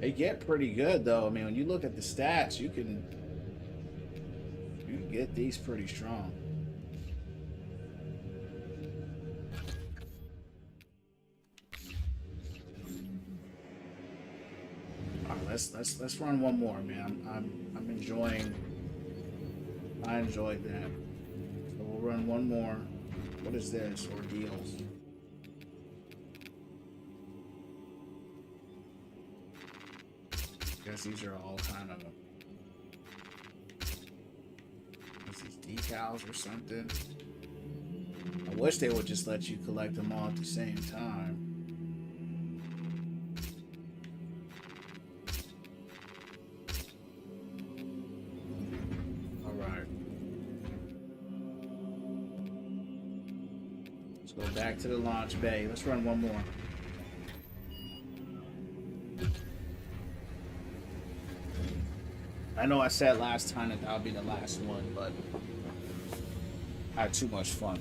They get pretty good though. I mean, when you look at the stats, you can get these pretty strong. All right, let's run one more, man. I'm enjoying. I enjoyed that. So we'll run one more. What is this? Ordeals. Guess these are all kind of these decals or something. I wish they would just let you collect them all at the same time. All right. Let's go back to the launch bay. Let's run one more. I know I said last time that that would be the last one, but I had too much fun.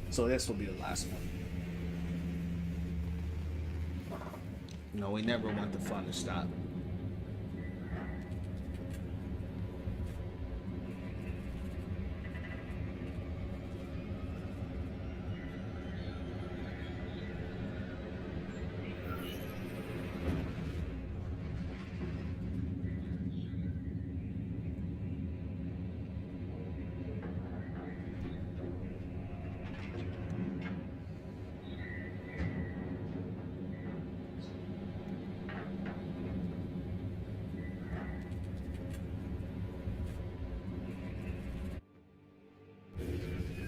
So this will be the last one. No, we never want the fun to stop.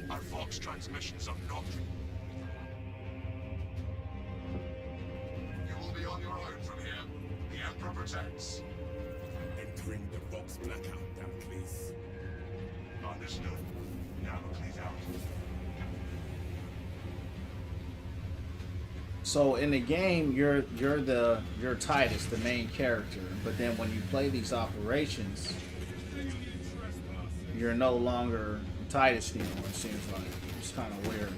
Our Vox transmissions are not. You will be on your own from here. The Emperor protects. Entering the Vox blackout, damn please. Understood. Damocles out. So in the game, you're Titus, the main character, but then when you play these operations, you're no longer Titus anymore. It seems like it's kind of weird.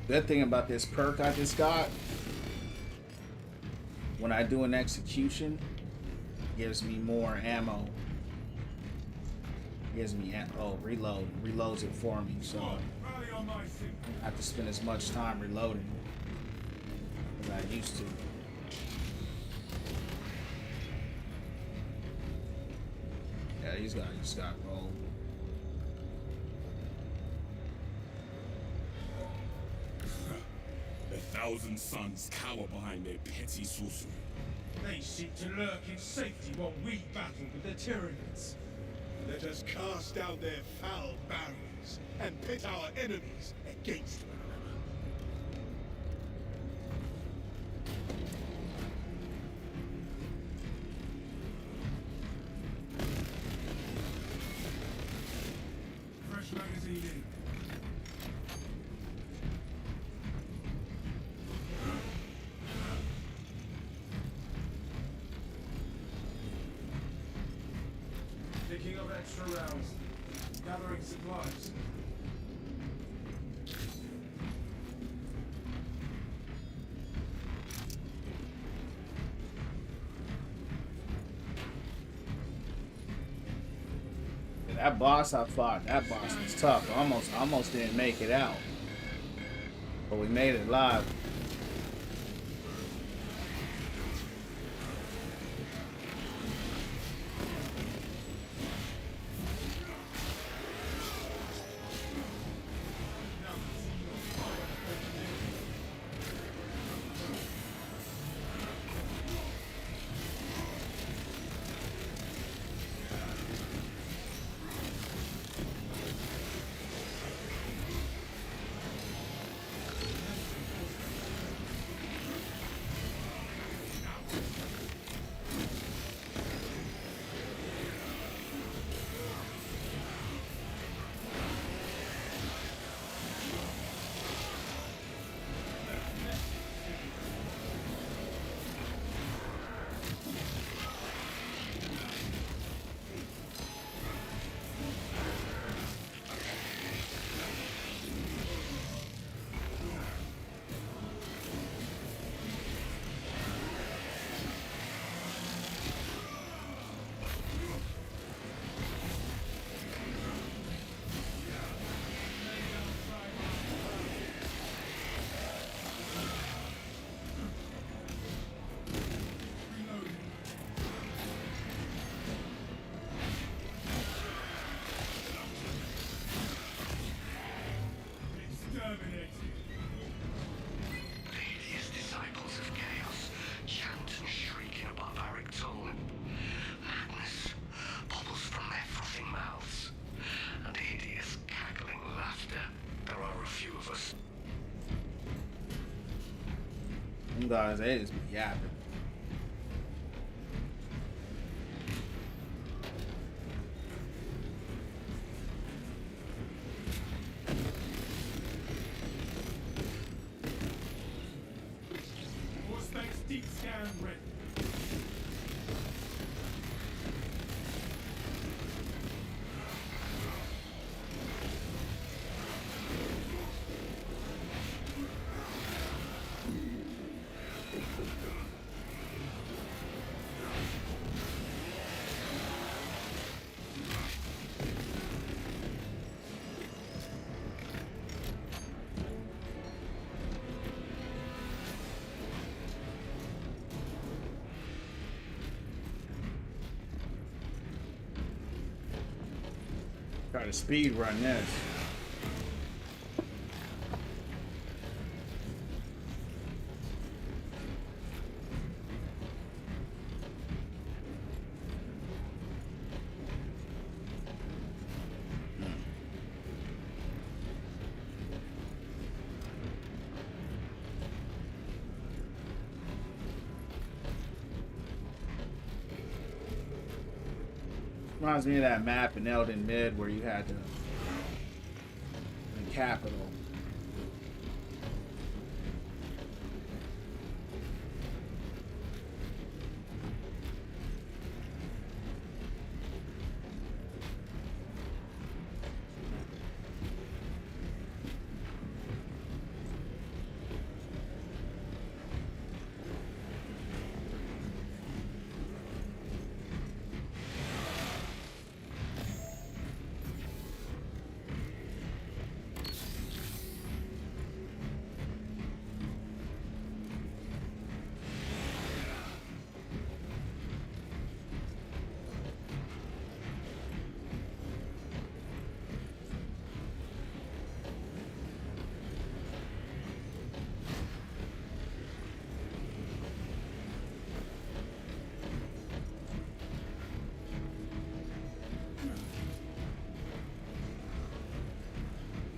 Good thing about this perk I just got, when I do an execution, it gives me more ammo. It gives me reload. Reloads it for me, so I don't have to spend as much time reloading as I used to. Yeah, he's got gold. 1,000 suns cower behind their petty sorcery. They seek to lurk in safety while we battle with the Tyranids. Let us cast down their foul barriers and pit our enemies against one another. Fresh magazine in. Picking up extra rounds. Gathering supplies. Yeah, that boss I fought, that boss was tough. Almost didn't make it out, but we made it live. Hideous disciples of chaos chant and shriek in a barbaric tongue. Madness bubbles from their frothing mouths, and hideous cackling laughter. There are a few of us. Them guys, they just be yapping. Try to speed run this. Reminds me of that map in Elden Mid where you had to in Capital.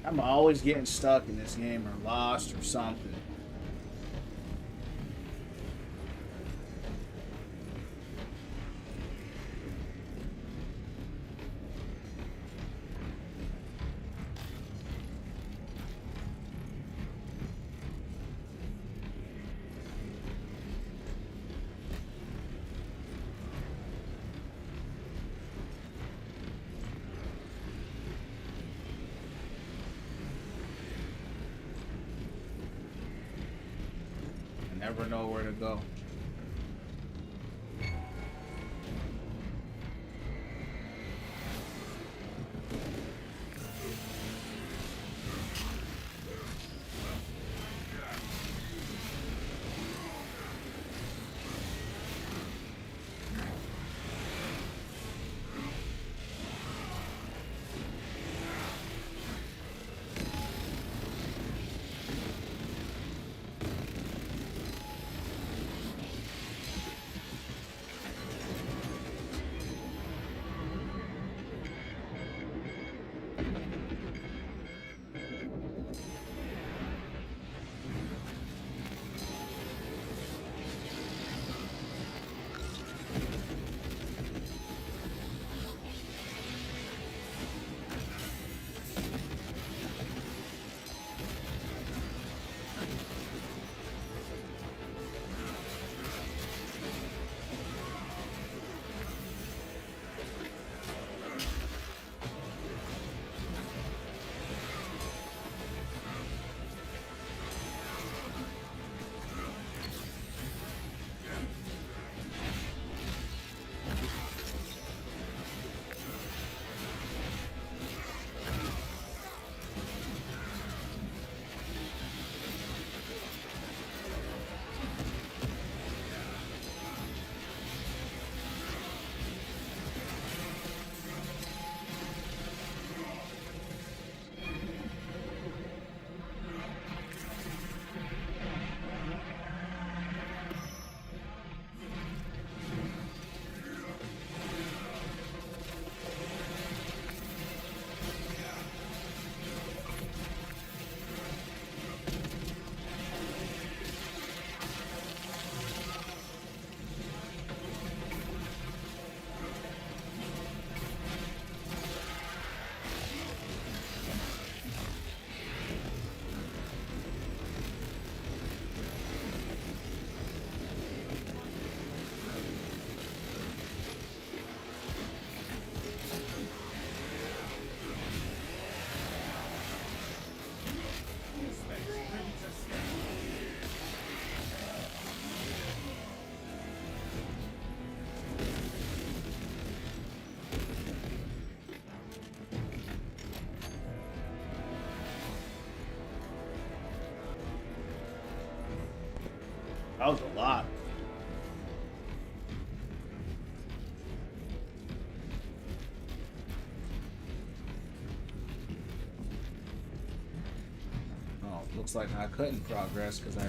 I'm always getting stuck in this game or lost or something. Never know where to go. That was a lot. Looks like I couldn't progress because I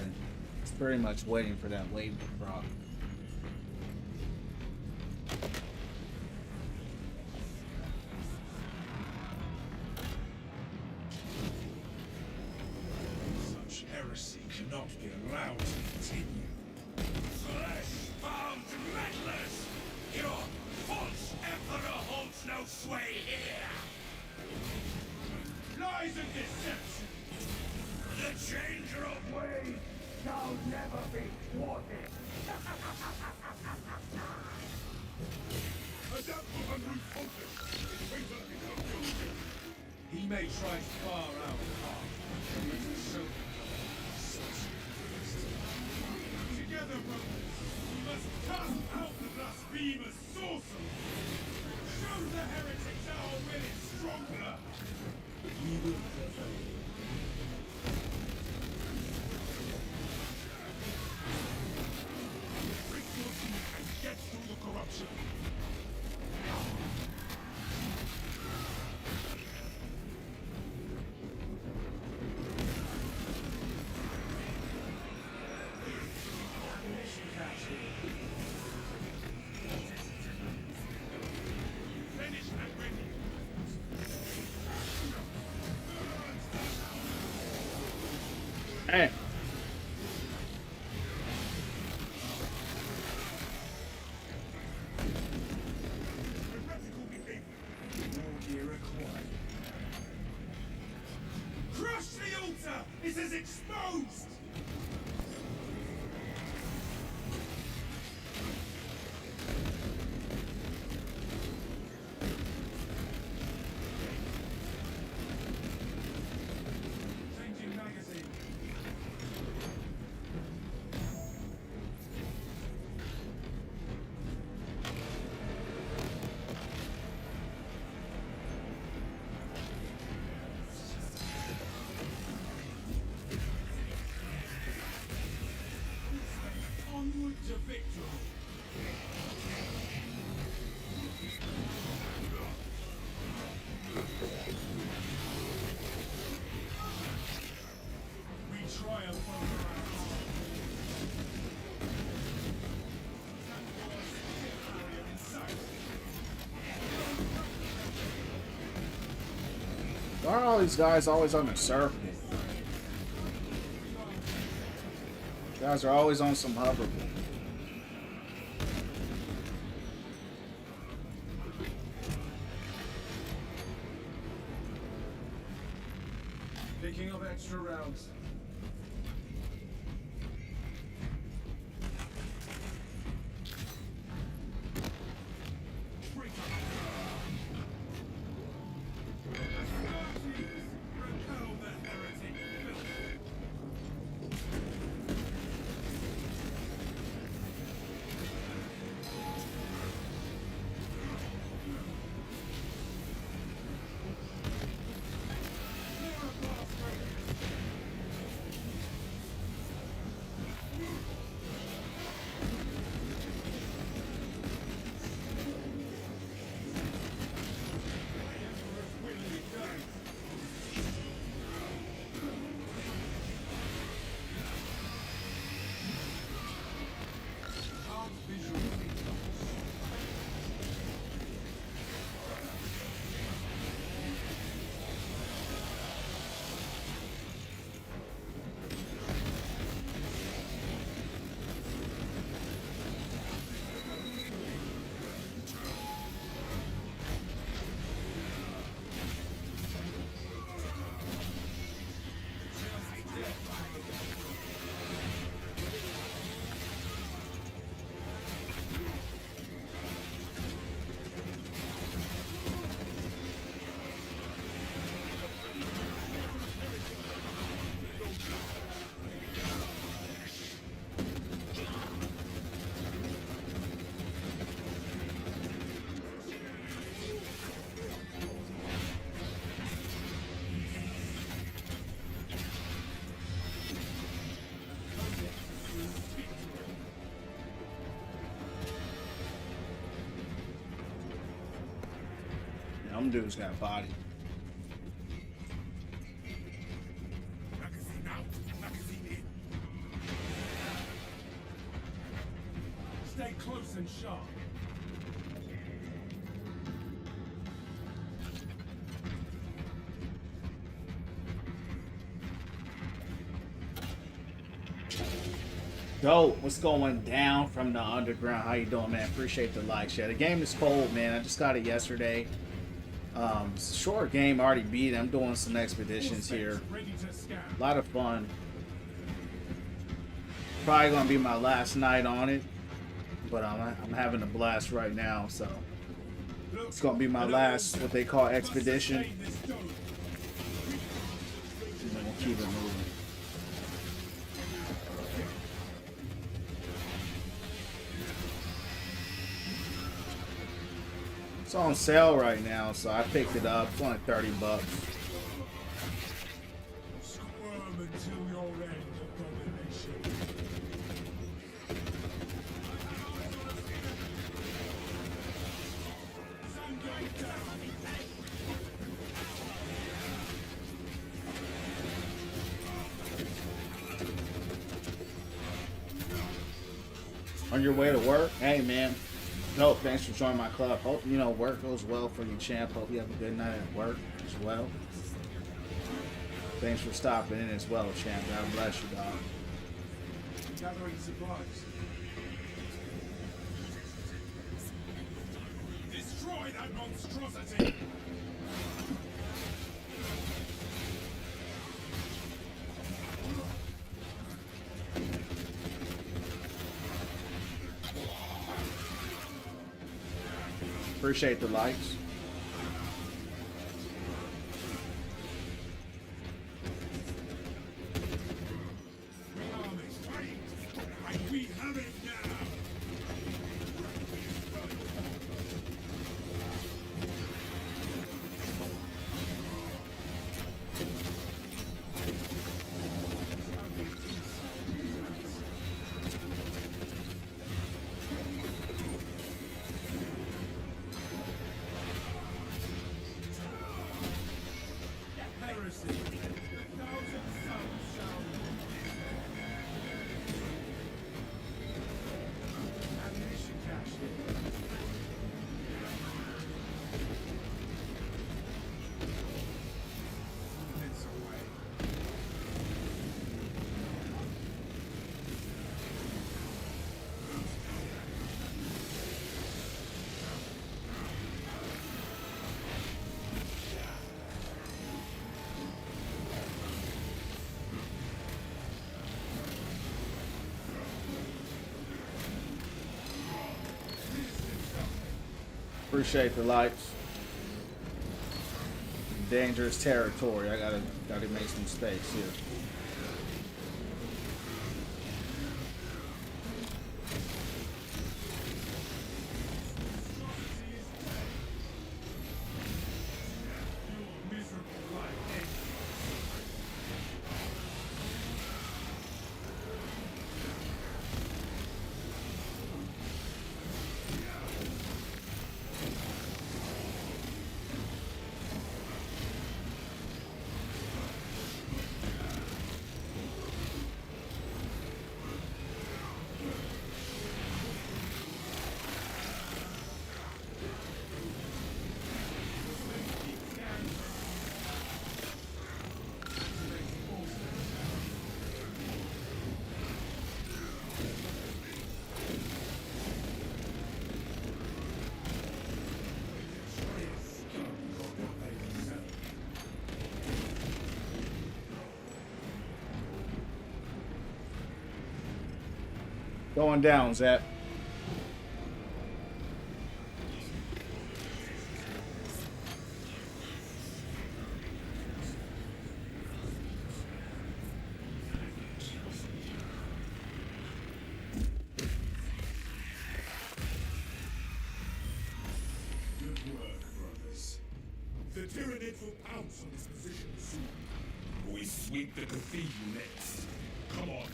was pretty much waiting for that wave to drop. Such heresy cannot be allowed to continue. Flesh-bound meddlers! Your false emperor holds no sway here! Lies and deception! The changer of ways shall never be thwarted! Adaptable and refocused! He may try far out hard, but so together, brothers, we must cast out the blasphemous sorcerer! Show the heretics our will is stronger! We will prevail. Break your teeth and get through the corruption! Finish and ready! Hey. Heretical behavior. More gear acquired. Crush the altar! It is exposed! Changing magazine. Onward to victory! We triumph over our Why are all these guys always on the surface? Guys are always on some hoverboard. Picking up extra rounds. Repel the heretic filth. Them dudes got a body. Magazine out! nice and sharp. Dope. What's going down from the underground? How you doing, man? Appreciate the likes. Yeah, the game is cold, man. I just got it yesterday. Short game, already beat it. I'm doing some expeditions here. A lot of fun. Probably gonna be my last night on it, but I'm having a blast right now. So it's gonna be my last, what they call expedition. And then we'll keep it moving. It's on sale right now, so I picked it up. It's only $30. Squirm until your end, abomination. Sun going down. On your way to work? Hey, man. No, thanks for joining my club. Hope, you know, work goes well for you, champ. Hope you have a good night at work as well. Thanks for stopping in as well, champ. God bless you, dog. Gathering supplies. Destroy that monstrosity! Appreciate the likes. We have it now! Heresy! A thousand suns shall ammunition cache. Minutes away. Appreciate the likes. Dangerous territory. I gotta make some space here. Miserable life ends. Going down, Zap. Good work, brothers. The Tyranids will pounce on this position soon. We sweep the cathedral next. Come on.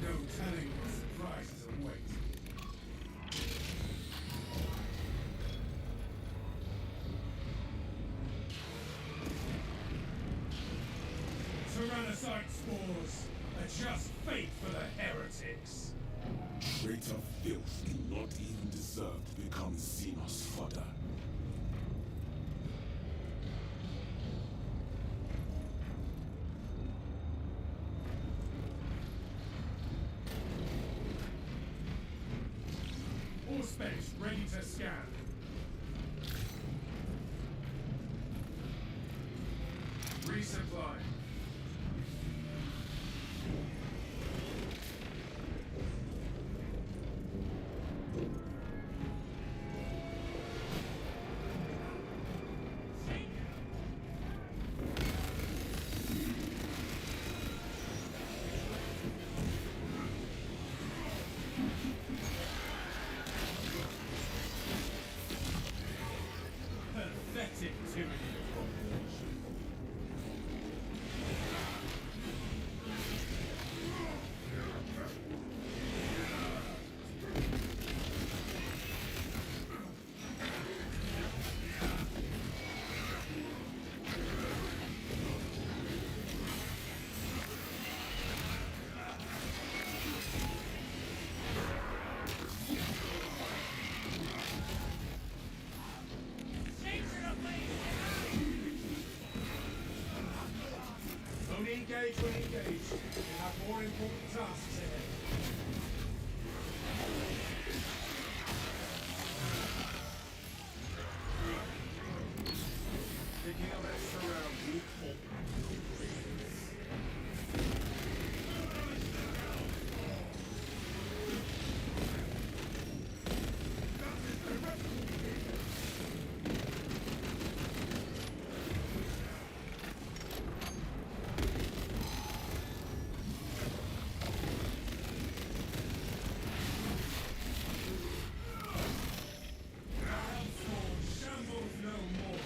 No telling what surprises await. parasite spores. A just fate for the heretics. Traitor filth do not even deserve to become Xenos fodder. All specs ready to scan. Resupply. Pathetic tyranny. Only engage when engaged. We have more important tasks ahead. Picking up extra round, weak pull. Shambles no more.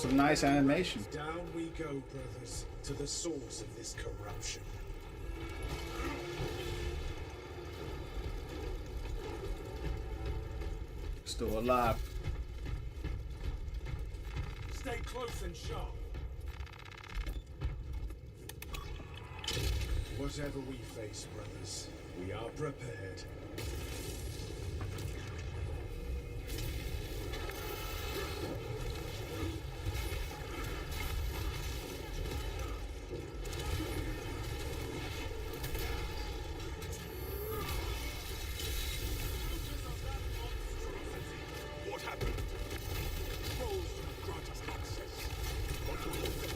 Some nice animation. Down we go, brothers, to the source of this corruption. Still alive. Stay close and sharp. Whatever we face, brothers, we are prepared. What happened? Trolls grant us access. What will you think?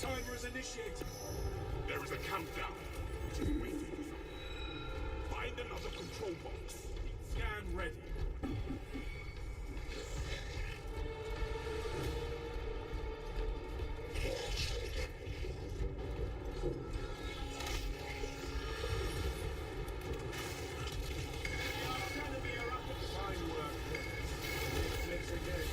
Timer is initiated. There is a countdown. It is waiting. Find another control box. Scan ready. Fine work. Let's engage.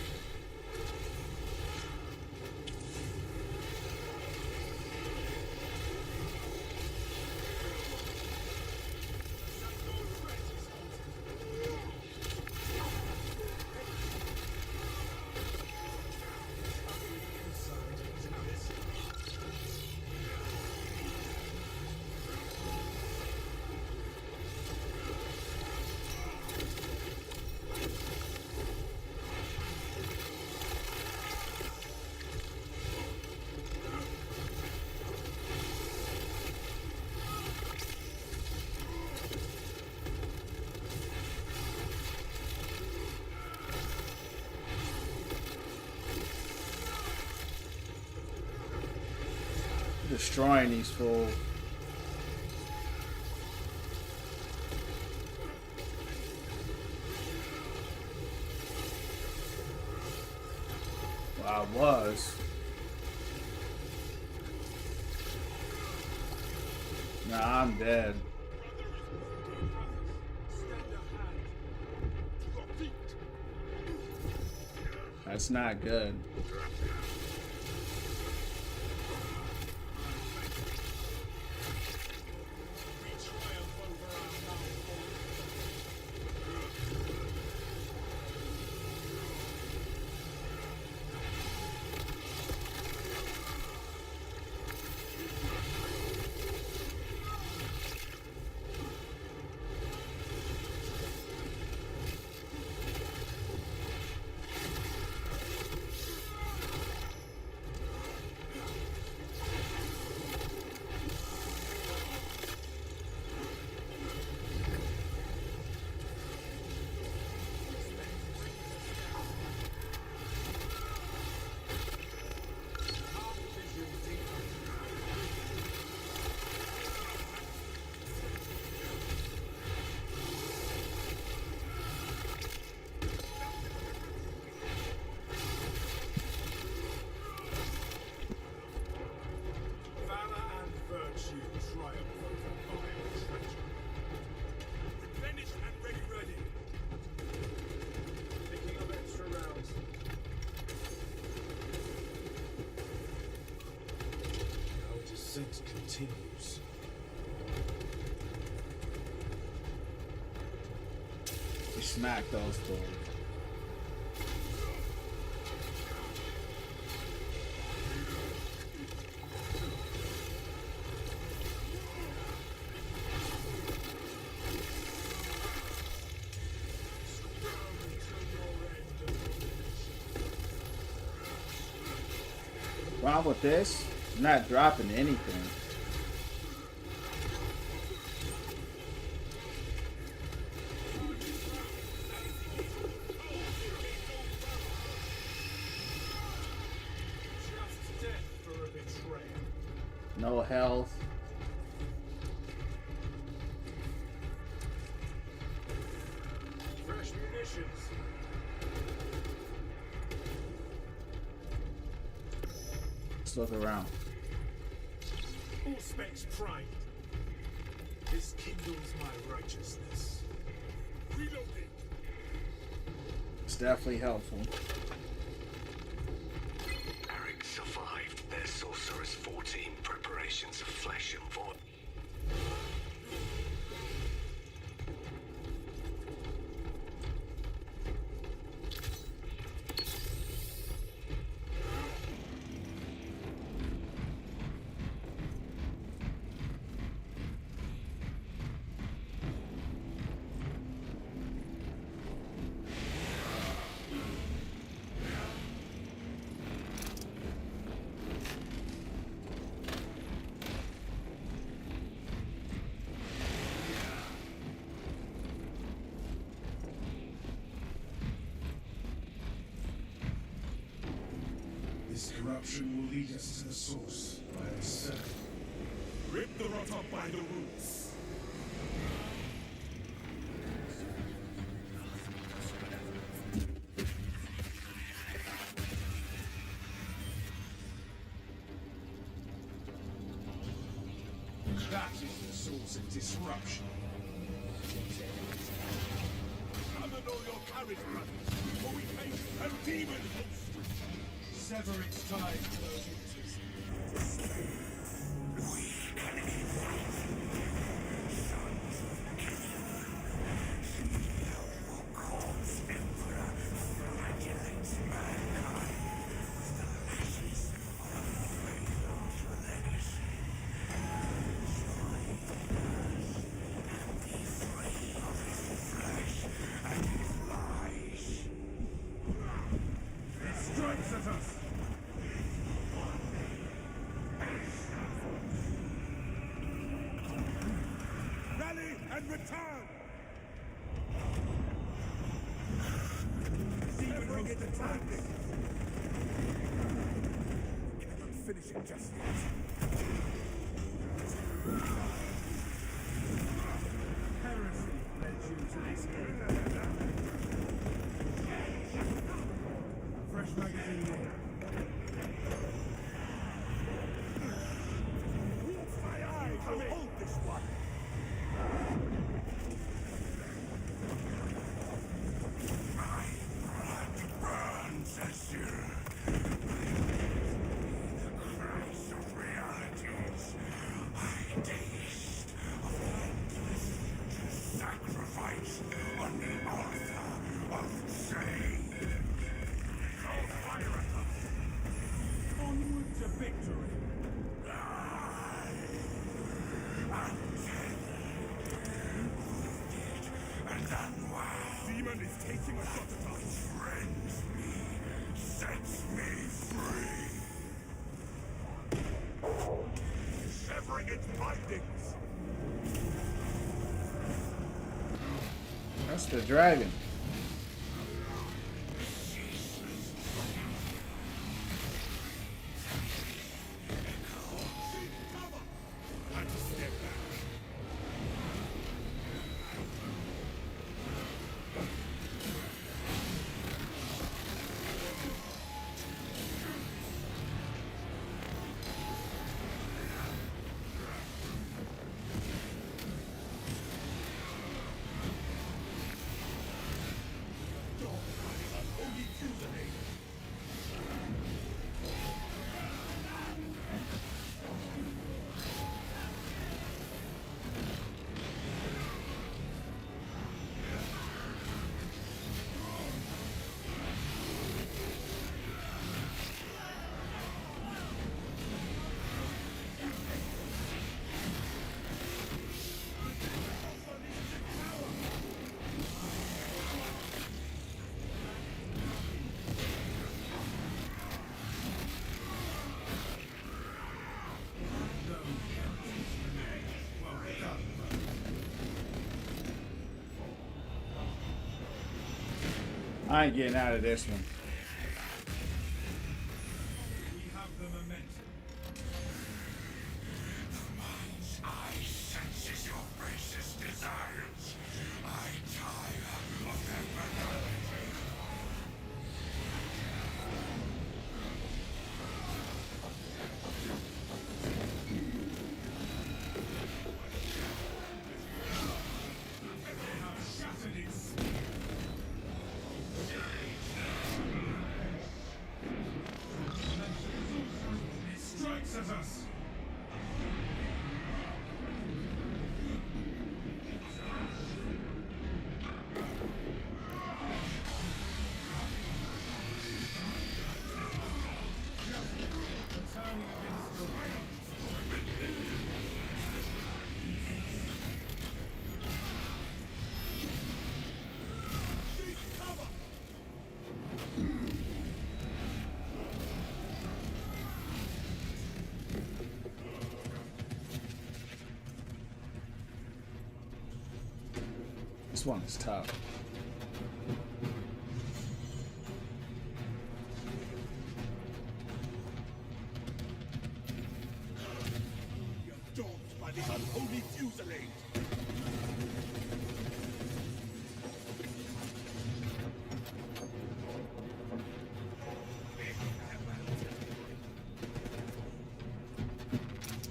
Destroying these fools. Well, I was. Nah, I'm dead. That's not good. descent continues. We smack those doors. Problem with this, I'm not dropping anything. Just death for a betrayal. No health. Fresh munitions. Let's look around. Auspex pride. This kindles my righteousness. Reloading. It's definitely helpful. Eric survived their Sorcerer's 14 preparations of flesh and void. This corruption will lead us to the source by a certain. Rip the rot up by the roots. That is the source of disruption. Summon all your courage, brothers, or we face a demon host. Sever its ties to those witches. Strikes at us. Rally and return. Demon get the target. Cannot finish it just yet. Heresy led you to this game. Fresh magazine here. My eyes will hold this one. My blood burns as you. The Christ of realities. I taste of endless sacrifice on the altar of shame. Onward to victory. And unwound. Demon is taking a shot at us. Rends me, sets me free. Severing its bindings. That's the dragon. I ain't getting out of this one. We have the momentum. Mind's eye senses your racist desires. I tire of their banality. They have shattered its It strikes at us. Turning against the wind. Seek cover. This one is tough. We are dogged by this unholy fusillade.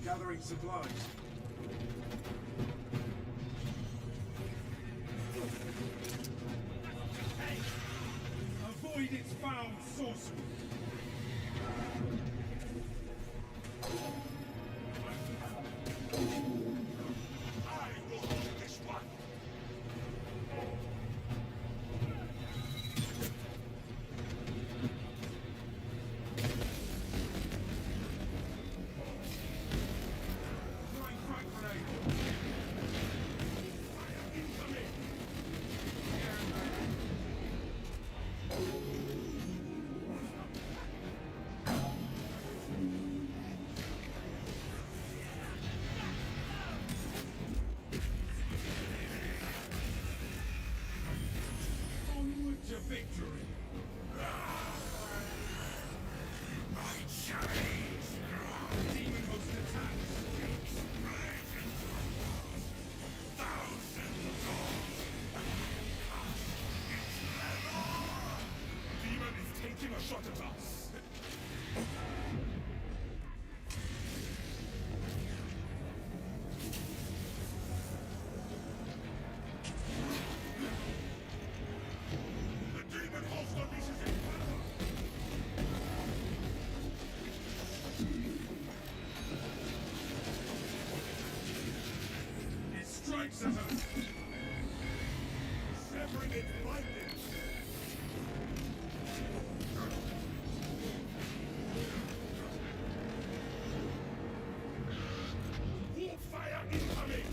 Gathering supplies. Avoid its foul sorcery. I will hold this one. Throwing frag grenade. Fire incoming. Onward to victory. Demon host attacks. Demon is taking a shot at us. The demon host unleashes its power. It strikes at us. Severing its bindings. Warp fire incoming.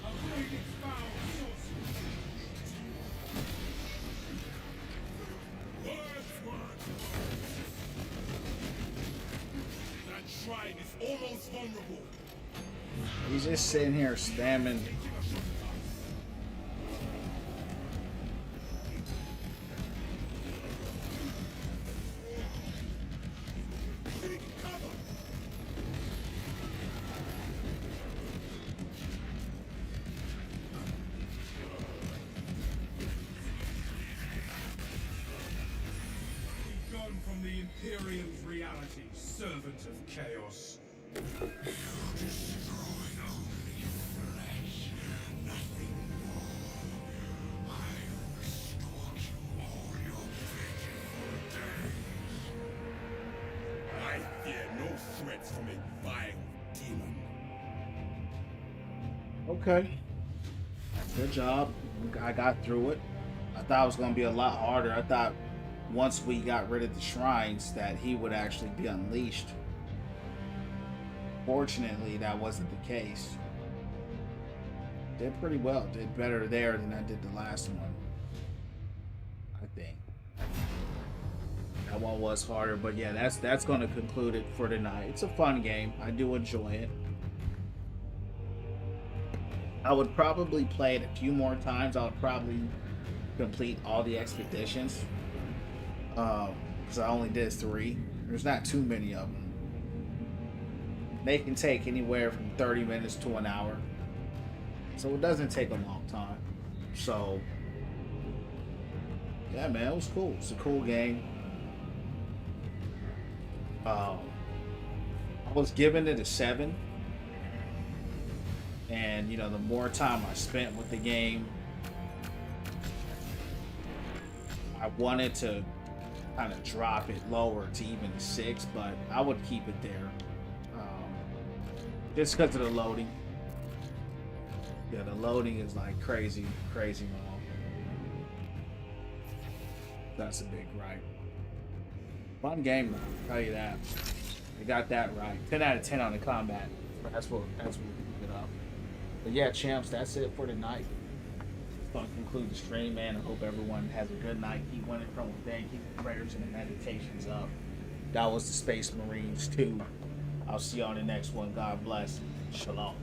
Avoid its foul sorcery. That shrine is almost vulnerable. He's just sitting here spamming. Take cover. Gone from the Imperium's reality, servant of chaos. I fear no threats from a vile demon. Okay. Good job. I got through it. I thought it was going to be a lot harder. I thought once we got rid of the shrines that he would actually be unleashed. Fortunately, that wasn't the case. Did pretty well. Did better there than I did the last one. I think. That one was harder, but yeah, that's going to conclude it for tonight. It's a fun game. I do enjoy it. I would probably play it a few more times. I would probably complete all the expeditions. Because I only did 3. There's not too many of them. They can take anywhere from 30 minutes to an hour. So it doesn't take a long time. So, yeah, man, it was cool. It's a cool game. I was giving it a 7. And, you know, the more time I spent with the game, I wanted to kind of drop it lower to even a 6, but I would keep it there. Just because of the loading. Yeah, the loading is like crazy long. That's a big gripe. Fun game though, I'll tell you that. They got that right. 10 out of 10 on the combat. That's what we keep it up. But yeah, champs, that's it for tonight. Gonna conclude the stream, man. I hope everyone has a good night. Keep winning from within. Keep the prayers and the meditations up. That was the Space Marines 2. I'll see you on the next one. God bless. Shalom.